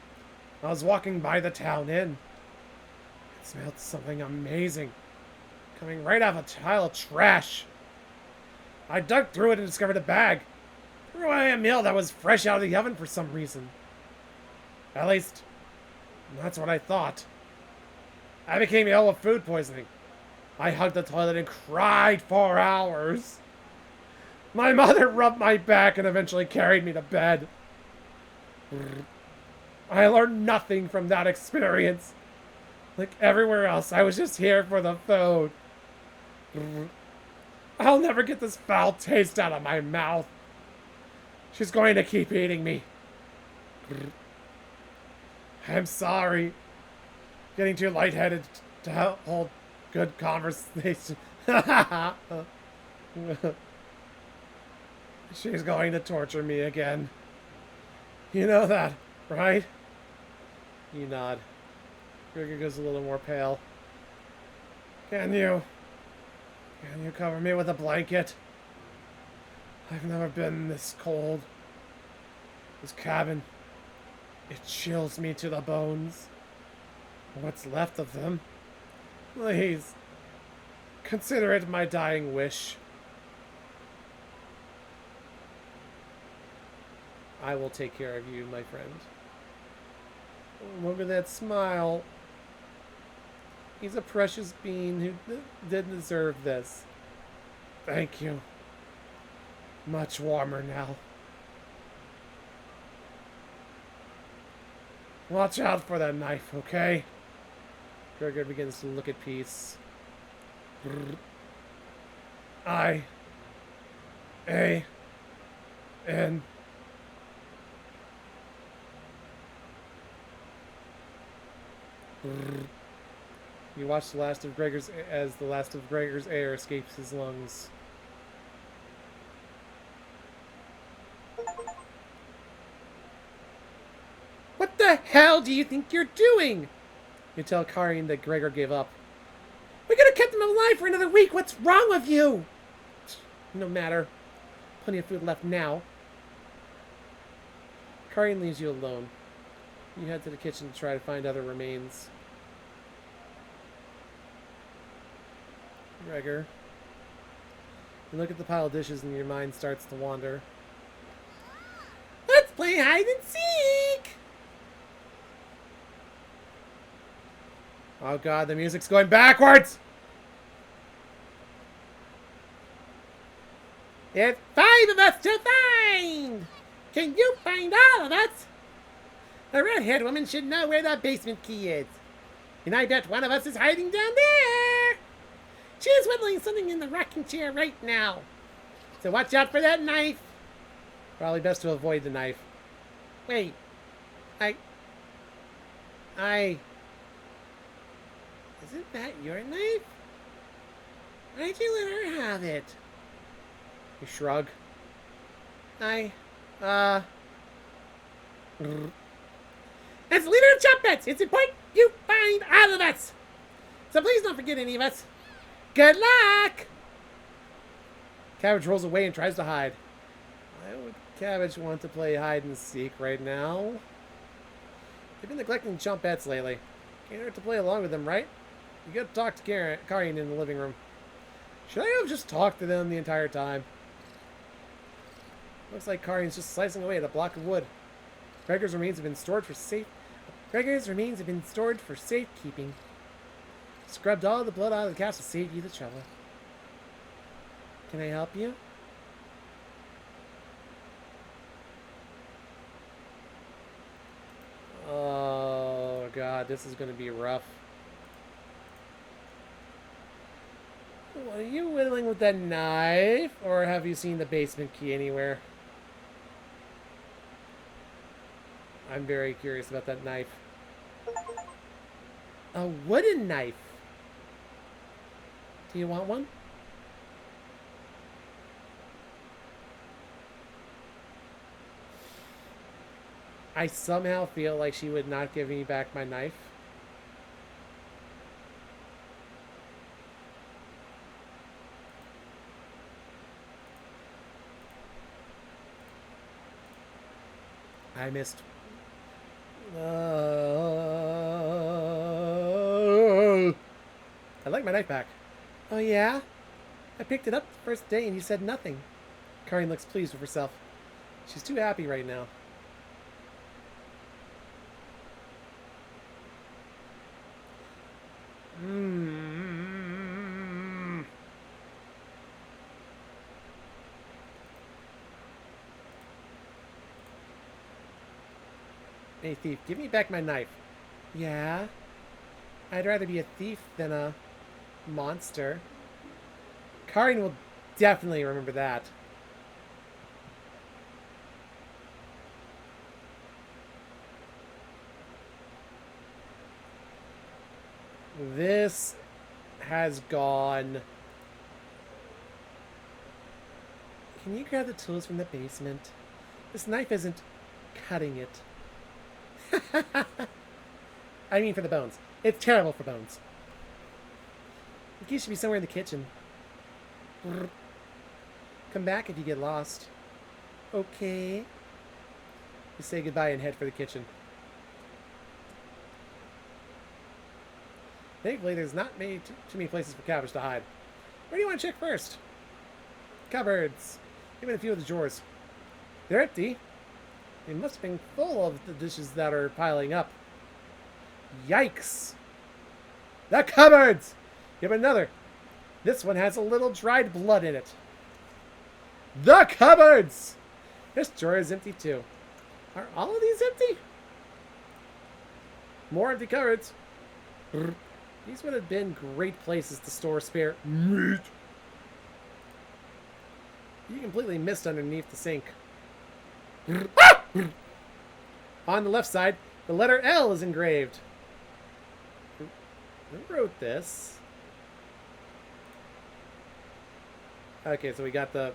I was walking by the town inn. It smelled something amazing, coming right out of a pile of trash. I dug through it and discovered a bag. Threw away a meal that was fresh out of the oven for some reason. At least, that's what I thought. I became ill with food poisoning. I hugged the toilet and cried for hours. My mother rubbed my back and eventually carried me to bed. I learned nothing from that experience. Like everywhere else, I was just here for the food. I'll never get this foul taste out of my mouth. She's going to keep eating me. I'm sorry. Getting too lightheaded to hold good conversation. She's going to torture me again. You know that, right? You nod. Gregor goes a little more pale. Can you cover me with a blanket? I've never been this cold. This cabin, it chills me to the bones. What's left of them? Please, consider it my dying wish. I will take care of you, my friend. Look at that smile. He's a precious being who didn't deserve this. Thank you. Much warmer now. Watch out for that knife, okay? Gregor begins to look at peace. I. A. N. You watch the last of Gregor's as the last of Gregor's air escapes his lungs. What the hell do you think you're doing? You tell Karin that Gregor gave up. We could have kept him alive for another week. What's wrong with you? No matter. Plenty of food left now. Karin leaves you alone. You head to the kitchen to try to find other remains. Gregor. You look at the pile of dishes and your mind starts to wander. Let's play hide and seek! Oh god, the music's going backwards! There's 5 of us to find! Can you find all of us? The red-haired woman should know where the basement key is. And I bet one of us is hiding down there! She's whittling something in the rocking chair right now. So watch out for that knife. Probably best to avoid the knife. Wait. Isn't that your knife? Why'd you let her have it? You shrug. As leader of Chop Bets, it's important you find all of us. So please don't forget any of us. Good luck! Cabbage rolls away and tries to hide. Why would Cabbage want to play hide and seek right now? They've been neglecting Chump Bets lately. Can't hurt to play along with them, right? You gotta talk to Karin in the living room. Should I have just talked to them the entire time? Looks like Karin's just slicing away at a block of wood. Gregor's remains have been stored for safekeeping. Scrubbed all the blood out of the castle to save you the trouble. Can I help you? Oh god, this is gonna be rough. What are you whittling with that knife? Or have you seen the basement key anywhere? I'm very curious about that knife. A wooden knife. Do you want one? I somehow feel like she would not give me back my knife. I missed. I like my knife back. Oh yeah? I picked it up the first day and you said nothing. Karin looks pleased with herself. She's too happy right now. Hey, thief, give me back my knife. Yeah? I'd rather be a thief than a monster. Karin will definitely remember that. This has gone... Can you grab the tools from the basement? This knife isn't cutting it. I mean for the bones. It's terrible for bones. The key should be somewhere in the kitchen. Come back if you get lost. Okay. You say goodbye and head for the kitchen. Thankfully, there's not too many places for Cabbage to hide. Where do you want to check first? Cupboards. Even a few of the drawers. They're empty. They must have been full of the dishes that are piling up. Yikes! The cupboards! Give another. This one has a little dried blood in it. The cupboards! This drawer is empty too. Are all of these empty? More empty cupboards. These would have been great places to store spare meat. You completely missed underneath the sink. On the left side, the letter L is engraved. Who wrote this? Okay, so we got the...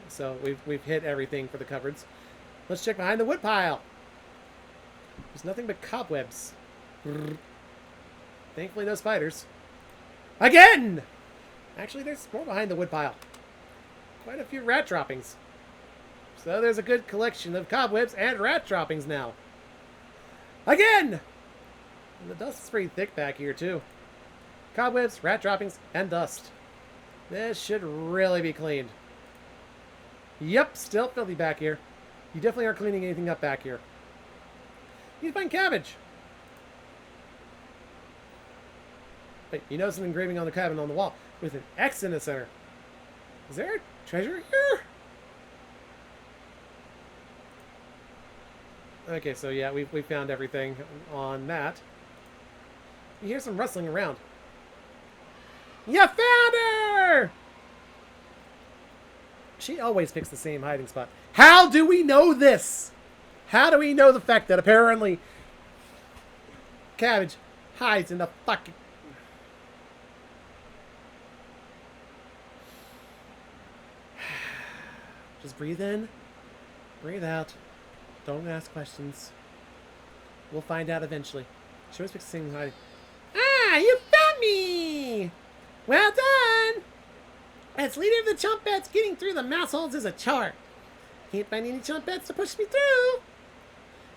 So we've hit everything for the cupboards. Let's check behind the wood pile. There's nothing but cobwebs. Thankfully, no spiders. Again! Actually, there's more behind the wood pile. Quite a few rat droppings. So there's a good collection of cobwebs and rat droppings now. Again! And the dust is pretty thick back here, too. Cobwebs, rat droppings, and dust. This should really be cleaned. Yep, still filthy back here. You definitely aren't cleaning anything up back here. You need to find cabbage. Wait, you notice an engraving on the cabin on the wall with an X in the center. Is there a treasure here? Okay, so yeah, we found everything on that. You hear some rustling around. You found her! She always picks the same hiding spot. How do we know this? How do we know the fact that apparently Cabbage hides in the fucking... Just breathe in, breathe out. Don't ask questions. We'll find out eventually. She always picks the same hiding. Ah, you found me! Well done! As leader of the Chompettes, getting through the mouse holes is a chore. Can't find any Chompettes to push me through.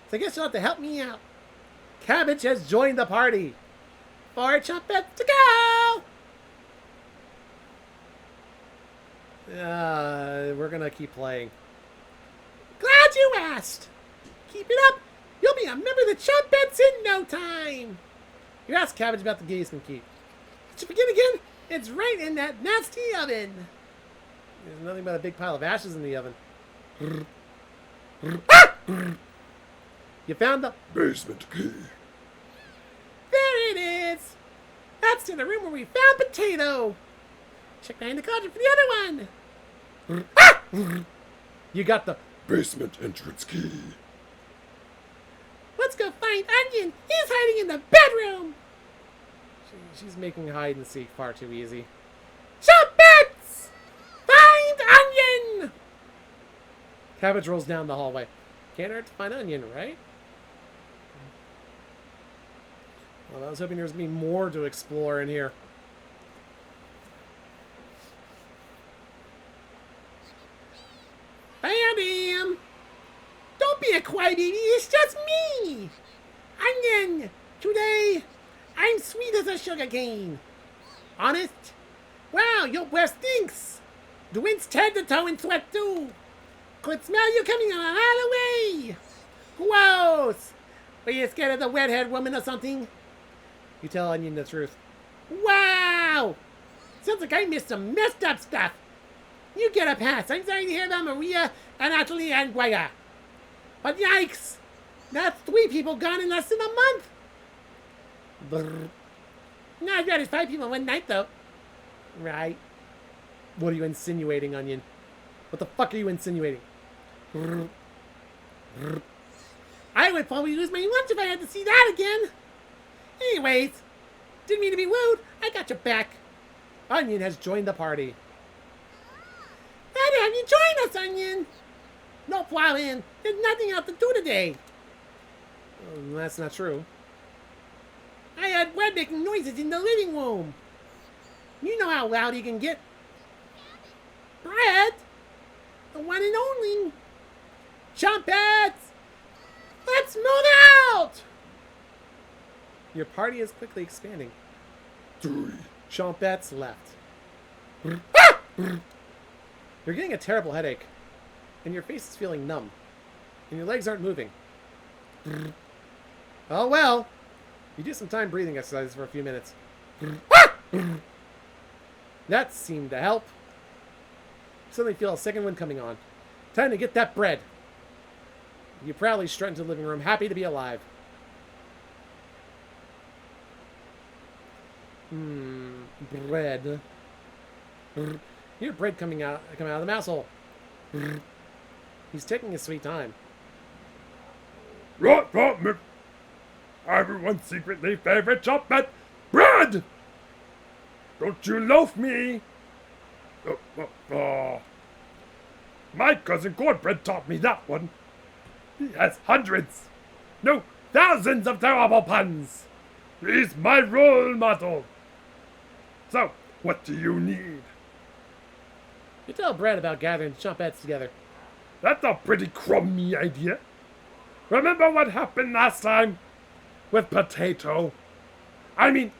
So I guess you'll have to help me out. Cabbage has joined the party. 4 Chompettes to go! We're gonna keep playing. Glad you asked! Keep it up! You'll be a member of the Chompettes in no time! You asked Cabbage about the Gazeman key. Did you forget again? It's right in that nasty oven. There's nothing but a big pile of ashes in the oven. You found the basement key. There it is. That's in the room where we found Potato. Check behind the cauldron for the other one. You got the basement entrance key. Let's go find Onion. He's hiding in the bedroom. She's making hide and seek far too easy. Chompettes! Find Onion! Cabbage rolls down the hallway. Can't hurt to find Onion, right? Well, I was hoping there was going to be more to explore in here. Found him! Don't be a crybaby, it's just me! Onion! Today, I'm sweet as a sugar cane. Honest? Wow, your breath stinks! The wind's head to toe in sweat too! Could smell you coming a mile away! Gross! Were you scared of the redhead woman or something? You tell Onion the truth. Wow! Sounds like I missed some messed up stuff! You get a pass. I'm sorry to hear about Maria and Natalie and Guaya. But yikes! That's 3 people gone in less than a month. Brr. Not bad as 5 people in one night, though. Right. What are you insinuating, Onion? What the fuck are you insinuating? Brr. Brr. I would probably lose my lunch if I had to see that again. Anyways, didn't mean to be rude. I got your back. Onion has joined the party. Glad to have you join us, Onion. No problem. There's nothing else to do today. That's not true. I heard Brad making noises in the living room. You know how loud he can get. Brad, the one and only. Trumpets! Let's move out! Your party is quickly expanding. 3 Trumpets left. You're getting a terrible headache, and your face is feeling numb, and your legs aren't moving. Oh well, you do some time breathing exercises for a few minutes. That seemed to help. You suddenly feel a second wind coming on. Time to get that bread. You proudly strut into the living room, happy to be alive. Bread. You hear bread coming out of the mouse hole. He's taking his sweet time. Right, everyone's secretly favorite chocolate bread. Don't you loaf me. My cousin Cornbread taught me that one. He has hundreds, no, thousands of terrible puns. He's my role model. So, what do you need? You tell Brad about gathering the Chompettes together. That's a pretty crummy idea. Remember what happened last time? With Potato? I mean,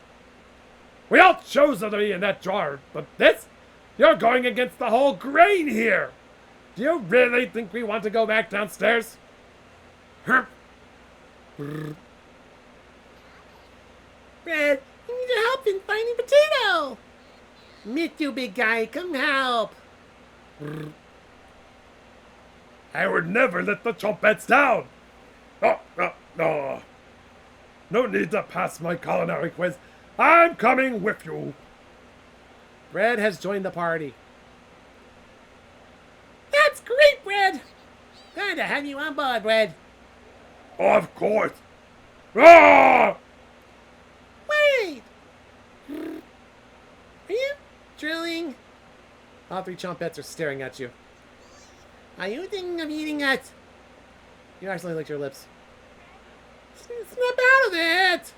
we all chose her to be in that drawer, but this? You're going against the whole grain here. Do you really think we want to go back downstairs? Brad, you need help in finding Potato. Me too, big guy. Come help. I would never let the Chompettes down. No. No need to pass my culinary quiz. I'm coming with you. Brad has joined the party. That's great, Brad. Glad to have you on board, Brad. Of course. Ah! Wait. Are you drilling? All 3 Chompettes are staring at you. Are you thinking of eating us? You actually licked your lips. Snap out of it!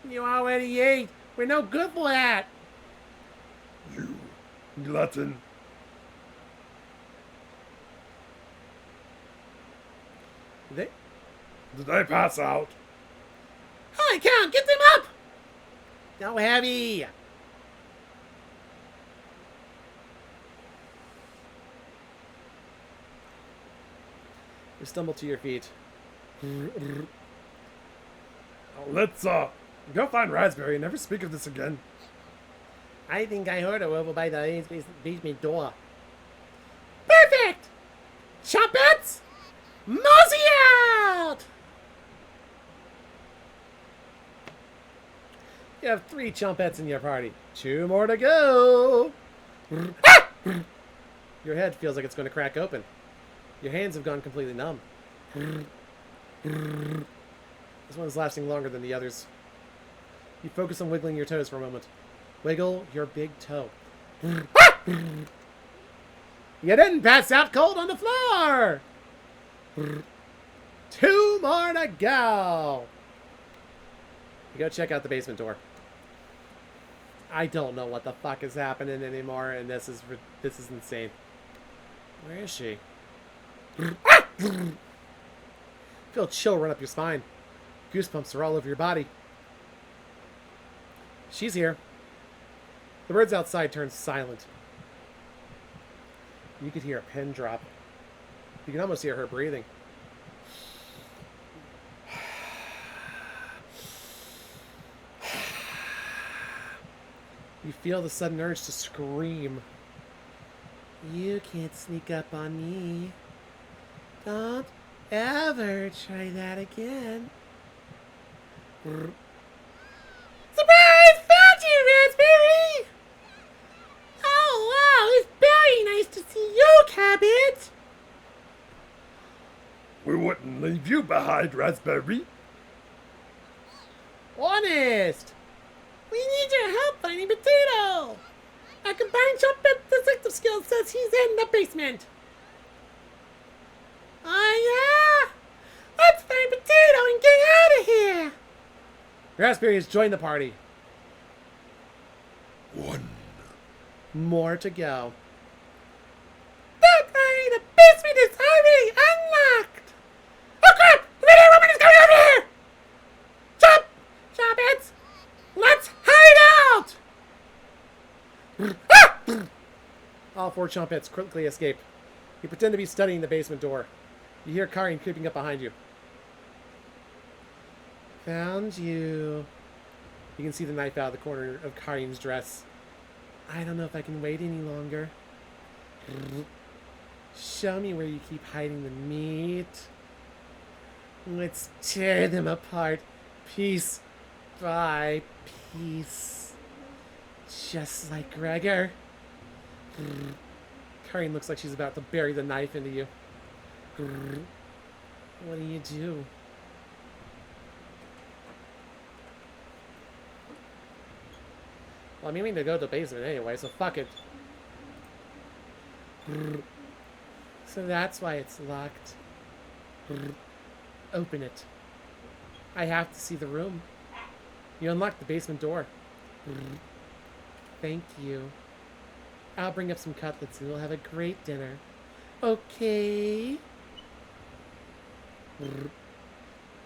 You already ate. We're no good for that. You glutton. Did I pass out? Holy cow, get them up! So heavy. You stumble to your feet. Let's go find Raspberry and never speak of this again. I think I heard her over by the basement door. Perfect! Chompettes, mosey out! You have 3 Chompettes in your party. 2 more to go. Your head feels like it's going to crack open. Your hands have gone completely numb. This one's lasting longer than the others. You focus on wiggling your toes for a moment. Wiggle your big toe. You didn't pass out cold on the floor! 2 more to go! You go check out the basement door. I don't know what the fuck is happening anymore, and this is insane. Where is she? Feel a chill run up your spine. Goosebumps are all over your body. She's here. The birds outside turn silent. You could hear a pin drop. You can almost hear her breathing. You feel the sudden urge to scream. You can't sneak up on me. Don't ever try that again. Surprise! Found you, Raspberry! Oh, wow, it's very nice to see you, Cabbage! We wouldn't leave you behind, Raspberry. Honest! We need your help finding Potato! Our combined trumpet detective skill says he's in the basement. Oh, yeah? Let's find Potato and get out of here! Raspberry has joined the party. 1. More to go. Don't worry, the basement is already unlocked! Oh crap! The video woman is coming over here! Jump! Trumpets! Let's hide out! Ah! All 4 Chompets quickly escape. You pretend to be studying the basement door. You hear Karin creeping up behind you. Found you. You can see the knife out of the corner of Karin's dress. I don't know if I can wait any longer. Show me where you keep hiding the meat. Let's tear them apart, piece by piece. Just like Gregor. Karin looks like she's about to bury the knife into you. What do you do? Well, I'm aiming to go to the basement anyway, so fuck it. So that's why it's locked. Open it. I have to see the room. You unlocked the basement door. Thank you. I'll bring up some cutlets and we'll have a great dinner. Okay.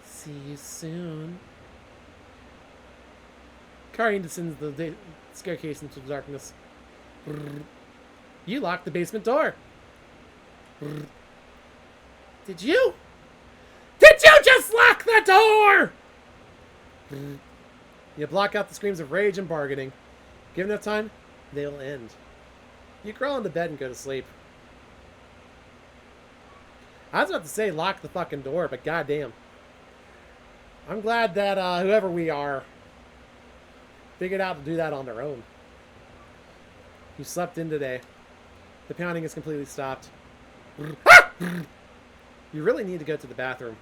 See you soon. Karin descends the staircase into the darkness. You locked the basement door. Did you? Did you just lock the door? You block out the screams of rage and bargaining. Given enough time, they will end. You crawl into bed and go to sleep. I was about to say lock the fucking door, but goddamn. I'm glad that whoever we are figured out to do that on their own. You slept in today. The pounding has completely stopped. You really need to go to the bathroom.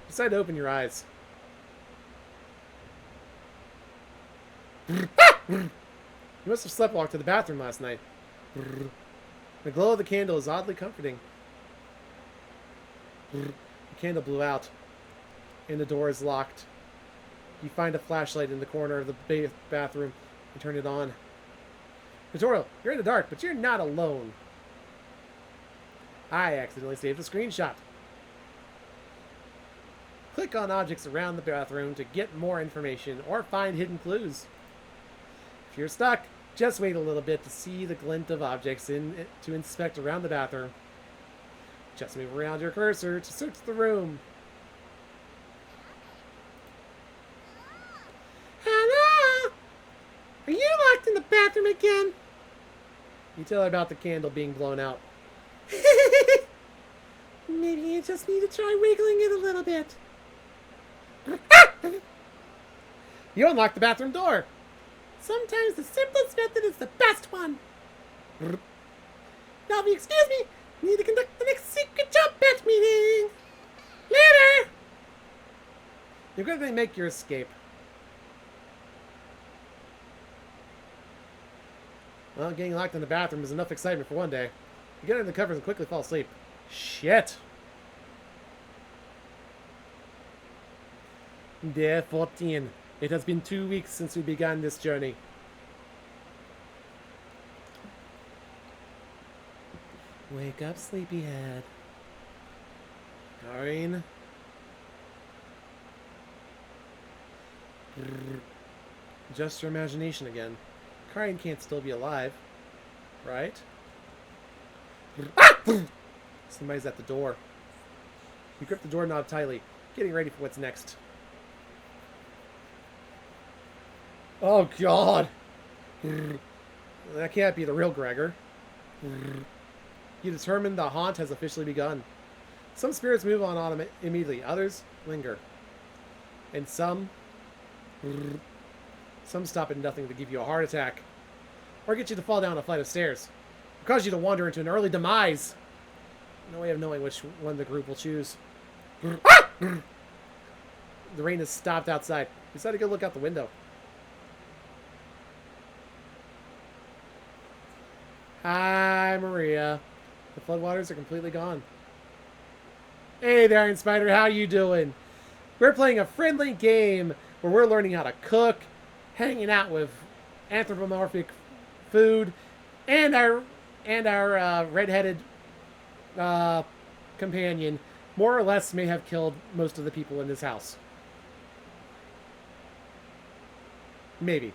Decide to open your eyes. You must have sleptwalked to the bathroom last night. The glow of the candle is oddly comforting. The candle blew out, and the door is locked. You find a flashlight in the corner of the bathroom and turn it on. Tutorial, you're in the dark, but you're not alone. I accidentally saved a screenshot. Click on objects around the bathroom to get more information or find hidden clues. If you're stuck, just wait a little bit to see the glint of objects to inspect around the bathroom. Just move around your cursor to search the room. Hello? Are you locked in the bathroom again? You tell her about the candle being blown out. Maybe you just need to try wiggling it a little bit. You unlock the bathroom door. Sometimes the simplest method is the best one. Now, if you excuse me, I need to conduct the next secret jump bet meeting. Later. You're going to make your escape. Well, getting locked in the bathroom is enough excitement for one day. You get under the covers and quickly fall asleep. Shit. Day 14. It has been 2 weeks since we began this journey. Wake up, sleepyhead. Karin. Just your imagination again. Karin can't still be alive, right? Somebody's at the door. You grip the doorknob tightly, getting ready for what's next. Oh, God! That can't be the real Gregor. You determine the haunt has officially begun. Some spirits move on immediately. Others linger. And some stop at nothing to give you a heart attack. Or get you to fall down a flight of stairs. Or cause you to wander into an early demise. No way of knowing which one the group will choose. The rain has stopped outside. Decided to go look out the window. Hi, Maria. The floodwaters are completely gone. Hey there, Iron Spider. How you doing? We're playing a friendly game where we're learning how to cook, hanging out with anthropomorphic food, and our redheaded companion more or less may have killed most of the people in this house. Maybe.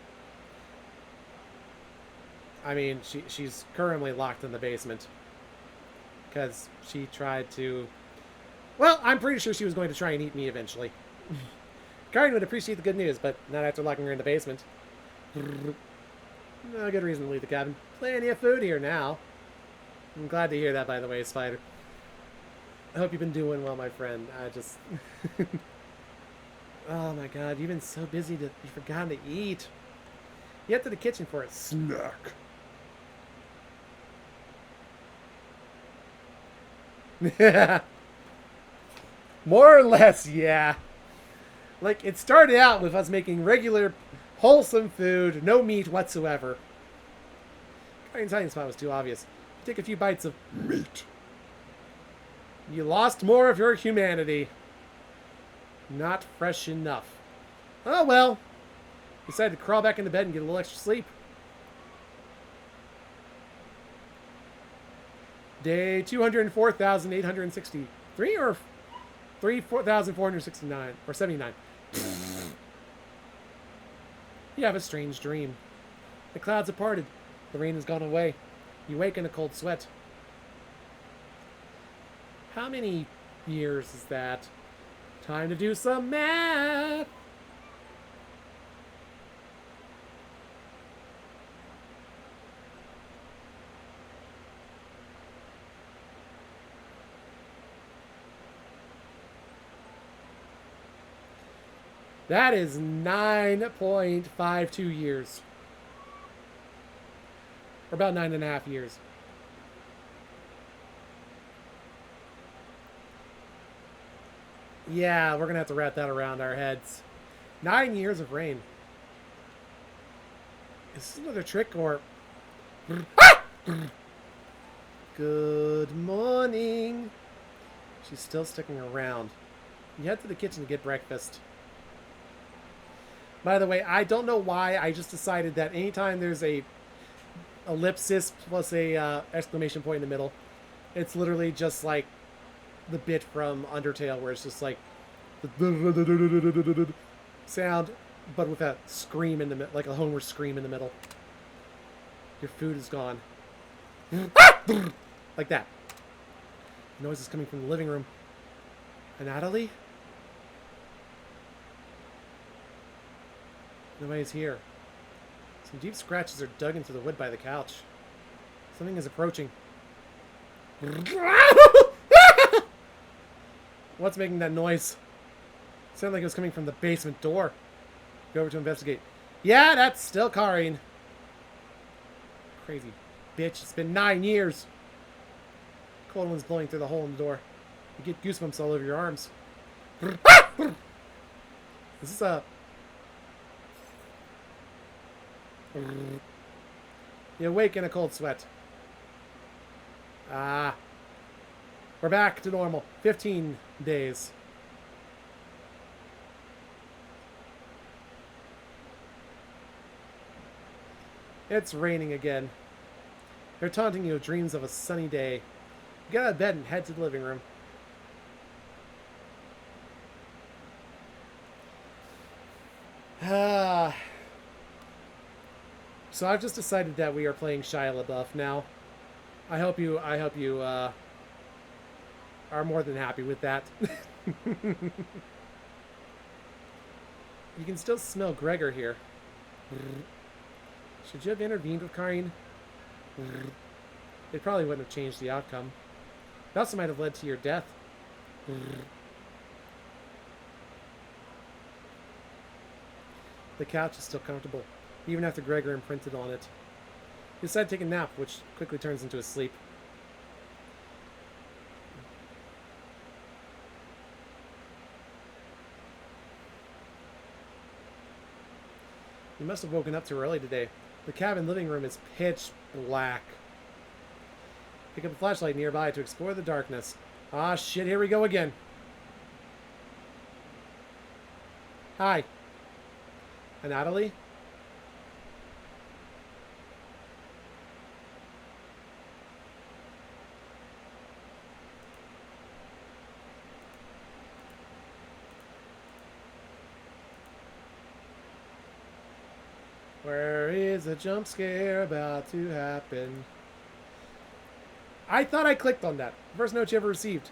I mean, she's currently locked in the basement because she tried to. Well, I'm pretty sure she was going to try and eat me eventually. Karen would appreciate the good news, but not after locking her in the basement. No good reason to leave the cabin. Plenty of food here now. I'm glad to hear that, by the way, Spider. I hope you've been doing well, my friend. I just... Oh my god, you've been so busy that you've forgotten to eat. You head to the kitchen for a snack. More or less, yeah. Like, it started out with us making regular, wholesome food, no meat whatsoever. Karen's hiding spot was too obvious. You take a few bites of meat. You lost more of your humanity. Not fresh enough. Oh well. Decided to crawl back into bed and get a little extra sleep. Day 204,863 or 4,469 or 79. You have a strange dream. The clouds have parted. The rain has gone away. You wake in a cold sweat. How many years is that? Time to do some math. That is 9.52 years. Or about 9.5 years. Yeah, we're going to have to wrap that around our heads. 9 years of rain. Is this another trick or... Good morning. She's still sticking around. You head to the kitchen to get breakfast. By the way, I don't know why. I just decided that anytime there's a ellipsis plus a exclamation point in the middle, it's literally just like the bit from Undertale where it's just like the sound, but with that scream in the middle, like a Homer scream in the middle. Your food is gone. Like that. The noise is coming from the living room. Natalie? Nobody's here. Some deep scratches are dug into the wood by the couch. Something is approaching. What's making that noise? Sounded like it was coming from the basement door. Go over to investigate. Yeah, that's still Karin. Crazy bitch. It's been 9 years. Cold wind's blowing through the hole in the door. You get goosebumps all over your arms. Is this a... You awake in a cold sweat. Ah. We're back to normal. 15 days. It's raining again. They're taunting you with dreams of a sunny day. You get out of bed and head to the living room. So I've just decided that we are playing Shia LaBeouf now. I hope you are more than happy with that. You can still smell Gregor here. Should you have intervened with Karin? It probably wouldn't have changed the outcome. It also might have led to your death. The couch is still comfortable, even after Gregor imprinted on it. He decided to take a nap, which quickly turns into a sleep. You must have woken up too early today. The cabin living room is pitch black. Pick up a flashlight nearby to explore the darkness. Ah, shit, here we go again. Hi. Natalie? Where is a jump scare about to happen? I thought I clicked on that. First note you ever received.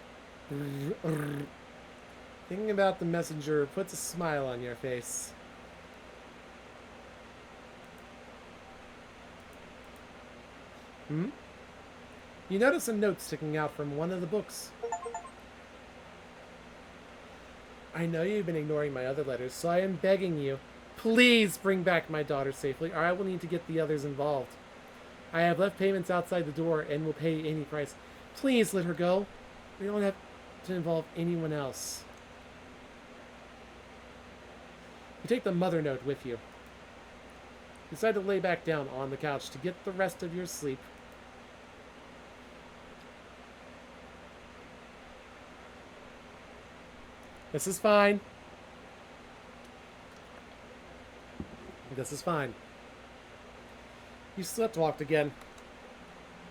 Thinking about the messenger puts a smile on your face. You notice a note sticking out from one of the books. I know you've been ignoring my other letters, so I am begging you, please bring back my daughter safely, or I will need to get the others involved. I have left payments outside the door and will pay any price. Please let her go. We don't have to involve anyone else. You take the mother note with you. Decide to lay back down on the couch to get the rest of your sleep. This is fine. This is fine. You slept-walked again.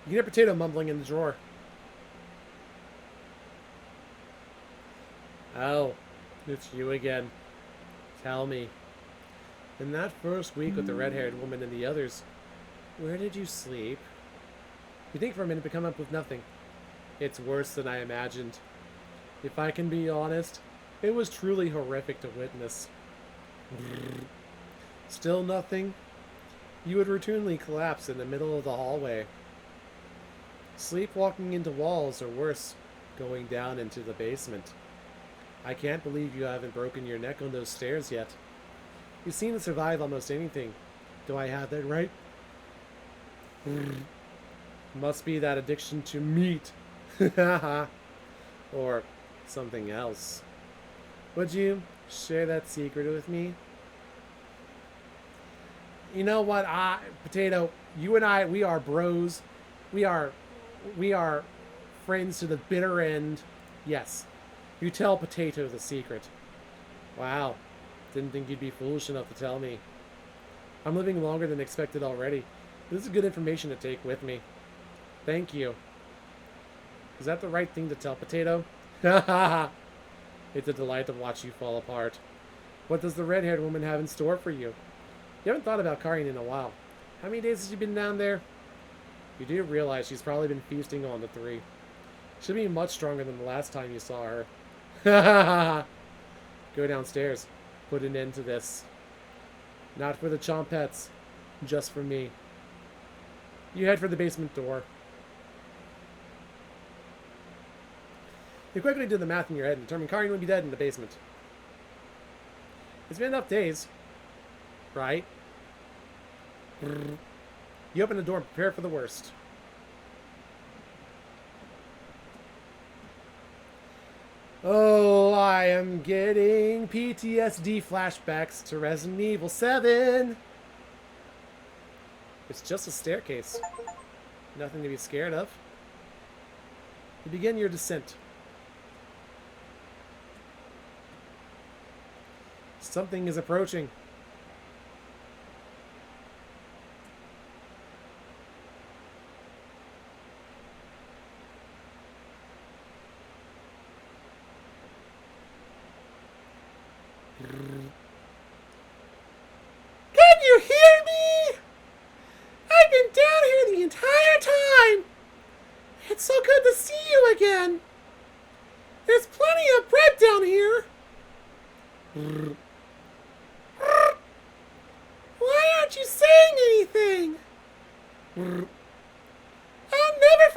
You hear Potato mumbling in the drawer. Oh, it's you again. Tell me. In that first week with the red-haired woman and the others, where did you sleep? You think for a minute but come up with nothing. It's worse than I imagined. If I can be honest, it was truly horrific to witness. Still nothing? You would routinely collapse in the middle of the hallway. Sleepwalking into walls, or worse, going down into the basement. I can't believe you haven't broken your neck on those stairs yet. You seem to survive almost anything. Do I have that right? Must be that addiction to meat. Or something else. Would you share that secret with me? You know what, Potato, you and I, we are bros. We are friends to the bitter end. Yes. You tell Potato the secret. Wow. Didn't think you'd be foolish enough to tell me. I'm living longer than expected already. This is good information to take with me. Thank you. Is that the right thing to tell Potato? It's a delight to watch you fall apart. What does the red-haired woman have in store for you? You haven't thought about Karin in a while. How many days has she been down there? You do realize she's probably been feasting on the three. She'll be much stronger than the last time you saw her. Go downstairs. Put an end to this. Not for the chompettes. Just for me. You head for the basement door. You quickly did the math in your head and determined Karin would be dead in the basement. It's been enough days. Right? You open the door and prepare for the worst. Oh, I am getting PTSD flashbacks to Resident Evil 7. It's just a staircase. Nothing to be scared of. You begin your descent. Something is approaching. Can you hear me? I've been down here the entire time. It's so good to see you again. There's plenty of bread down here. Why aren't you saying anything? I'll never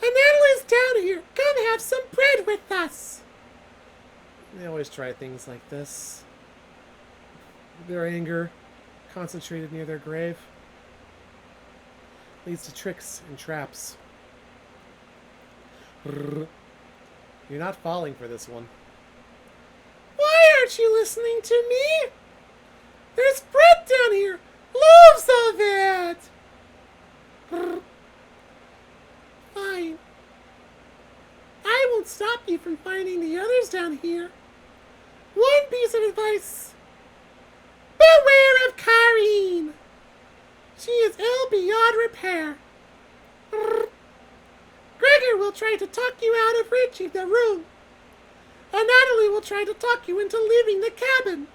And Natalie's down here. Come have some bread with us. They always try things like this. Their anger, concentrated near their grave, leads to tricks and traps. You're not falling for this one. Why aren't you listening to me? There's bread down here. Loaves of it. Fine. I won't stop you from finding the others down here. One piece of advice. Beware of Karine. She is ill beyond repair. Gregor will try to talk you out of reaching the room. And Natalie will try to talk you into leaving the cabin.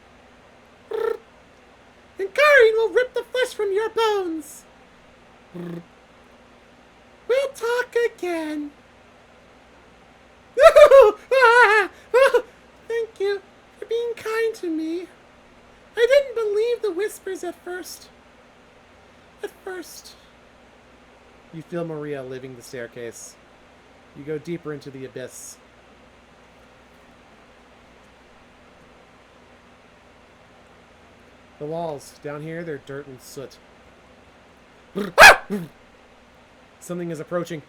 And Karine will rip the flesh from your bones. We'll talk again. Thank you for being kind to me. I didn't believe the whispers at first. You feel Maria leaving the staircase. You go deeper into the abyss. The walls down here, they're dirt and soot. Something is approaching.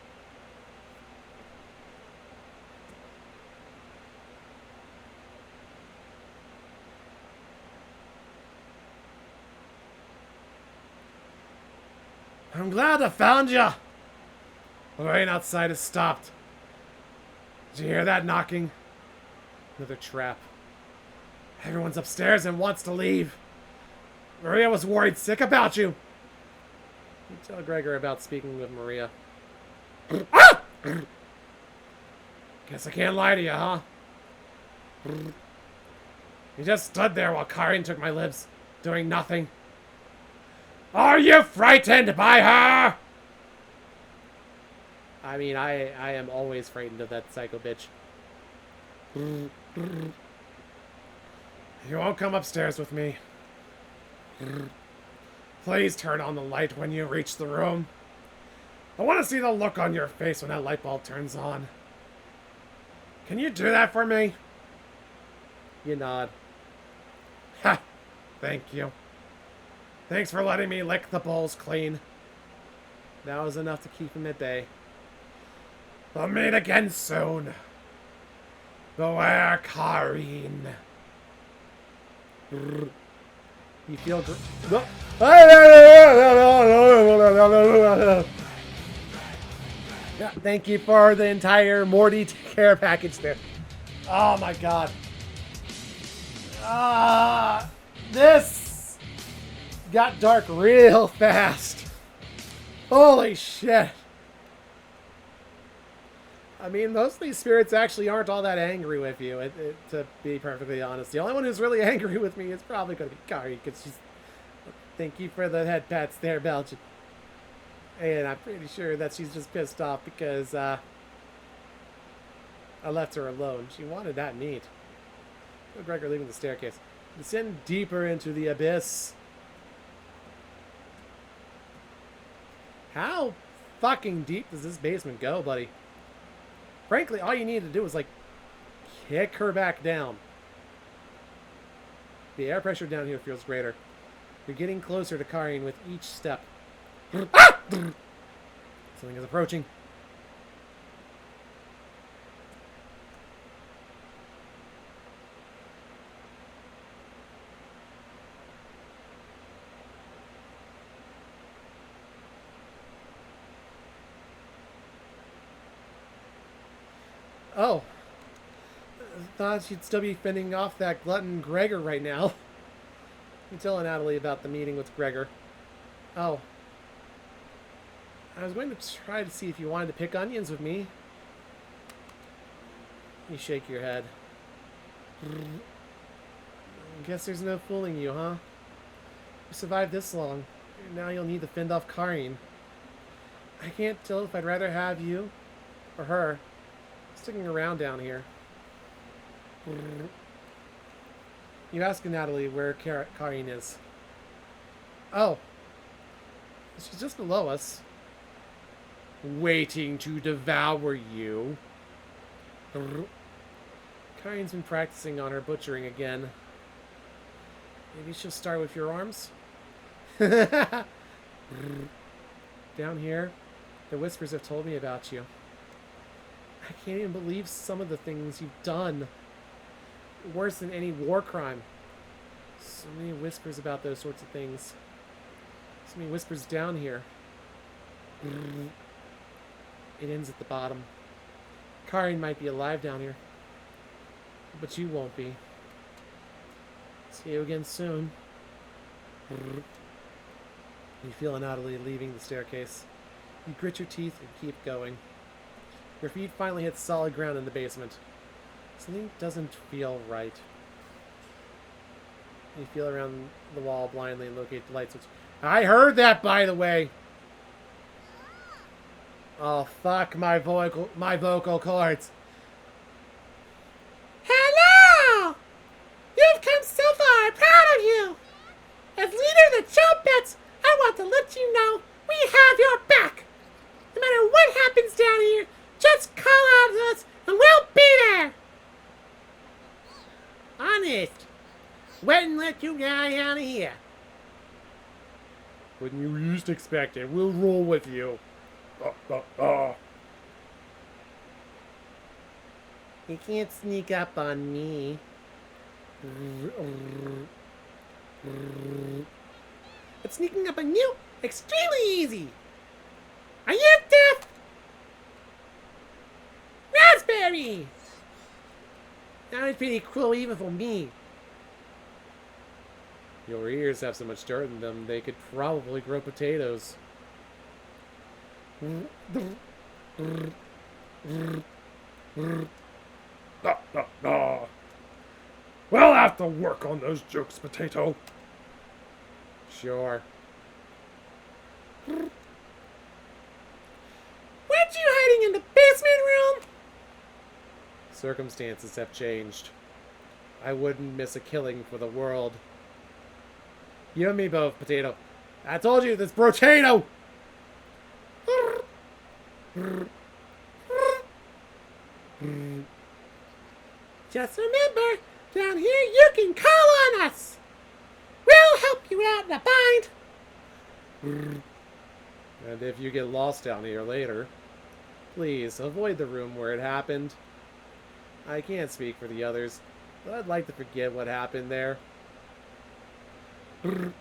I'm glad I found you. The rain outside has stopped. Did you hear that knocking? Another trap. Everyone's upstairs and wants to leave. Maria was worried sick about you. You tell Gregor about speaking with Maria. Guess I can't lie to you, huh? You just stood there while Karin took my lips, doing nothing. Are you frightened by her? I mean, I am always frightened of that psycho bitch. You won't come upstairs with me. Please turn on the light when you reach the room. I want to see the look on your face when that light bulb turns on. Can you do that for me? You nod. Ha! Thank you. Thanks for letting me lick the bowls clean. That was enough to keep him at bay. We'll meet again soon. Beware, Karine. You feel yeah, thank you for the entire Morty care package there. Oh my god. This got dark real fast. Holy shit. I mean, most of these spirits actually aren't all that angry with you, to be perfectly honest. The only one who's really angry with me is probably going to be Kari, because she's... Thank you for the head pats there, Belgian. And I'm pretty sure that she's just pissed off because I left her alone. She wanted that meat. Gregor leaving the staircase. Descend deeper into the abyss. How fucking deep does this basement go, buddy? Frankly, all you need to do is, like, kick her back down. The air pressure down here feels greater. You're getting closer to Karin with each step. Something is approaching. Oh. Thought she'd still be fending off that glutton Gregor right now. I'm telling Natalie about the meeting with Gregor. Oh. I was going to try to see if you wanted to pick onions with me. You shake your head. Guess there's no fooling you, huh? You survived this long. Now you'll need to fend off Karin. I can't tell if I'd rather have you or her sticking around down here. You ask Natalie where Karin is. Oh. She's just below us. waiting to devour you. Karin's been practicing on her butchering again. Maybe she'll start with your arms? Down here, the whispers have told me about you. I can't even believe some of the things you've done. Worse than any war crime. So many whispers about those sorts of things. So many whispers down here. It ends at the bottom. Karin might be alive down here. But you won't be. See you again soon. You feel unnaturally leaving the staircase. You grit your teeth and keep going. Your feet finally hit solid ground in the basement. Something doesn't feel right. You feel around the wall blindly and locate the light switch. I heard that, by the way! Oh, fuck my vocal cords. Hello! You've come so far, I'm proud of you! As leader of the Trumpets, I want to let you know we have your back! No matter what happens down here, just call out to us and we'll be there! Honest. Wouldn't let you die out of here. When you least expect it, we'll roll with you. You can't sneak up on me. But sneaking up on you, extremely easy. Are you deaf? Raspberry! That was pretty cruel even for me. Your ears have so much dirt in them, they could probably grow potatoes. We'll have to work on those jokes, Potato. Sure. Weren't you hiding in the basement room? Circumstances have changed. I wouldn't miss a killing for the world. You and me both, Potato. I told you, this Potato! Just remember, down here you can call on us! We'll help you out in a bind! And if you get lost down here later, please avoid the room where it happened. I can't speak for the others, but I'd like to forget what happened there. I don't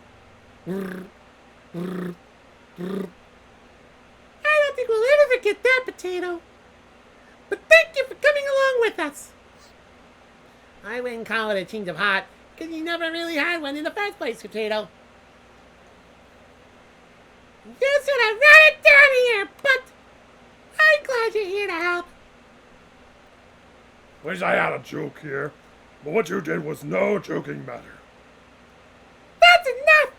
think we'll ever forget that, Potato. But thank you for coming along with us. I wouldn't call it a change of heart, because you never really had one in the first place, Potato. You should have run it down here, but I'm glad you're here to help. Wish I had a joke here, but what you did was no joking matter. That's enough!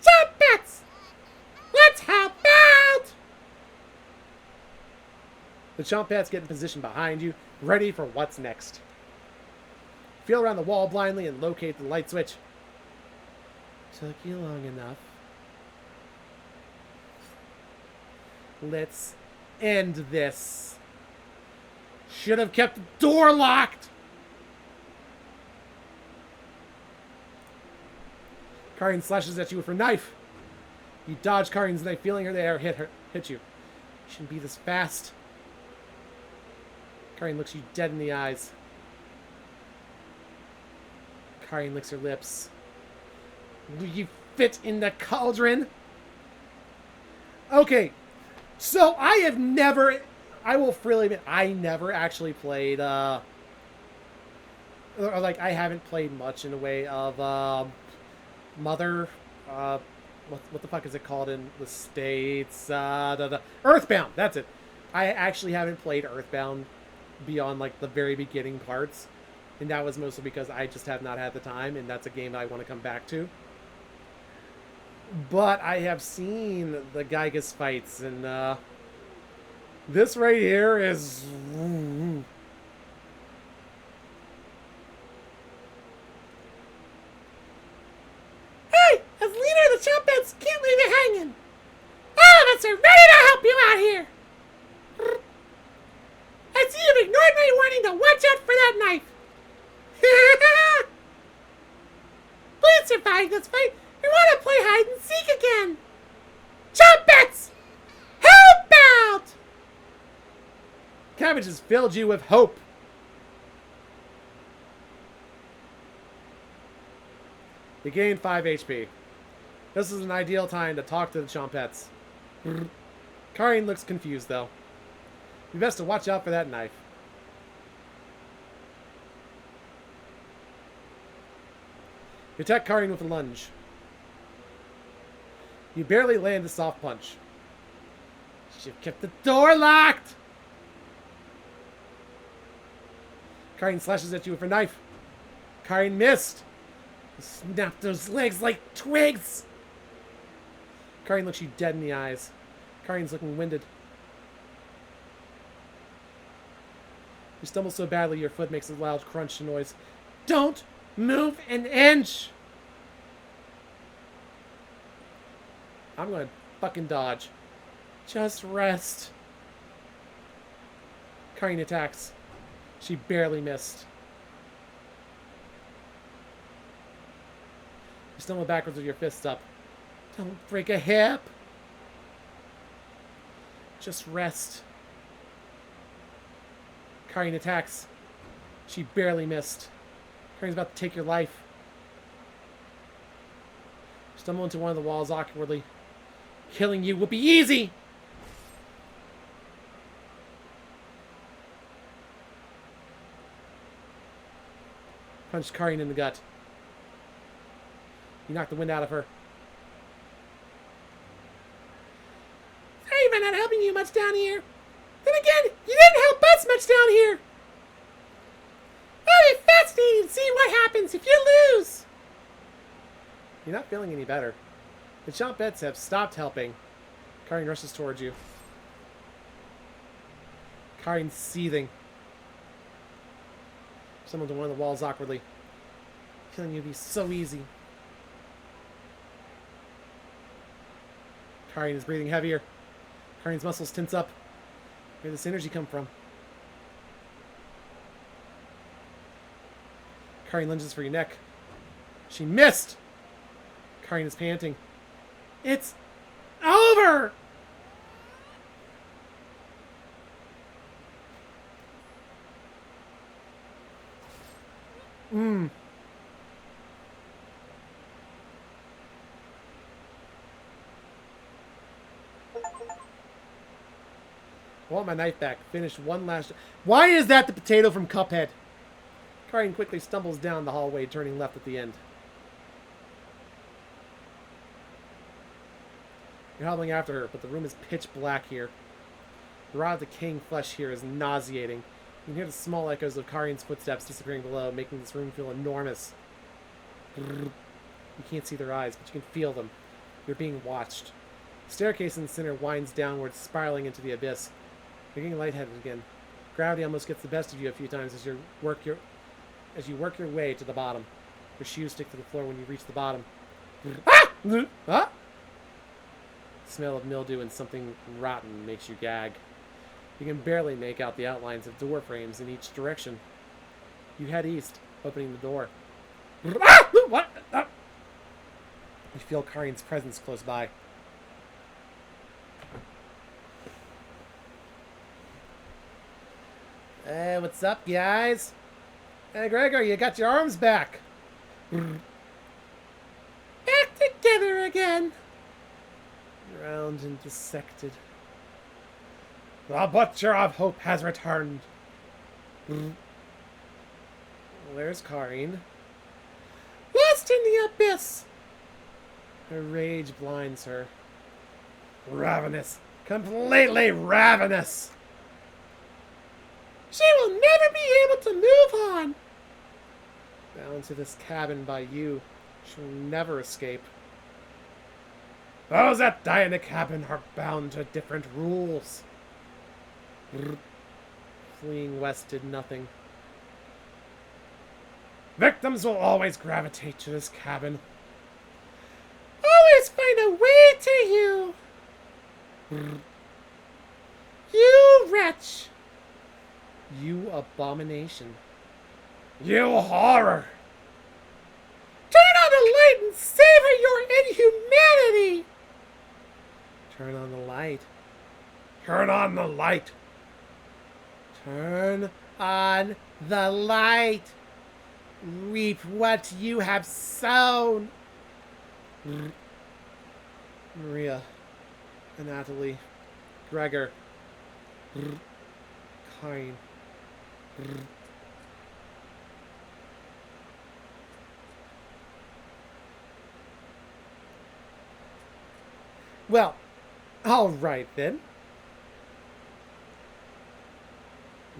Trumpets! Let's help out! The Trumpets get in position behind you, ready for what's next. Feel around the wall blindly and locate the light switch. Took you long enough. Let's end this. Should have kept the door locked. Karin slashes at you with her knife. You dodge Karin's knife, feeling her there hit you. You shouldn't be this fast. Karin looks you dead in the eyes. Karin licks her lips. Will you fit in the cauldron? Okay, so I will freely admit, I never actually played, or like, I haven't played much in the way of, Mother, what the fuck is it called in the States? Earthbound, that's it. I actually haven't played Earthbound beyond, like, the very beginning parts. And that was mostly because I just have not had the time, and that's a game that I want to come back to. But I have seen the Gygas fights, and, this right here is... Hey! As leader of the out here! I see you've ignored my warning to watch out for that knife! Please survive this fight! We want to play hide and seek again! Trumpets! Help out! Cabbage has filled you with hope. You gain 5 HP. This is an ideal time to talk to the Chompets. Karin looks confused, though. You best to watch out for that knife. You attack Karin with a lunge. You barely land a soft punch. You've kept the door locked! Karin slashes at you with her knife. Karin missed. You snap those legs like twigs. Karin looks you dead in the eyes. Karin's looking winded. You stumble so badly your foot makes a loud crunch noise. Don't move an inch! I'm gonna fucking dodge. Just rest. Karin attacks. She barely missed. You stumble backwards with your fists up. Don't break a hip. Just rest. Karin attacks. She barely missed. Karin's about to take your life. Stumble into one of the walls awkwardly. Killing you will be easy! Punch Karin in the gut. You knock the wind out of her. Sorry for not helping you much down here. Then again, you didn't help us much down here. It'll be fascinating to see what happens if you lose. You're not feeling any better. The Chompets have stopped helping. Karin rushes towards you. Karin's seething. Someone to one of the walls awkwardly. Killing you would be so easy. Karin is breathing heavier. Karin's muscles tense up. Where does this energy come from? Karin lunges for your neck. She missed! Karin is panting. It's over! I want my knife back. Finish one last... Why is that the potato from Cuphead? Karin quickly stumbles down the hallway, turning left at the end. You're hobbling after her, but the room is pitch black here. The rot of decaying flesh here is nauseating. You can hear the small echoes of Karin's footsteps disappearing below, making this room feel enormous. You can't see their eyes, but you can feel them. You're being watched. The staircase in the center winds downwards, spiraling into the abyss. You're getting lightheaded again. Gravity almost gets the best of you a few times as you work your way to the bottom. Your shoes stick to the floor when you reach the bottom. Ah! Ah! The smell of mildew and something rotten makes you gag. You can barely make out the outlines of door frames in each direction. You head east, opening the door. Ah! What? Ah! You feel Karin's presence close by. Hey, what's up, guys? Hey, Gregor, you got your arms back. Back together again. Round and dissected. The Butcher of Hope has returned. Where's Karin? Lost in the abyss. Her rage blinds her. Ravenous. Completely ravenous. She will never be able to move on. Bound to this cabin by you. She'll never escape. Those that die in the cabin are bound to different rules. Fleeing west did nothing. Victims will always gravitate to this cabin. Always find a way to you. abomination. You horror! Turn on the light and savor your inhumanity! Turn on the light. Turn on the light! Turn on the light! Reap what you have sown! Maria, Anatoly, Gregor, Kain. Well, all right then.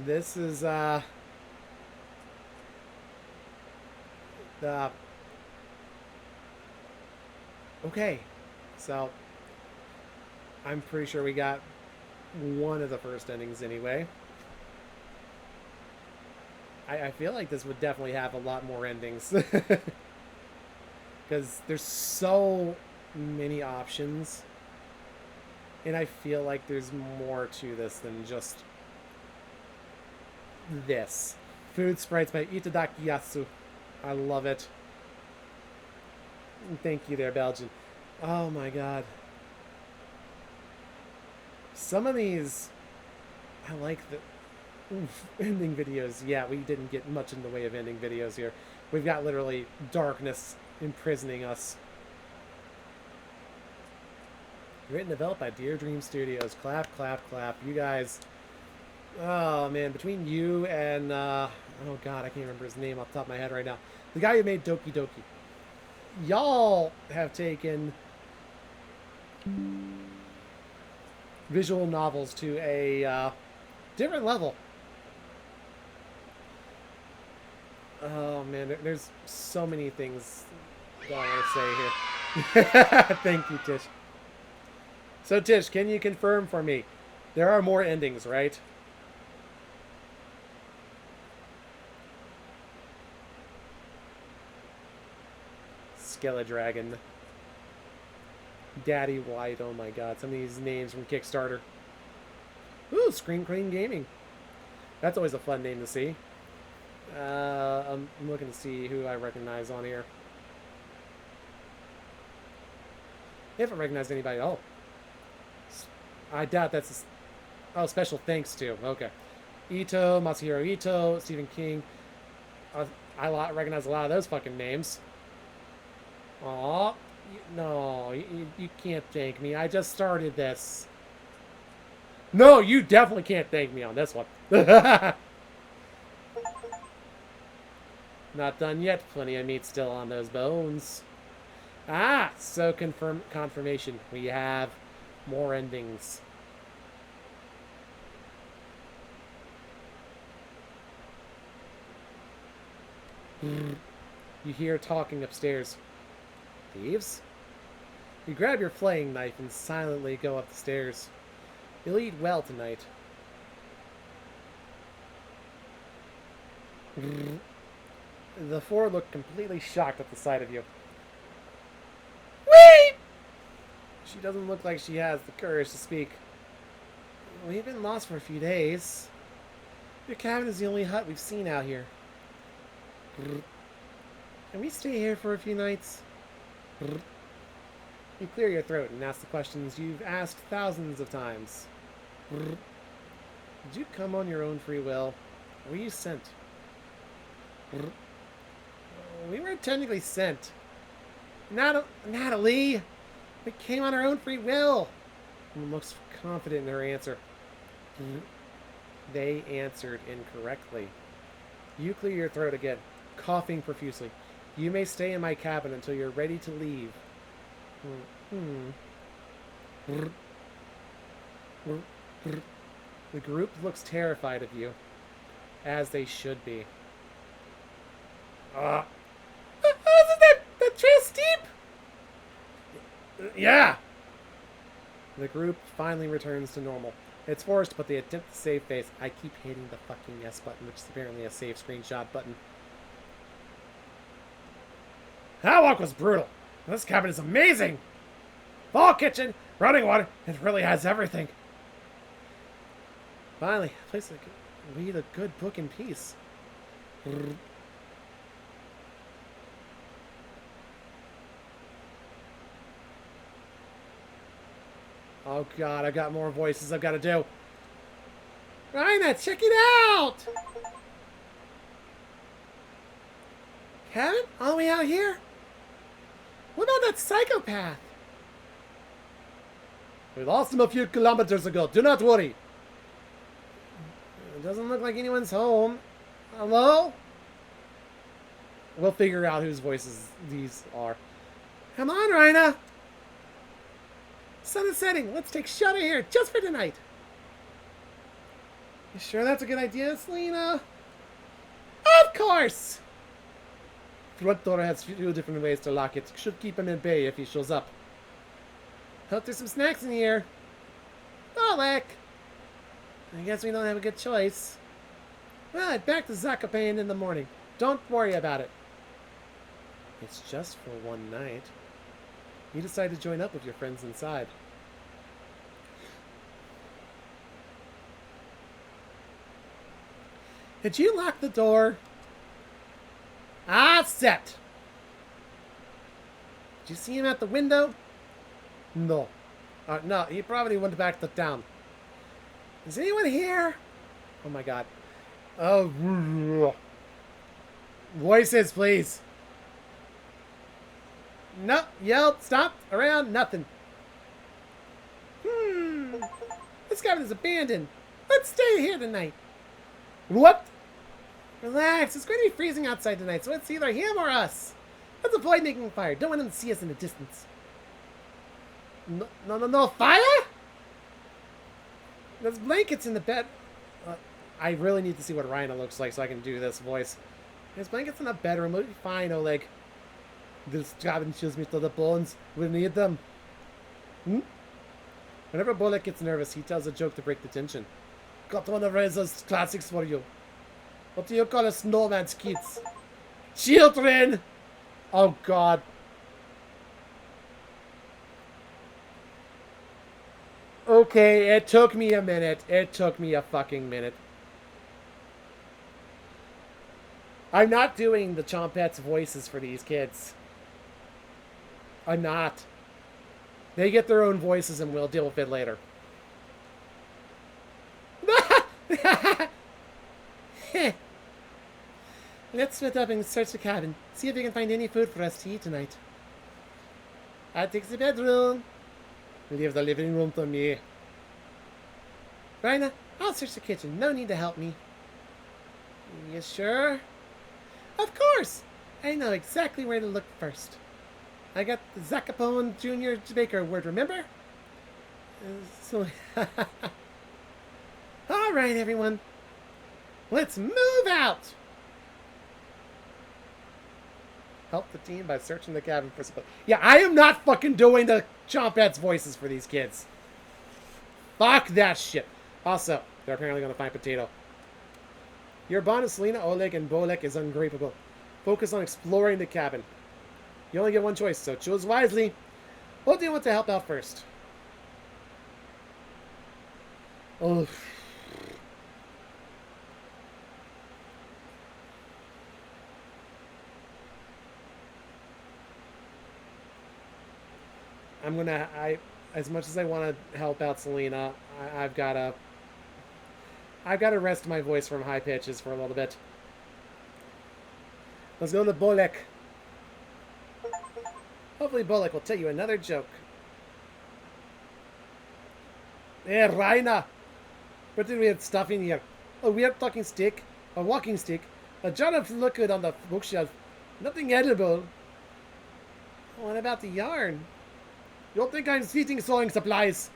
This is the okay. So I'm pretty sure we got one of the first endings anyway. I feel like this would definitely have a lot more endings. Because there's so many options. And I feel like there's more to this than just this. Food Sprites by Itadaki Yasu. I love it. Thank you there, Belgian. Oh my god. Some of these, I like the ending videos. Yeah, we didn't get much in the way of ending videos here. We've got literally darkness imprisoning us. Written and developed by Dear Dream Studios. Clap, clap, clap. You guys. Oh man, between you and oh god, I can't remember his name off the top of my head right now. The guy who made Doki Doki. Y'all have taken visual novels to a different level. Oh man, there's so many things that I want to say here. Thank you, Tish. So Tish, can you confirm for me? There are more endings, right? Skeledragon. Daddy White, oh my god, some of these names from Kickstarter. Ooh, Screen Clean Gaming. That's always a fun name to see. I'm looking to see who I recognize on here. I haven't recognized anybody at all. I doubt that's oh, special thanks to. Okay. Ito, Masahiro Ito, Stephen King. I recognize a lot of those fucking names. Aw. No, you can't thank me. I just started this. No, you definitely can't thank me on this one. Not done yet. Plenty of meat still on those bones. Ah, so confirmation. We have more endings. You hear talking upstairs. Thieves? You grab your flaying knife and silently go up the stairs. You'll eat well tonight. The four look completely shocked at the sight of you. Wait! She doesn't look like she has the courage to speak. We've been lost for a few days. Your cabin is the only hut we've seen out here. Can we stay here for a few nights? You clear your throat and ask the questions you've asked thousands of times. Did you come on your own free will? Or were you sent? We weren't technically sent. Natalie! We came on our own free will! And looks confident in her answer. They answered incorrectly. You clear your throat again, coughing profusely. You may stay in my cabin until you're ready to leave. The group looks terrified of you, as they should be. Isn't that trail steep? Yeah. The group finally returns to normal. It's forced, but they attempt to save face. I keep hitting the fucking S button, which is apparently a save screenshot button. That walk was brutal. This cabin is amazing. Fall kitchen, running water. It really has everything. Finally, a place read a good book in peace. Oh god, I've got more voices I've got to do. Rhina, check it out! Kevin, all the way out here? What about that psychopath? We lost him a few kilometers ago. Do not worry. It doesn't look like anyone's home. Hello? We'll figure out whose voices these are. Come on, Rhina. Sun is setting. Let's take shelter here just for tonight. You sure that's a good idea, Selena? Of course! Front door has a few different ways to lock it. Should keep him in bay if he shows up. Hope there's some snacks in here. Bolek! I guess we don't have a good choice. Well, back to Zakopane in the morning. Don't worry about it. It's just for one night. You decide to join up with your friends inside. Did you lock the door? Ah, set! Did you see him at the window? No. No, he probably went back to town. Is anyone here? Oh my god. Oh. Voices, please. No, yelled, stopped, around, nothing. This cabin is abandoned. Let's stay here tonight. What? Relax, it's going to be freezing outside tonight, so it's either him or us. Let's avoid making fire. Don't want him to see us in the distance. No, fire? There's blankets in the bed. I really need to see what Rhina looks like so I can do this voice. There's blankets in the bedroom. It'll be fine, Oleg. This cabin chills me to the bones. We need them. Whenever Bolek gets nervous, he tells a joke to break the tension. Got one of Reza's classics for you. What do you call a snowman's kids? Children! Oh, God. Okay, it took me a minute. It took me a fucking minute. I'm not doing the Chompette's voices for these kids. I'm not. They get their own voices and we'll deal with it later. Let's split up and search the cabin. See if we can find any food for us to eat tonight. I'll take the bedroom. Leave the living room to me. Rhina, I'll search the kitchen. No need to help me. You sure? Of course! I know exactly where to look first. I got the Zakopane Jr. Baker word, remember? So, alright, everyone. Let's move out! Help the team by searching the cabin for support. Yeah, I am not fucking doing the Chompette's voices for these kids. Fuck that shit. Also, they're apparently going to find Potato. Your bond with Selena, Oleg, and Bolek is ungrapeable. Focus on exploring the cabin. You only get one choice, so choose wisely. What do you want to help out first? Oh. As much as I want to help out Selena, I've got to rest my voice from high pitches for a little bit. Let's go to Bolek. Hopefully Bolek will tell you another joke. Hey, Rhina! What did we have stuff in here? A weird talking stick, a walking stick, a jar of liquid on the bookshelf. Nothing edible. What about the yarn? You don't think I'm eating sewing supplies?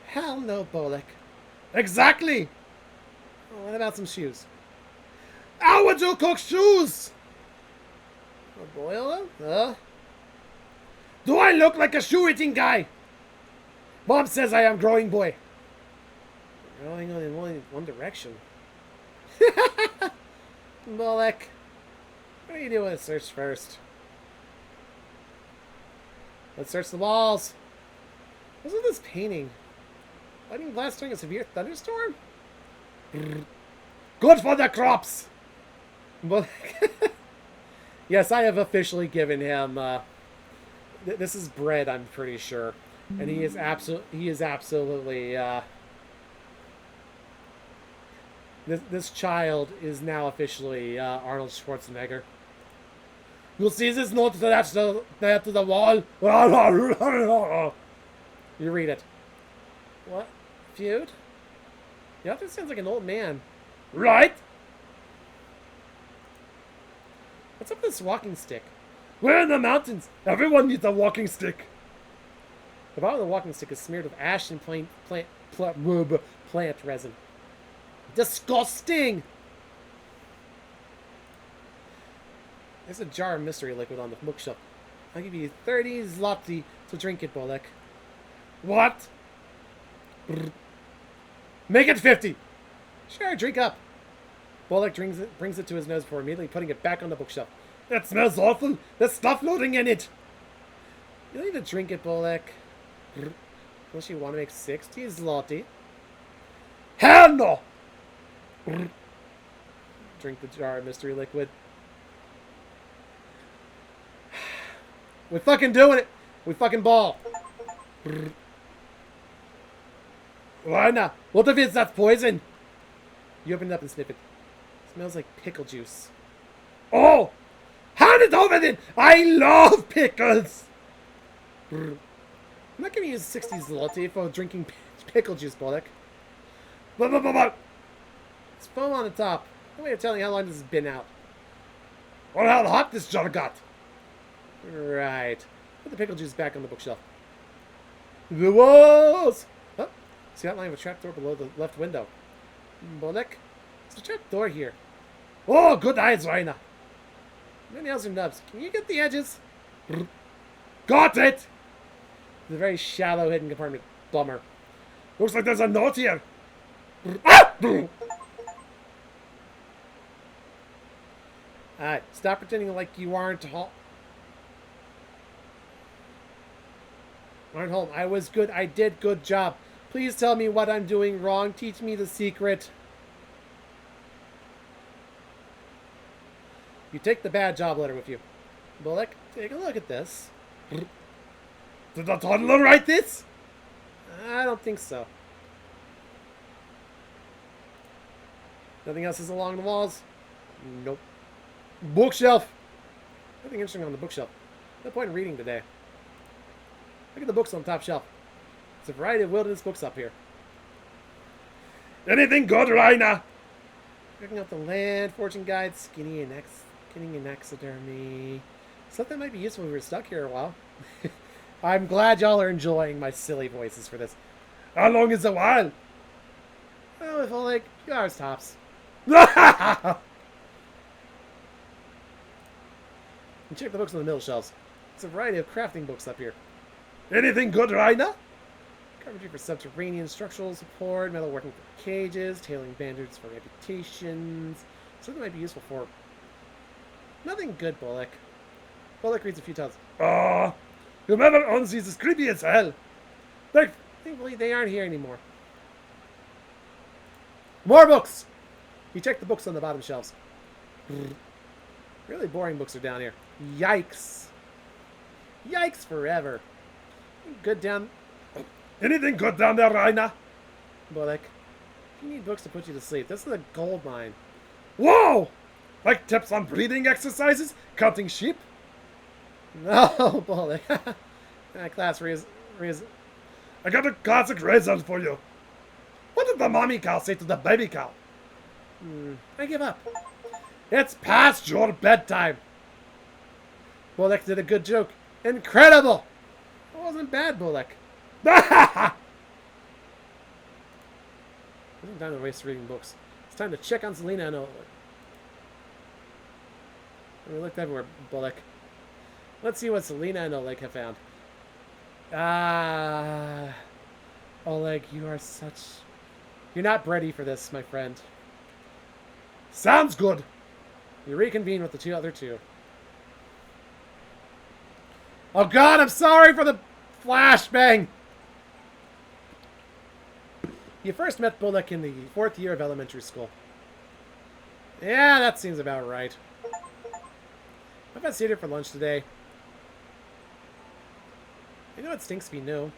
Hell no, Bolek. Exactly! What about some shoes? I would you cook shoes? A boil them? Do I look like a shoe-eating guy? Mom says I am growing boy. Growing on in one direction. Bolek. What do you do with a search first? Let's search the walls. What's with this painting? Lightning blast during a severe thunderstorm? Good for the crops. Well, yes, I have officially given him. This is bread, I'm pretty sure, and he is absolutely. This child is now officially Arnold Schwarzenegger. You see this note that's there to the wall? You read it. What? Feud? Yeah, this sounds like an old man. Right? What's up with this walking stick? We're in the mountains. Everyone needs a walking stick. The bottom of the walking stick is smeared with ash and plant resin. Disgusting! There's a jar of mystery liquid on the bookshelf. I'll give you 30 zloty to drink it, Bolek. What? Make it 50. Sure, drink up. Bolek brings it to his nose before immediately putting it back on the bookshelf. It smells awful. There's stuff floating in it. You don't need to drink it, Bolek. Unless you want to make 60 zloty. Hell no! Drink the jar of mystery liquid. We're fucking doing it! We fucking ball! Why not? What if it's that poison? You open it up and sniff it. It smells like pickle juice. Oh! Hand it over then! I love pickles! I'm not giving you 60 zloty for drinking pickle juice, Bolek. It's foam on the top. No way of telling how long this has been out. Or how hot this jar got. Right. Put the pickle juice back on the bookshelf. The walls! Oh, see that line of a trapdoor below the left window. Bolek, there's a trapdoor here. Oh, good eyes, Raina. No nails or nubs. Can you get the edges? Got it! The very shallow hidden compartment. Bummer. Looks like there's a note here. Ah! Alright, stop pretending like you aren't home. I was good. I did good job. Please tell me what I'm doing wrong. Teach me the secret. You take the bad job letter with you. Bolek, take a look at this. Did the toddler write this? I don't think so. Nothing else is along the walls? Nope. Bookshelf! Nothing interesting on the bookshelf. No point in reading today. Look at the books on the top shelf. There's a variety of wilderness books up here. Anything good, Raina? Checking out the land, fortune guide, skinning and taxidermy. Something might be useful if we were stuck here a while. I'm glad y'all are enjoying my silly voices for this. How long is a while? Oh, if only like 2 hours tops. And check the books on the middle shelves. There's a variety of crafting books up here. Anything good, Raina? Carpentry for subterranean structural support, metalworking for cages, tailoring bandits for amputations. Something might be useful for... Nothing good, Bolek. Bolek reads a few titles. Whoever owns these is creepy as hell. Thankfully, they aren't here anymore. More books! You check the books on the bottom shelves. Really boring books are down here. Yikes. Yikes forever. Good down... Anything good down there, Raina? Bolek, you need books to put you to sleep. This is a gold mine. Whoa! Like tips on breathing exercises? Counting sheep? No, Bolek. Class I got a classic result for you. What did the mommy cow say to the baby cow? I give up. It's past your bedtime. Bolek did a good joke. Incredible! It wasn't bad, Bolek. Ha It isn't time to waste reading books. It's time to check on Selena and Oleg. We looked everywhere, Bolek. Let's see what Selena and Oleg have found. Oleg, you are such... You're not ready for this, my friend. Sounds good. You reconvene with the other two. Oh God, I'm sorry for the flashbang! You first met Bolek in the 4th year of elementary school. Yeah, that seems about right. I've had Cedar for lunch today. You know it stinks to be new.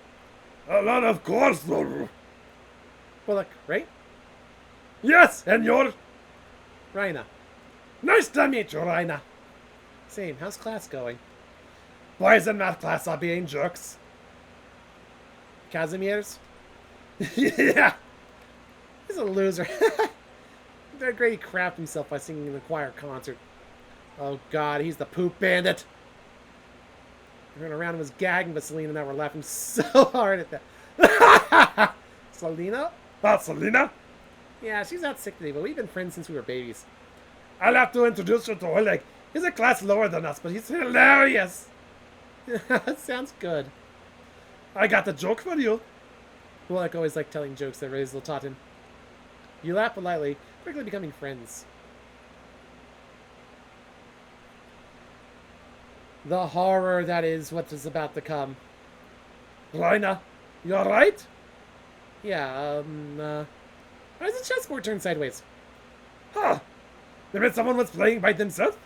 A lot of course, though. Well, look, right? Yes, senor. Raina. Nice to meet you, Raina. Same. How's class going? Boys in math class are being jerks. Casimir's? Yeah. He's a loser. That great he crapped himself by singing in the choir concert. Oh god, he's the poop bandit. Everyone around him was gagging, but Selena and I were laughing so hard at that. Selena? Selena? Yeah, she's out sick today, but we've been friends since we were babies. I'll have to introduce you to Oleg. He's a class lower than us, but he's hilarious. Sounds good. I got a joke for you. Bullock always liked telling jokes that Razel taught him. You laugh politely, quickly becoming friends. The horror that is what is about to come. Raina, you alright? Yeah, why does the chessboard turn sideways? Huh. Maybe someone was playing by themselves?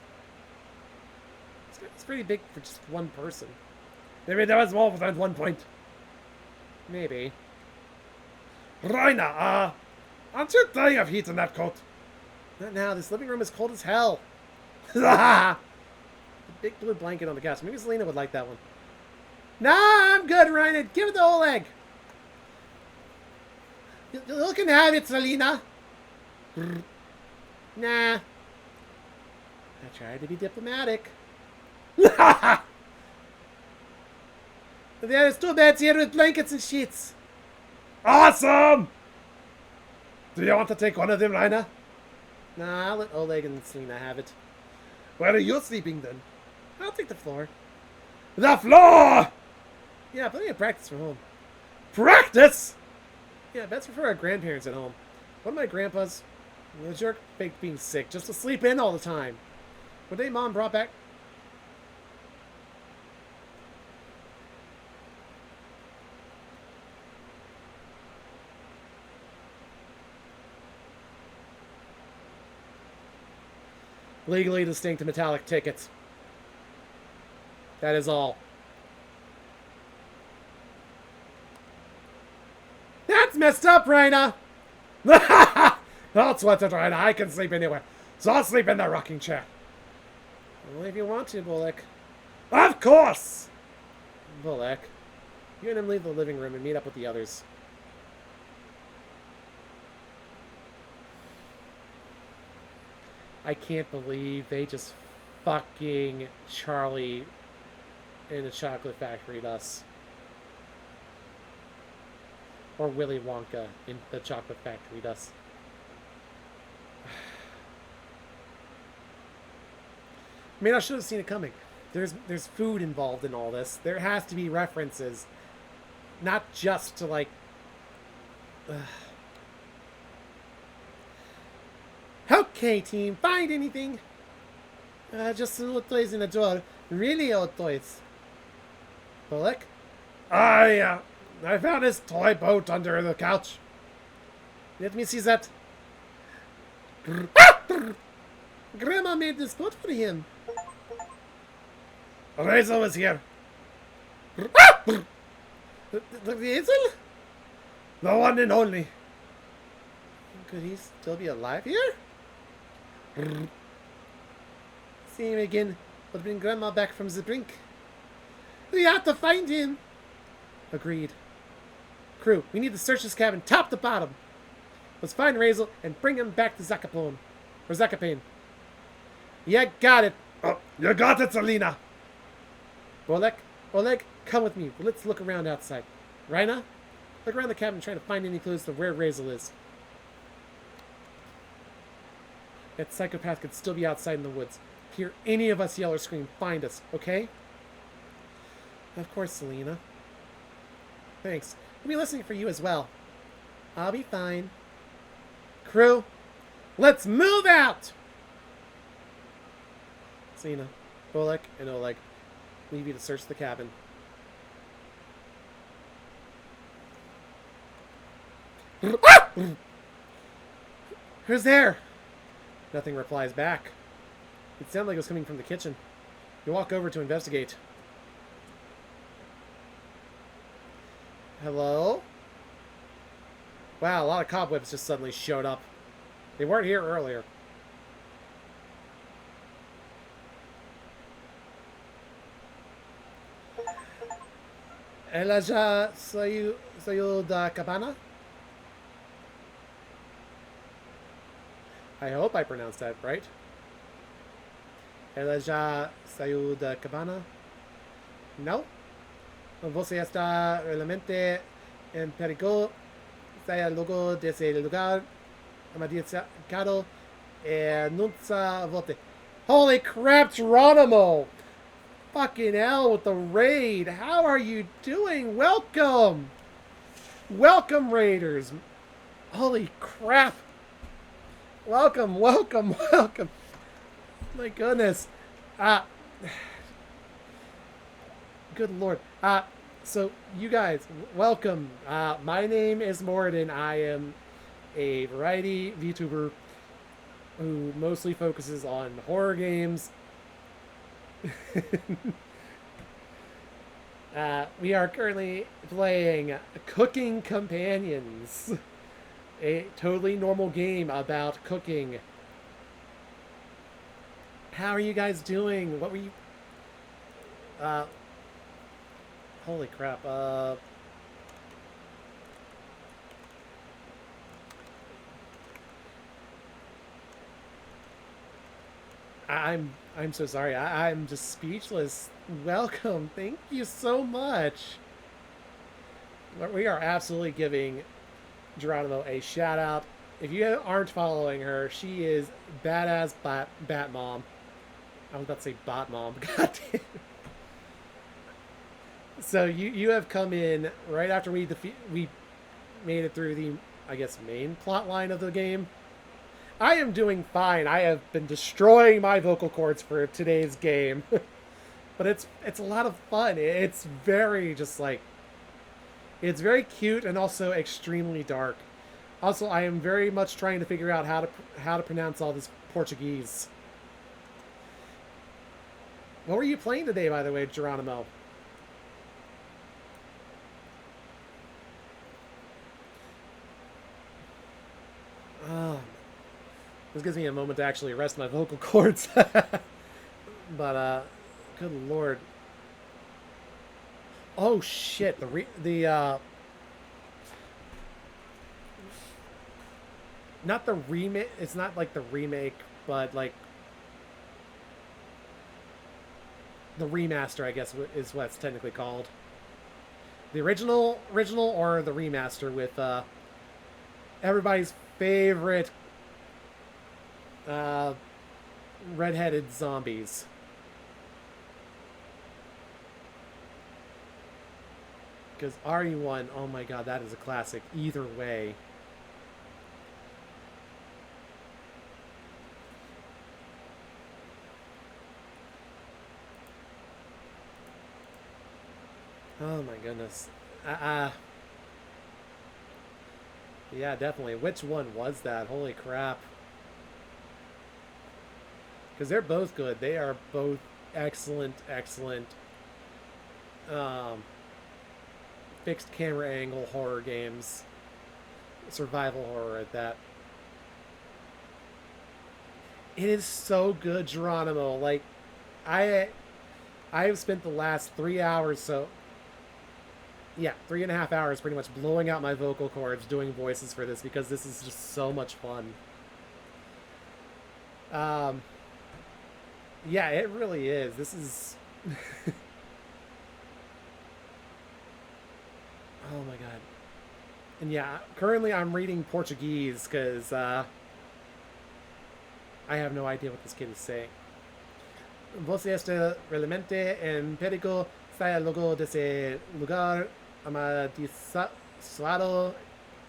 It's pretty big for just one person. Maybe there was more than one point. Maybe. Raina, aren't you dying of heat in that coat? Not now, this living room is cold as hell. The big blue blanket on the couch. Maybe Selena would like that one. Nah, I'm good, Ryan. Give it the whole egg. You can have it, Selena. Nah. I tried to be diplomatic. There's two beds here with blankets and sheets. Awesome! Do you want to take one of them, Raina? Nah, I'll let Oleg and Selena have it. Where are you sleeping then? I'll take the floor. The floor! Yeah, plenty of practice from home. Practice? Yeah, beds for our grandparents at home. One of my grandpas, the jerk, faked being sick just to sleep in all the time. One day, Mom brought back. Legally distinct metallic tickets. That is all. That's messed up, Raina! Don't sweat it, Raina. I can sleep anywhere. So I'll sleep in the rocking chair. Only if you want to, Bullock. Of course! Bullock. You and him leave the living room and meet up with the others. I can't believe they just fucking Charlie in the chocolate factory us. Or Willy Wonka in the chocolate factory us. I mean, I should have seen it coming. There's food involved in all this. There has to be references. Not just to, like... Okay, team. Find anything? Just some old toys in the drawer. Really old toys. Bullock? I found this toy boat under the couch. Let me see that. Grandma made this boat for him. Razel was here. The Hazel? The one and only. Could he still be alive here? See him again would bring Grandma back from the brink. We have to find him. Agreed. Crew, we need to search this cabin top to bottom. Let's find Razel and bring him back to Zakapone. Or Zakapane. Yeah, got it. Oh, you got it, Selena. Oleg, come with me. Let's look around outside. Raina, look around the cabin trying to find any clues to where Razel is. That psychopath could still be outside in the woods. Hear any of us yell or scream, find us, okay? Of course, Selena. Thanks. We'll be listening for you as well. I'll be fine. Crew, let's move out! Selena, Bullock, and Oleg leave you to search the cabin. Who's there? Nothing replies back. It sounded like it was coming from the kitchen. You walk over to investigate. Hello? Wow, a lot of cobwebs just suddenly showed up. They weren't here earlier. Elijah Sayuda Cabana? I hope I pronounced that right. Elijah Sayuda Cabana? No? Você está realmente en perigo. Saya luego de ese lugar. Amadizado. Nunca vote. Holy crap, Geronimo! Fucking hell with the raid. How are you doing? Welcome! Welcome, Raiders. Holy crap. Welcome, welcome, welcome. My goodness. Good lord. So you guys, welcome. My name is Morden. I am a variety VTuber who mostly focuses on horror games. We are currently playing Cooking Companions, a totally normal game about cooking. How are you guys doing? What were you... holy crap. I'm so sorry. I'm just speechless. Welcome. Thank you so much. We are absolutely giving Geronimo a shout out. If you aren't following her, she is badass bat mom. I was about to say bot mom. God damn. So you have come in right after we made it through the, I guess, main plot line of the game. I am doing fine. I have been destroying my vocal cords for today's game. But it's a lot of fun. It's very just like, it's very cute and also extremely dark. Also, I am very much trying to figure out how to pronounce all this Portuguese. What were you playing today, by the way, Geronimo? This gives me a moment to actually rest my vocal cords. But, good lord. Oh shit, not the remake, it's not like the remake, but like the remaster, I guess, is what it's technically called. The original or the remaster with everybody's favorite redheaded zombies. Because RE1, oh my god, that is a classic either way. Oh my goodness. Yeah, definitely. Which one was that? Holy crap. Because they're both good. They are both excellent fixed camera angle horror games. Survival horror at that. It is so good, Geronimo. Like, I have spent the last 3 hours, so... yeah, 3.5 hours pretty much blowing out my vocal cords doing voices for this because this is just so much fun. Yeah, it really is. This is... oh my god. And yeah, currently I'm reading Portuguese because I have no idea what this kid is saying. Você está realmente en perigo. Saia logo desse lugar amaldiçoado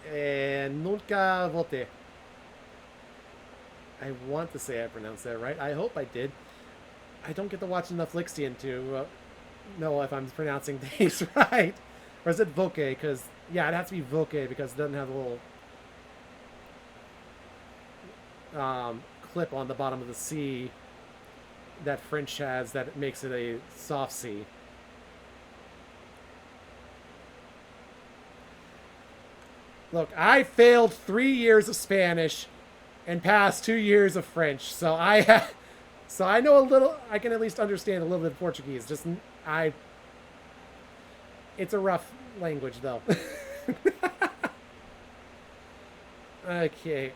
e nunca volte. I want to say I pronounced that right. I hope I did. I don't get to watch enough Lixian to know if I'm pronouncing these right. Or is it Voke? Because, yeah, it has to be Voke because it doesn't have a little clip on the bottom of the C that French has that makes it a soft C. Look, I failed 3 years of Spanish and passed 2 years of French, so so I know a little. I can at least understand a little bit of Portuguese. It's a rough language, though. Okay,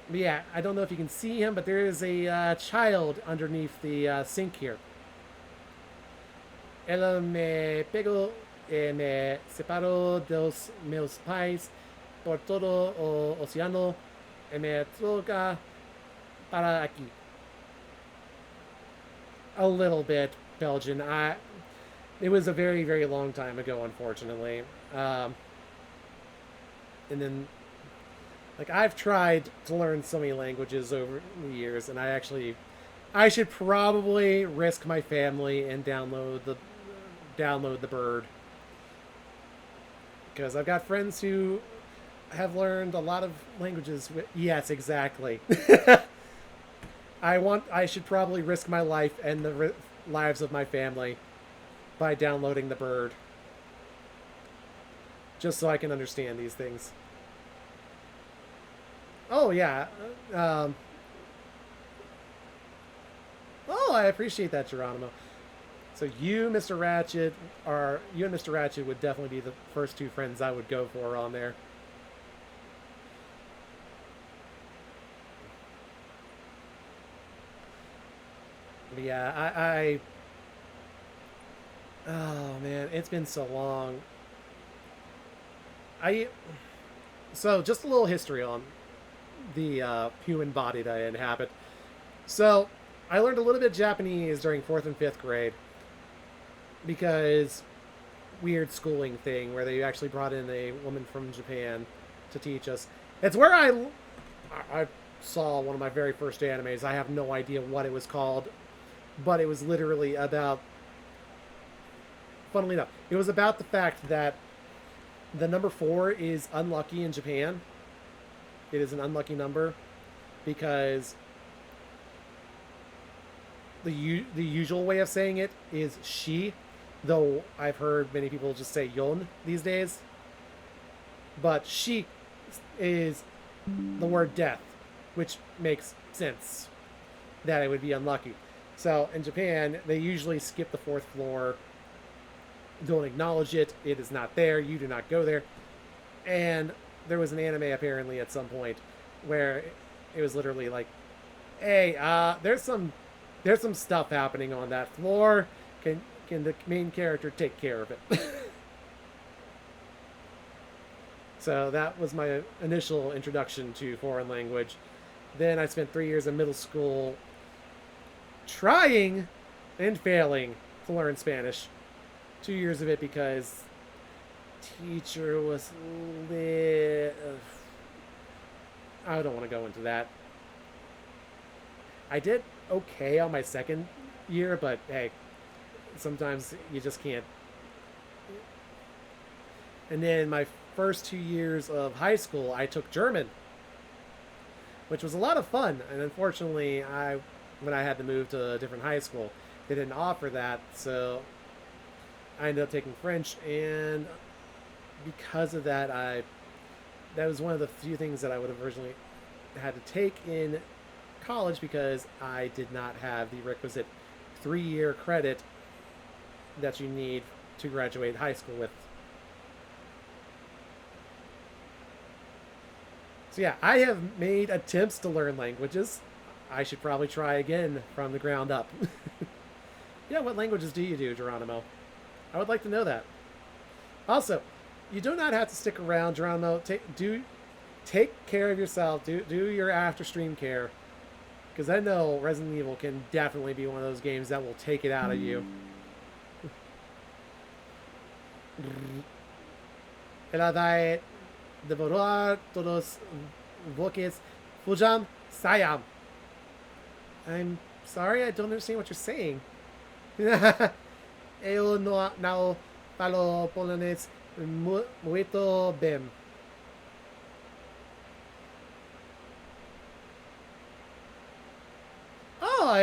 but yeah, I don't know if you can see him, but there is a child underneath the sink here. Ela me pegou e me separou dos meus pais por todo o oceano e me trouxe para aqui. A little bit Belgian. It was a very, very long time ago, unfortunately. And then, like, I've tried to learn so many languages over the years, and I should probably risk my family and download the bird, because I've got friends who have learned a lot of languages. Yes, exactly. I should probably risk my life and the lives of my family by downloading the bird, just so I can understand these things. Oh yeah. Oh, I appreciate that, Geronimo. So you and Mr. Ratchet would definitely be the first two friends I would go for on there. But yeah, oh man, it's been so long. So just a little history on the human body that I inhabit. So I learned a little bit of Japanese during 4th and 5th grade, because weird schooling thing where they actually brought in a woman from Japan to teach us. It's where I saw one of my very first animes. I have no idea what it was called, but it was literally about, funnily enough, it was about the fact that the number 4 is unlucky in Japan. It is an unlucky number because the usual way of saying it is shi, though I've heard many people just say yon these days. But shi is the word death, which makes sense that it would be unlucky. So in Japan, they usually skip the 4th floor, don't acknowledge it, it is not there, you do not go there. And there was an anime apparently at some point where it was literally like, hey, there's some stuff happening on that floor. Can the main character take care of it? So that was my initial introduction to foreign language. Then I spent 3 years in middle school trying and failing to learn Spanish. 2 years of it because teacher was I don't want to go into that. I did okay on my second year, but hey, sometimes you just can't. And then my first 2 years of high school, I took German, which was a lot of fun. And unfortunately, when I had to move to a different high school, they didn't offer that, so I ended up taking French, and because of that, that was one of the few things that I would have originally had to take in college, because I did not have the requisite 3-year credit that you need to graduate high school with. So yeah, I have made attempts to learn languages. I should probably try again from the ground up. Yeah, what languages do you do, Geronimo? I would like to know that. Also, you do not have to stick around, Geronimo. Take care of yourself. Do your after-stream care. Because I know Resident Evil can definitely be one of those games that will take it out of you. Ela vai devorar todos voces. Fujam Sayam. I'm sorry, I don't understand what you're saying. Eu não falo polonês muito bem.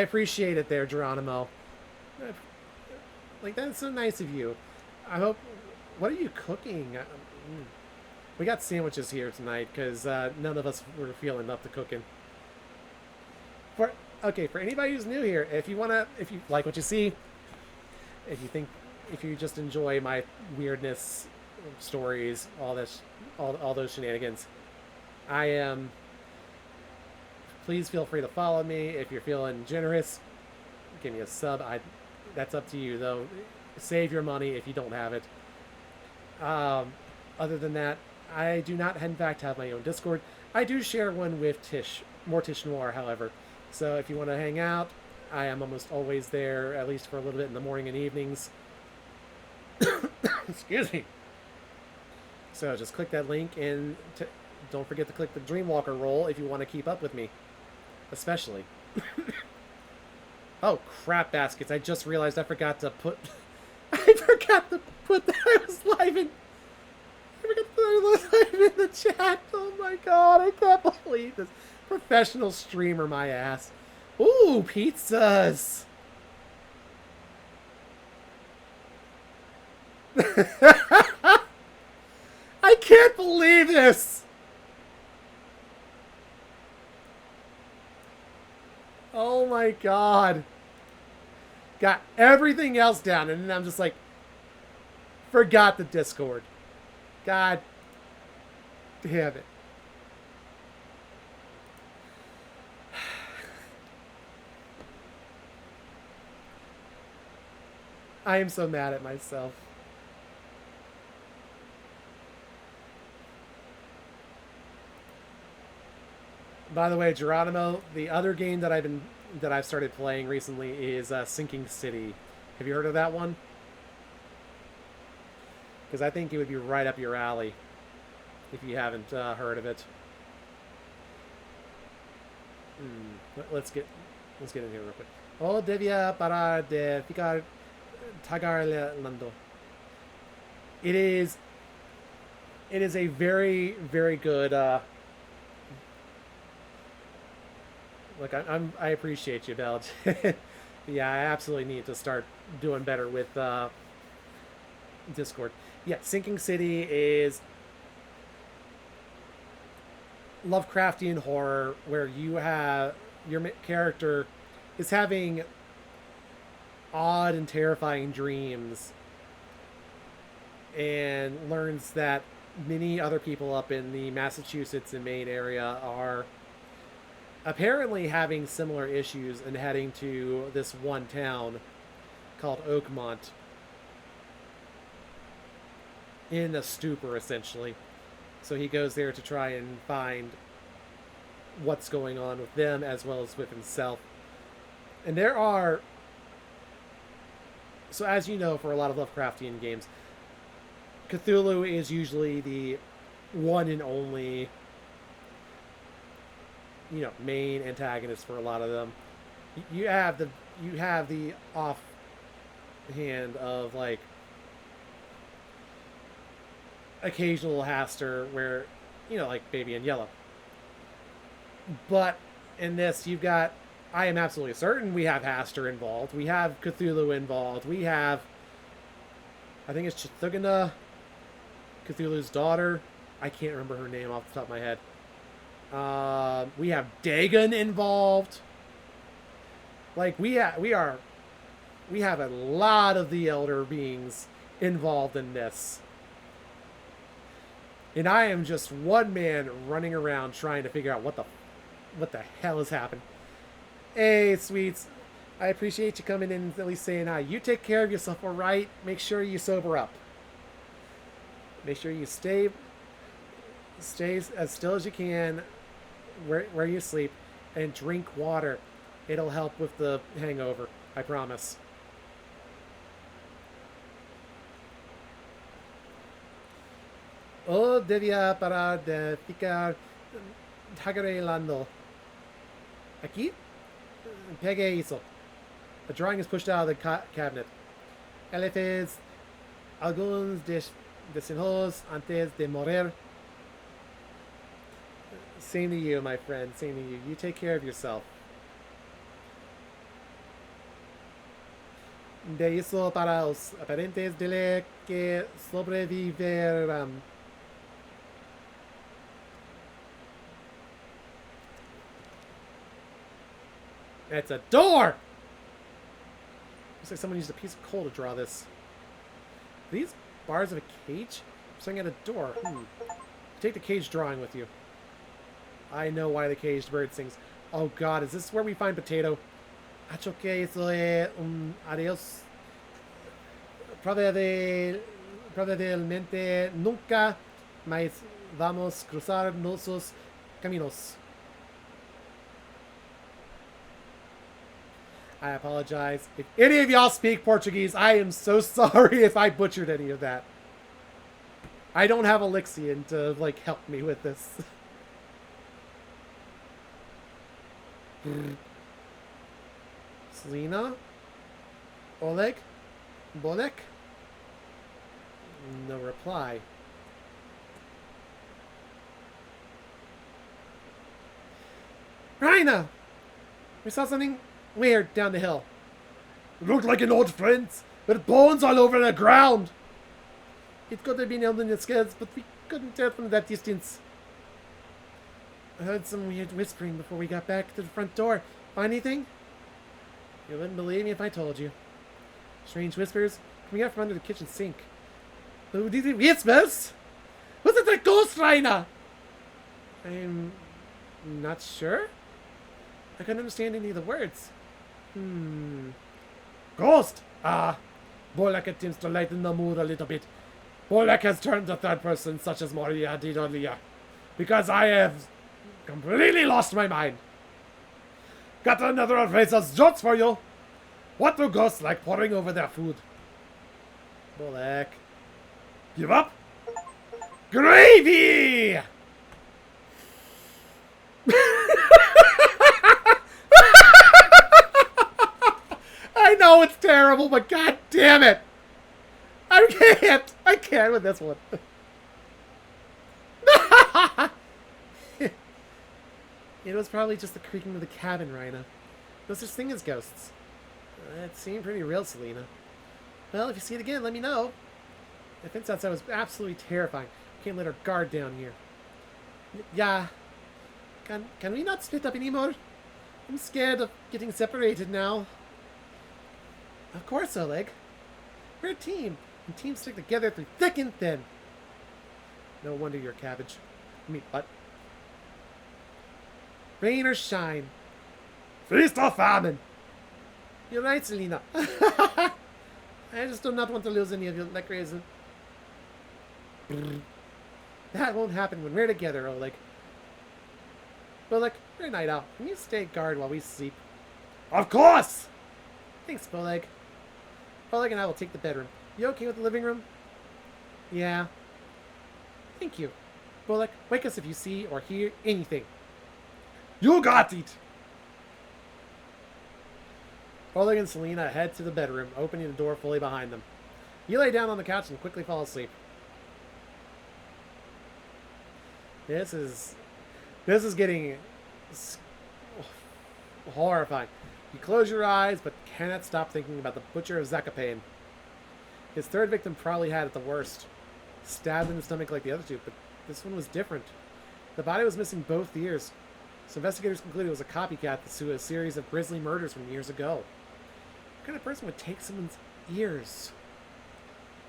appreciate it there, Geronimo. Like, that's so nice of you. I hope... What are you cooking? We got sandwiches here tonight because none of us were feeling up to cooking. For anybody who's new here, if you like what you see, if you just enjoy my weirdness, stories, all those shenanigans, please feel free to follow me. If you're feeling generous, give me a sub. That's up to you though. Save your money if you don't have it. Other than that, I do not in fact have my own Discord. I do share one with Tish Noir, however. So if you want to hang out, I am almost always there, at least for a little bit in the morning and evenings. Excuse me. So just click that link and don't forget to click the Dreamwalker role if you want to keep up with me. Especially. Oh, crap baskets. I just realized I forgot to put... I forgot to put that I was live in... I forgot to put I was live in the chat. Oh my god, I can't believe this. Professional streamer, my ass. Ooh, pizzas. I can't believe this. Oh my god. Got everything else down, and then I'm just like, forgot the Discord. God damn it. I am so mad at myself. By the way, Geronimo, the other game that I've started playing recently is Sinking City. Have you heard of that one? Because I think it would be right up your alley if you haven't heard of it. Let's get in here real quick. Oh, devia para de ficar tagarlando. It is a very, very good. Look, I appreciate you, Belge. Yeah, I absolutely need to start doing better with Discord. Yeah, Sinking City is Lovecraftian horror where you have your character is having odd and terrifying dreams and learns that many other people up in the Massachusetts and Maine area are apparently having similar issues and heading to this one town called Oakmont in a stupor, essentially. So he goes there to try and find what's going on with them as well as with himself. And there are... So as you know, for a lot of Lovecraftian games, Cthulhu is usually the one and only, main antagonist for a lot of them. You have the offhand of like occasional Haster where, like Baby in Yellow. But in this, you've got, I am absolutely certain we have Haster involved. We have Cthulhu involved. We have, I think it's Chthugana, Cthulhu's daughter. I can't remember her name off the top of my head. We have Dagon involved. Like, we have a lot of the elder beings involved in this. And I am just one man running around trying to figure out what the hell has happened. Hey, sweets. I appreciate you coming in and at least saying hi. You take care of yourself, all right? Make sure you sober up. Make sure you stay as still as you can where you sleep and drink water. It'll help with the hangover. I promise. Oh, devia para de ficar tagarelando. Aquí? Pegue hizo. The drawing is pushed out of the cabinet. Él fez algunos desenhos antes de morir. Same to you, my friend. Same to you. You take care of yourself. de hizo para los aparentes de que sobrevivirán. It's a door! Looks like someone used a piece of coal to draw this. Are these bars of a cage? Something at a door. Take the cage drawing with you. I know why the caged bird sings. Oh god, is this where we find Potato? Acho que eso es un adiós. Probablemente nunca más vamos cruzar nuestros caminos. I apologize. If any of y'all speak Portuguese, I am so sorry if I butchered any of that. I don't have Elixian to, like, help me with this. Selena? Oleg? Bolek? No reply. Raina! We saw something weird down the hill. It looked like an old friend, with bones all over the ground. It could have been held in the scales, but we couldn't tell from that distance. I heard some weird whispering before we got back to the front door. Find anything? You wouldn't believe me if I told you. Strange whispers coming out from under the kitchen sink. Who did it whispers? Was it a ghost, Raina? I'm not sure. I couldn't understand any of the words. Ghost? Ah, Bolek attempts to lighten the mood a little bit. Bolek has turned to third person, such as Moria did earlier, because I have completely lost my mind. Got another of Razor's jokes for you. What do ghosts like pouring over their food? Bolek. Give up? Gravy! I know it's terrible, but god damn it! I can't with this one. It was probably just the creaking of the cabin, Raina. No such thing as ghosts. It seemed pretty real, Selena. Well, if you see it again, let me know. The fence outside was absolutely terrifying. Can't let our guard down here. Yeah. Can we not split up anymore? I'm scared of getting separated now. Of course, Oleg. We're a team, and teams stick together through thick and thin. No wonder you're cabbage. I mean, what? Rain or shine. Feast or famine. You're right, Selena. I just do not want to lose any of your licorice. That won't happen when we're together, Oleg. Bolek, you're a night owl. Can you stay guard while we sleep? Of course! Thanks, Bolek. Oleg and I will take the bedroom. You okay with the living room? Yeah. Thank you. Bolek, wake us if you see or hear anything. You got it! Oleg and Selena head to the bedroom, opening the door fully behind them. You lay down on the couch and quickly fall asleep. This is getting horrifying. You close your eyes, but cannot stop thinking about the butcher of Zakopane. His third victim probably had it the worst. Stabbed in the stomach like the other two, but this one was different. The body was missing both ears, so investigators concluded it was a copycat to a series of grisly murders from years ago. What kind of person would take someone's ears?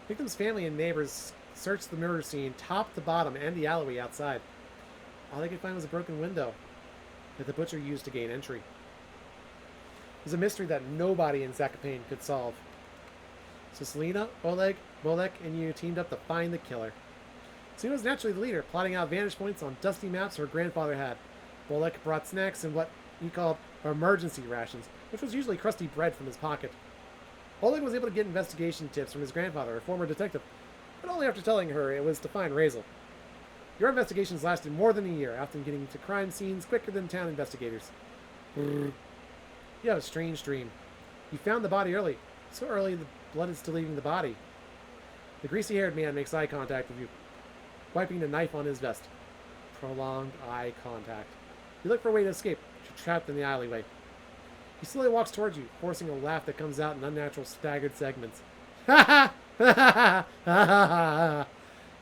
Victim's family and neighbors searched the murder scene top to bottom and the alleyway outside. All they could find was a broken window that the butcher used to gain entry. It was a mystery that nobody in Zakopane could solve. So Selena, Oleg, Bolek, and you teamed up to find the killer. Selena was naturally the leader, plotting out vantage points on dusty maps her grandfather had. Bolek brought snacks and what he called emergency rations, which was usually crusty bread from his pocket. Oleg was able to get investigation tips from his grandfather, a former detective, but only after telling her it was to find Razel. Your investigations lasted more than a year, often getting to crime scenes quicker than town investigators. You have a strange dream. You found the body early. So early the blood is still leaving the body. The greasy-haired man makes eye contact with you, wiping the knife on his vest. Prolonged eye contact. You look for a way to escape, but you're trapped in the alleyway. He slowly walks towards you, forcing a laugh that comes out in unnatural staggered segments. Ha ha!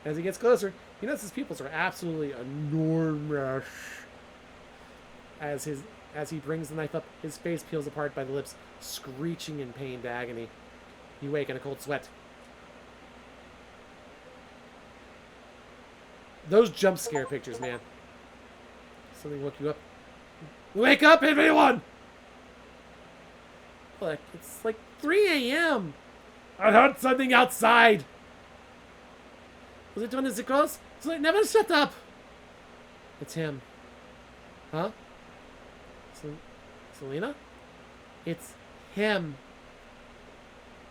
As he gets closer, he notices his pupils are absolutely enormous. As he brings the knife up, his face peels apart by the lips, screeching in pained agony. You wake in a cold sweat. Those jump scare pictures, man. Something woke you up. Wake up, everyone! Look, it's like 3 a.m. I heard something outside. Was it one of the girls? So like, never shut up. It's him. Huh? Selena? It's him.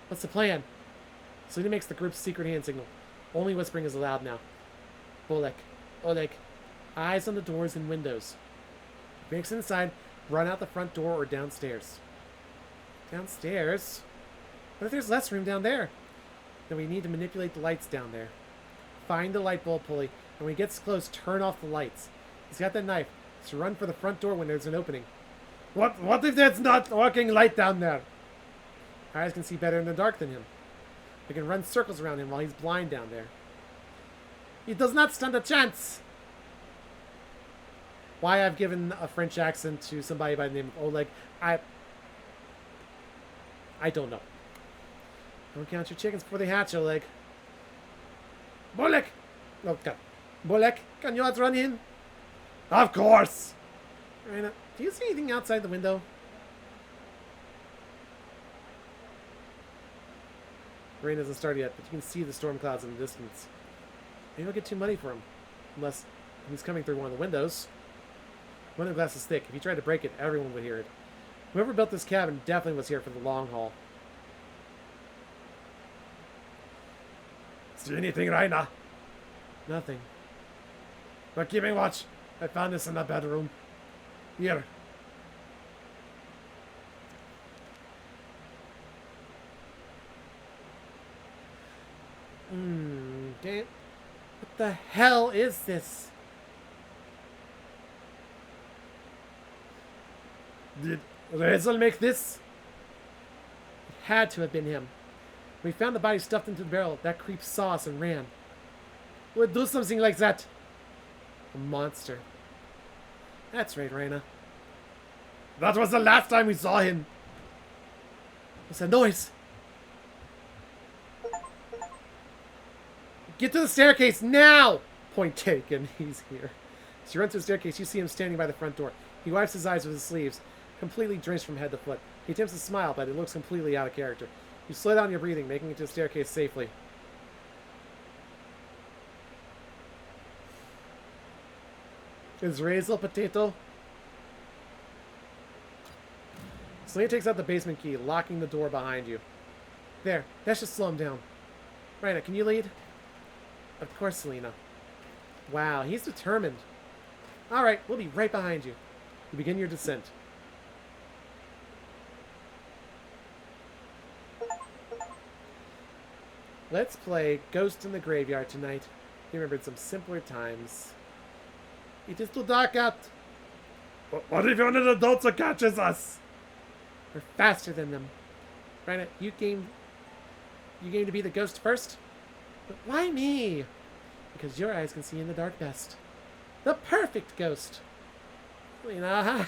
What's the plan? Selena makes the group's secret hand signal. Only whispering is allowed now. Oleg, eyes on the doors and windows. Breaks inside, run out the front door or downstairs. Downstairs? What if there's less room down there? Then we need to manipulate the lights down there. Find the light bulb pulley, and when he gets close, turn off the lights. He's got that knife, so run for the front door when there's an opening. What if there's not working light down there? Our eyes can see better in the dark than him. We can run circles around him while he's blind down there. He does not stand a chance! Why I've given a French accent to somebody by the name of Oleg, I don't know. Don't count your chickens before they hatch, Oleg. Bolek! Oh, God. Bolek, can you outrun him? Of course! Raina, do you see anything outside the window? Rain hasn't started yet, but you can see the storm clouds in the distance. Maybe I'll get too muddy for him. Unless he's coming through one of the windows. The window glass is thick. If you tried to break it, everyone would hear it. Whoever built this cabin definitely was here for the long haul. See anything, Raina? Nothing. But keeping watch. I found this in the bedroom. Here. Okay. What the hell is this? Did Rezel make this? It had to have been him. We found the body stuffed into the barrel. That creep saw us and ran. Who would do something like that? A monster. That's right, Raina. That was the last time we saw him. What's that noise? Get to the staircase now! Point taken. He's here. As you run to the staircase, you see him standing by the front door. He wipes his eyes with his sleeves, completely drenched from head to foot. He attempts to smile, but it looks completely out of character. You slow down your breathing, making it to the staircase safely. Is Razel potato? Selena takes out the basement key, locking the door behind you. There, that should slow him down. Raina, can you lead? Of course, Selena. Wow, he's determined. Alright, we'll be right behind you. You begin your descent. Let's play Ghost in the Graveyard tonight. He remembered some simpler times. It is too dark out. What if one of the adults catches us? We're faster than them. Raina, you game to be the ghost first? But why me? Because your eyes can see in the dark best. The perfect ghost. Lena,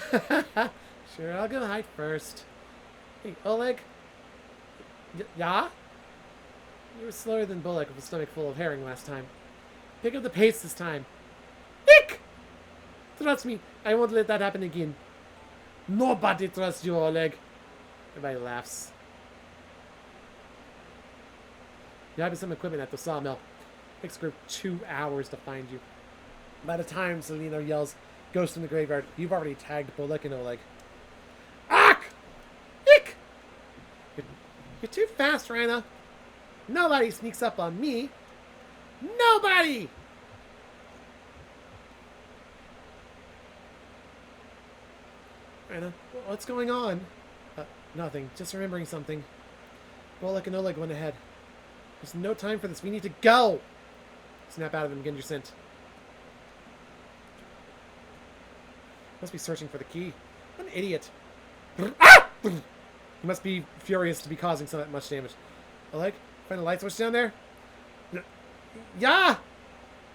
sure, I'll go hide first. Hey, Oleg. Yeah? You were slower than Bullock with a stomach full of herring last time. Pick up the pace this time. Ick! Trust me, I won't let that happen again. Nobody trusts you, Oleg. Everybody laughs. You have some equipment at the sawmill. Takes the group 2 hours to find you. By the time Selena yells, Ghost in the Graveyard, you've already tagged Bullock and Oleg. Ack! Ick! You're too fast, Raina. Nobody sneaks up on me. Nobody! Raina, what's going on? Nothing. Just remembering something. Bullock and Oleg went ahead. There's no time for this. We need to go! Snap out of them and get your scent. Must be searching for the key. What an idiot. Ah! He must be furious to be causing so much damage. Oleg, find the light switch down there? Yeah!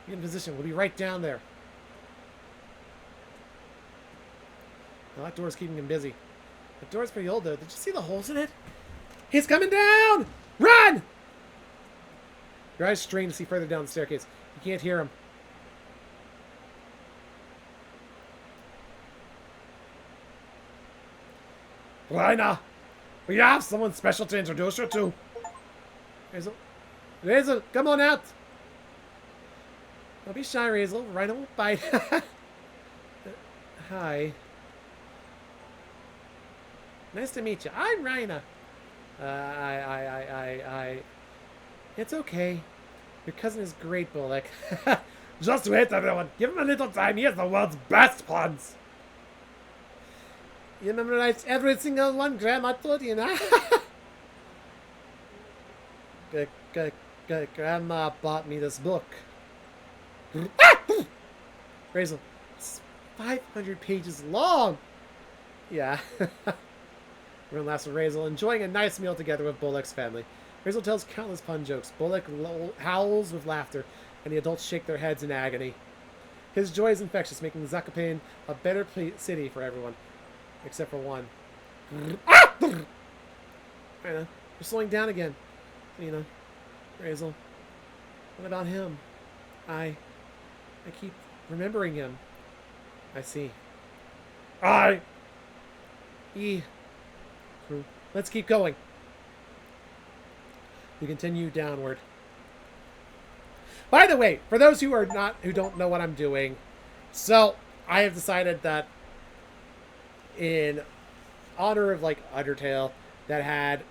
Get in position. We'll be right down there. The locked door's keeping him busy. The door's pretty old, though. Did you see the holes in it? He's coming down! Run! Your eyes strain to see further down the staircase. You can't hear him. Raina, we have someone special to introduce you to. Razel. Razel, come on out! Don't be shy, Razel. Rhino won't bite. Hi. Nice to meet you. I'm Rhina. It's okay. Your cousin is great, Bullock. Just wait, everyone. Give him a little time. He has the world's best puns. You memorized every single one Grandma told you, nah? Grandma bought me this book. Razel, it's 500 pages long. Yeah. Everyone laughs with Razel, enjoying a nice meal together with Bullock's family. Razel tells countless pun jokes. Bullock howls with laughter, and the adults shake their heads in agony. His joy is infectious, making Zakopane a better city for everyone. Except for one. Right, we're slowing down again. Razel. What about him? I keep remembering him. I see. Let's keep going. We continue downward. By the way, for those who don't know what I'm doing, so I have decided that in honor of like Undertale, that had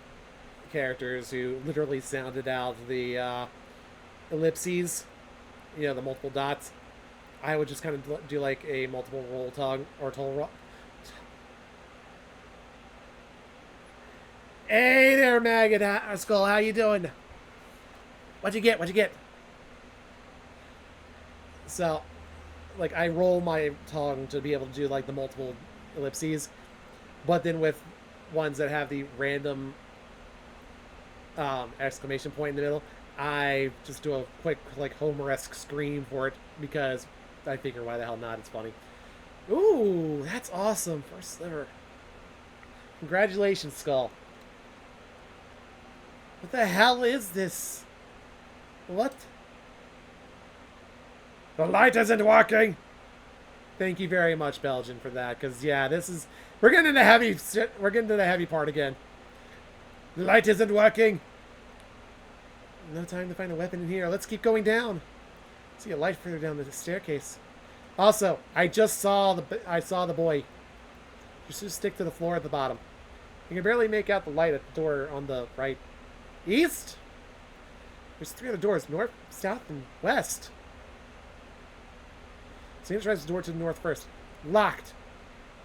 characters who literally sounded out the ellipses, the multiple dots, I would just kind of do like a multiple roll tongue or total roll. Hey there, Maggot Skull, how you doing? What'd you get? So, like, I roll my tongue to be able to do, like, the multiple ellipses, but then with ones that have the random exclamation point in the middle, I just do a quick, like, Homer-esque scream for it, because I figure why the hell not, it's funny. Ooh, that's awesome. First sliver. Congratulations, Skull. What the hell is this? What? The light isn't working. Thank you very much, Belgian, for that. Because yeah, we're getting into the heavy part again. The light isn't working. No time to find a weapon in here. Let's keep going down. See a light further down the staircase. Also, I saw the boy. Just stick to the floor at the bottom. You can barely make out the light at the door on the right. East? There's 3 other doors. North, south, and west. Sam tries the door to the north first. Locked.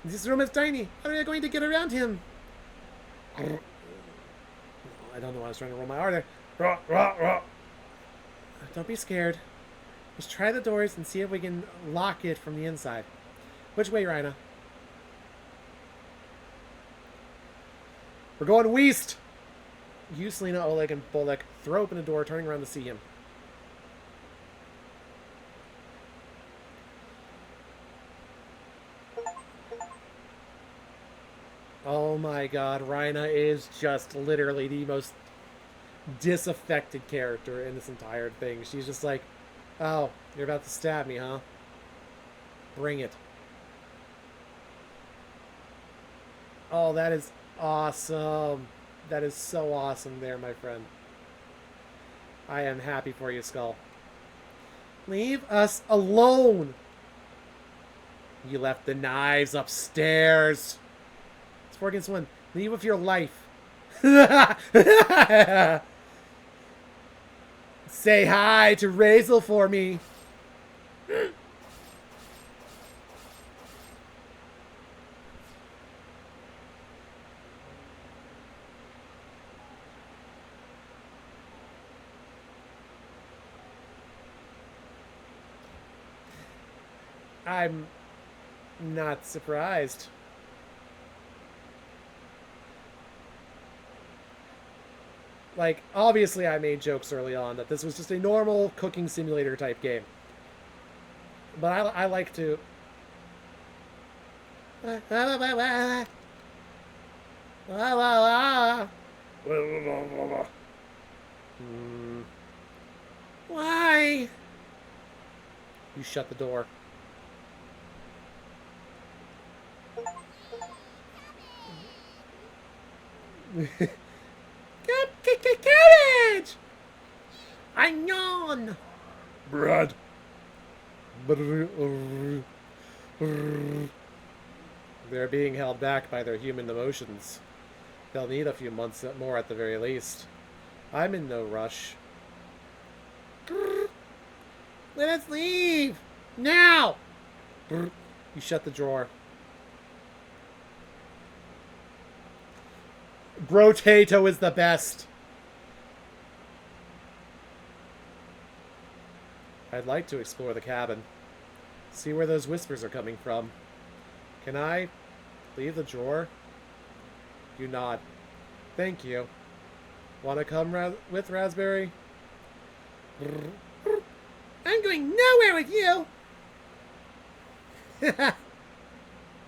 This room is tiny. How are you going to get around him? I don't know why I was trying to roll my R there. Don't be scared. Just try the doors and see if we can lock it from the inside. Which way, Rhina? We're going west. You, Selena, Oleg, and Bolek throw open the door, turning around to see him. Oh my god, Rhina is just literally the most disaffected character in this entire thing. She's just like, oh, you're about to stab me, huh? Bring it. Oh, that is awesome. That is so awesome there, my friend. I am happy for you, Skull. Leave us alone! You left the knives upstairs. It's 4 against 1. Leave with your life. Say hi to Razel for me. I'm not surprised. Like, obviously I made jokes early on that this was just a normal cooking simulator type game. But I like to... Why? You shut the door. Cabbage! I'm yawn. Brad. They're being held back by their human emotions. They'll need a few months more at the very least. I'm in no rush. Let us leave! Now! You shut the drawer. Brotato is the best. I'd like to explore the cabin. See where those whispers are coming from. Can I leave the drawer? You nod. Thank you. Want to come with Raspberry? I'm going nowhere with you!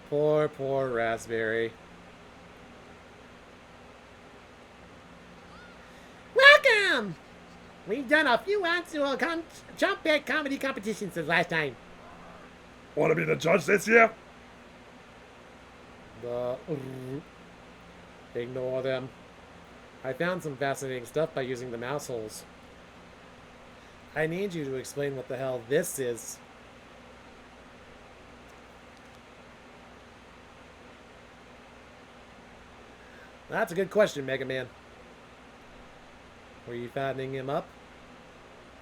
Poor Raspberry. Welcome! We've done a few annual jump back comedy competitions since last time. Want to be the judge this year? Ignore them. I found some fascinating stuff by using the mouse holes. I need you to explain what the hell this is. That's a good question, Mega Man. Were you fattening him up?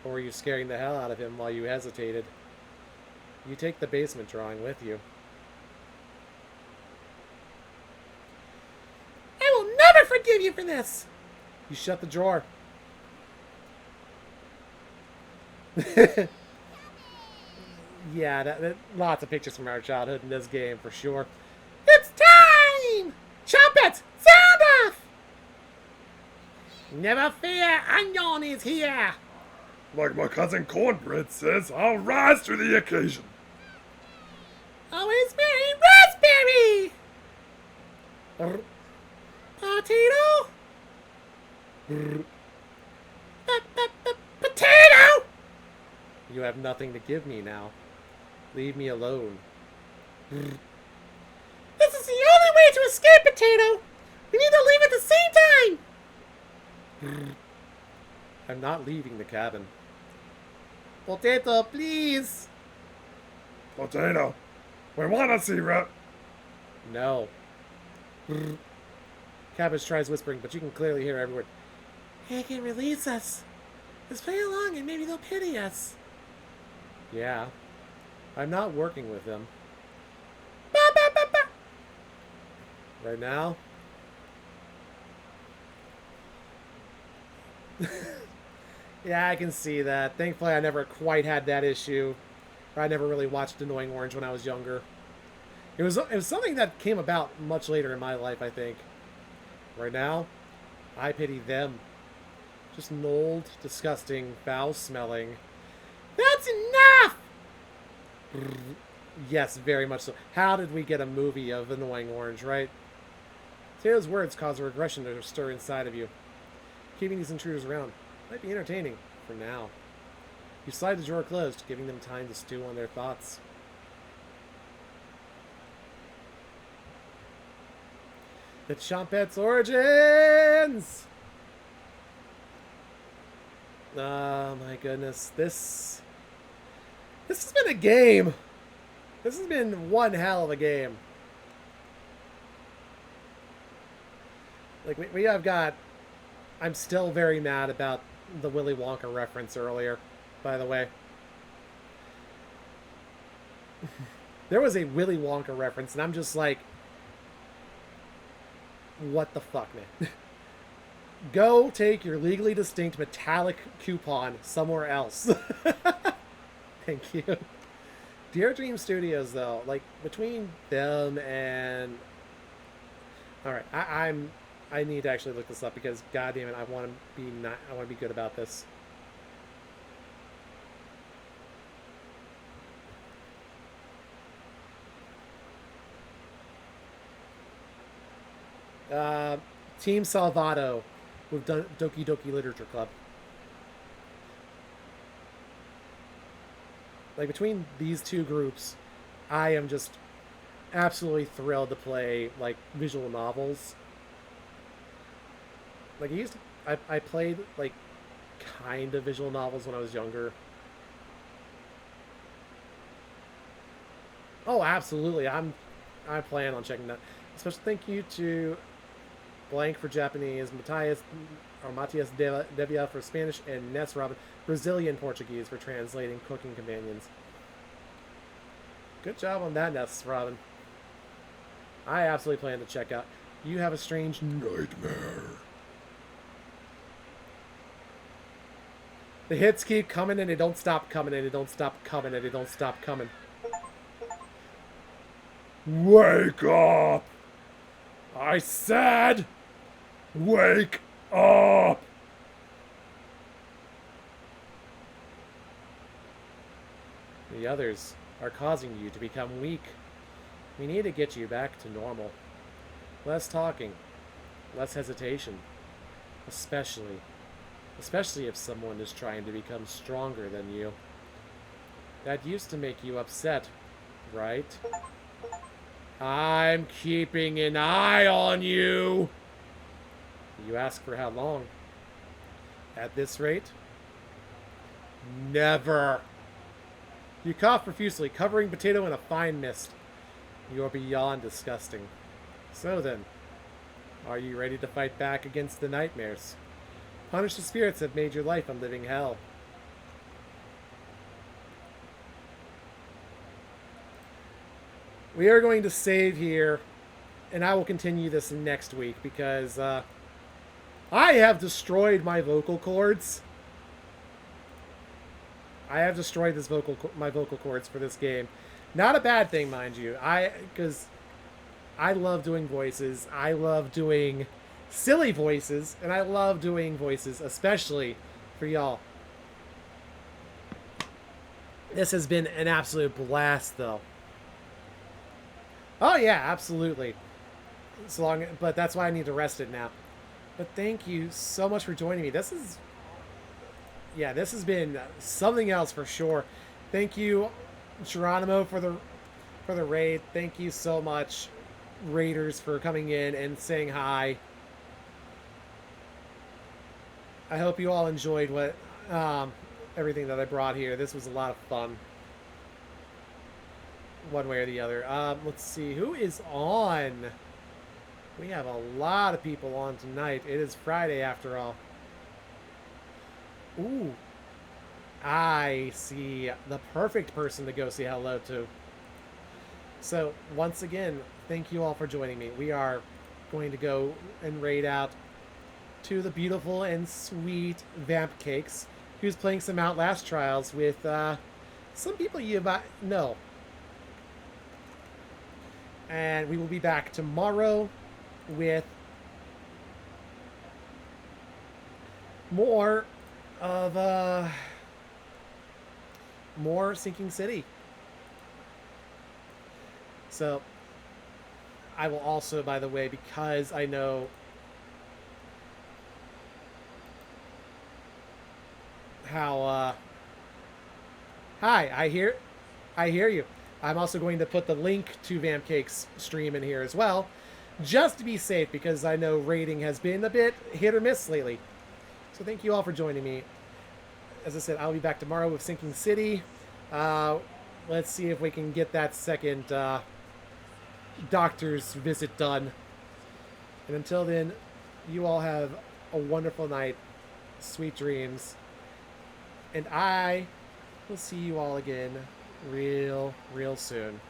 Or were you scaring the hell out of him while you hesitated? You take the basement drawing with you. I will never forgive you for this! You shut the drawer. Yeah, lots of pictures from our childhood in this game, for sure. It's time! Trumpet, sound off! Never fear, Onion is here! Like my cousin Cornbread says, I'll rise to the occasion. Always very raspberry! Potato? Potato! You have nothing to give me now. Leave me alone. This is the only way to escape, Potato! We need to leave at the same time! I'm not leaving the cabin. Potato, please! Potato, we want to see Rep. No. Cabbage tries whispering, but you can clearly hear every word. They can release us. Just play along and maybe they'll pity us. Yeah. I'm not working with them. Ba, ba, ba, ba. Right now? Yeah, I can see that. Thankfully, I never quite had that issue. I never really watched Annoying Orange when I was younger. It was something that came about much later in my life, I think. Right now, I pity them. Just an old, disgusting, foul-smelling. That's enough! Yes, very much so. How did we get a movie of Annoying Orange, right? Taylor's words cause a regression to stir inside of you. Keeping these intruders around might be entertaining, for now. You slide the drawer closed, giving them time to stew on their thoughts. The Chompette's origins! Oh my goodness, this has been a game. This has been one hell of a game. Like, we have got... I'm still very mad about the Willy Wonka reference earlier, by the way. There was a Willy Wonka reference, and I'm just like... What the fuck, man? Go take your legally distinct metallic coupon somewhere else. Thank you. Dear Dream Studios, though, like, between them and... Alright, I'm I need to actually look this up because, god damn it, I want to be not. I want to be good about this. Team Salvato with Doki Doki Literature Club. Like, between these two groups, I am just absolutely thrilled to play, like, visual novels. Like, I played, like, kind of visual novels when I was younger. Oh, absolutely. I plan on checking that. Special thank you to Blank for Japanese, Matias Devia for Spanish, and Ness Robin, Brazilian Portuguese, for translating Cooking Companions. Good job on that, Ness Robin. I absolutely plan to check out You Have a Strange Nightmare. The hits keep coming and they don't stop coming and they don't stop coming and they don't stop coming. Wake up! I said, wake up! The others are causing you to become weak. We need to get you back to normal. Less talking, less hesitation. Especially if someone is trying to become stronger than you. That used to make you upset, right? I'm keeping an eye on you. You ask for how long? At this rate? Never. You cough profusely, covering potato in a fine mist. You are beyond disgusting. So then, are you ready to fight back against the nightmares? Punish the spirits that made your life a living hell. We are going to save here, and I will continue this next week because I have destroyed my vocal cords. I have destroyed my vocal cords for this game. Not a bad thing, mind you. Because I love doing voices. I love doing silly voices, and I love doing voices, especially for y'all. This has been an absolute blast, though. Oh yeah, absolutely. But that's why I need to rest it now. But thank you so much for joining me. This has been something else for sure. Thank you, Geronimo, for the raid. Thank you so much, raiders, for coming in and saying hi. I hope you all enjoyed everything that I brought here. This was a lot of fun. One way or the other. Let's see. Who is on? We have a lot of people on tonight. It is Friday after all. Ooh. I see the perfect person to go say hello to. So, once again, thank you all for joining me. We are going to go and raid out to the beautiful and sweet Vamp Cakes, who's playing some Outlast Trials with some people you might know. And we will be back tomorrow with more of more Sinking City. So I will also, by the way, because I know how hi, I hear you. I'm also going to put the link to Vamp Cake's stream in here as well, just to be safe, because I know rating has been a bit hit or miss lately. So thank you all for joining me. As I said, I'll be back tomorrow with Sinking City. Let's see if we can get that second doctor's visit done. And until then, you all have a wonderful night, sweet dreams, and I will see you all again real soon.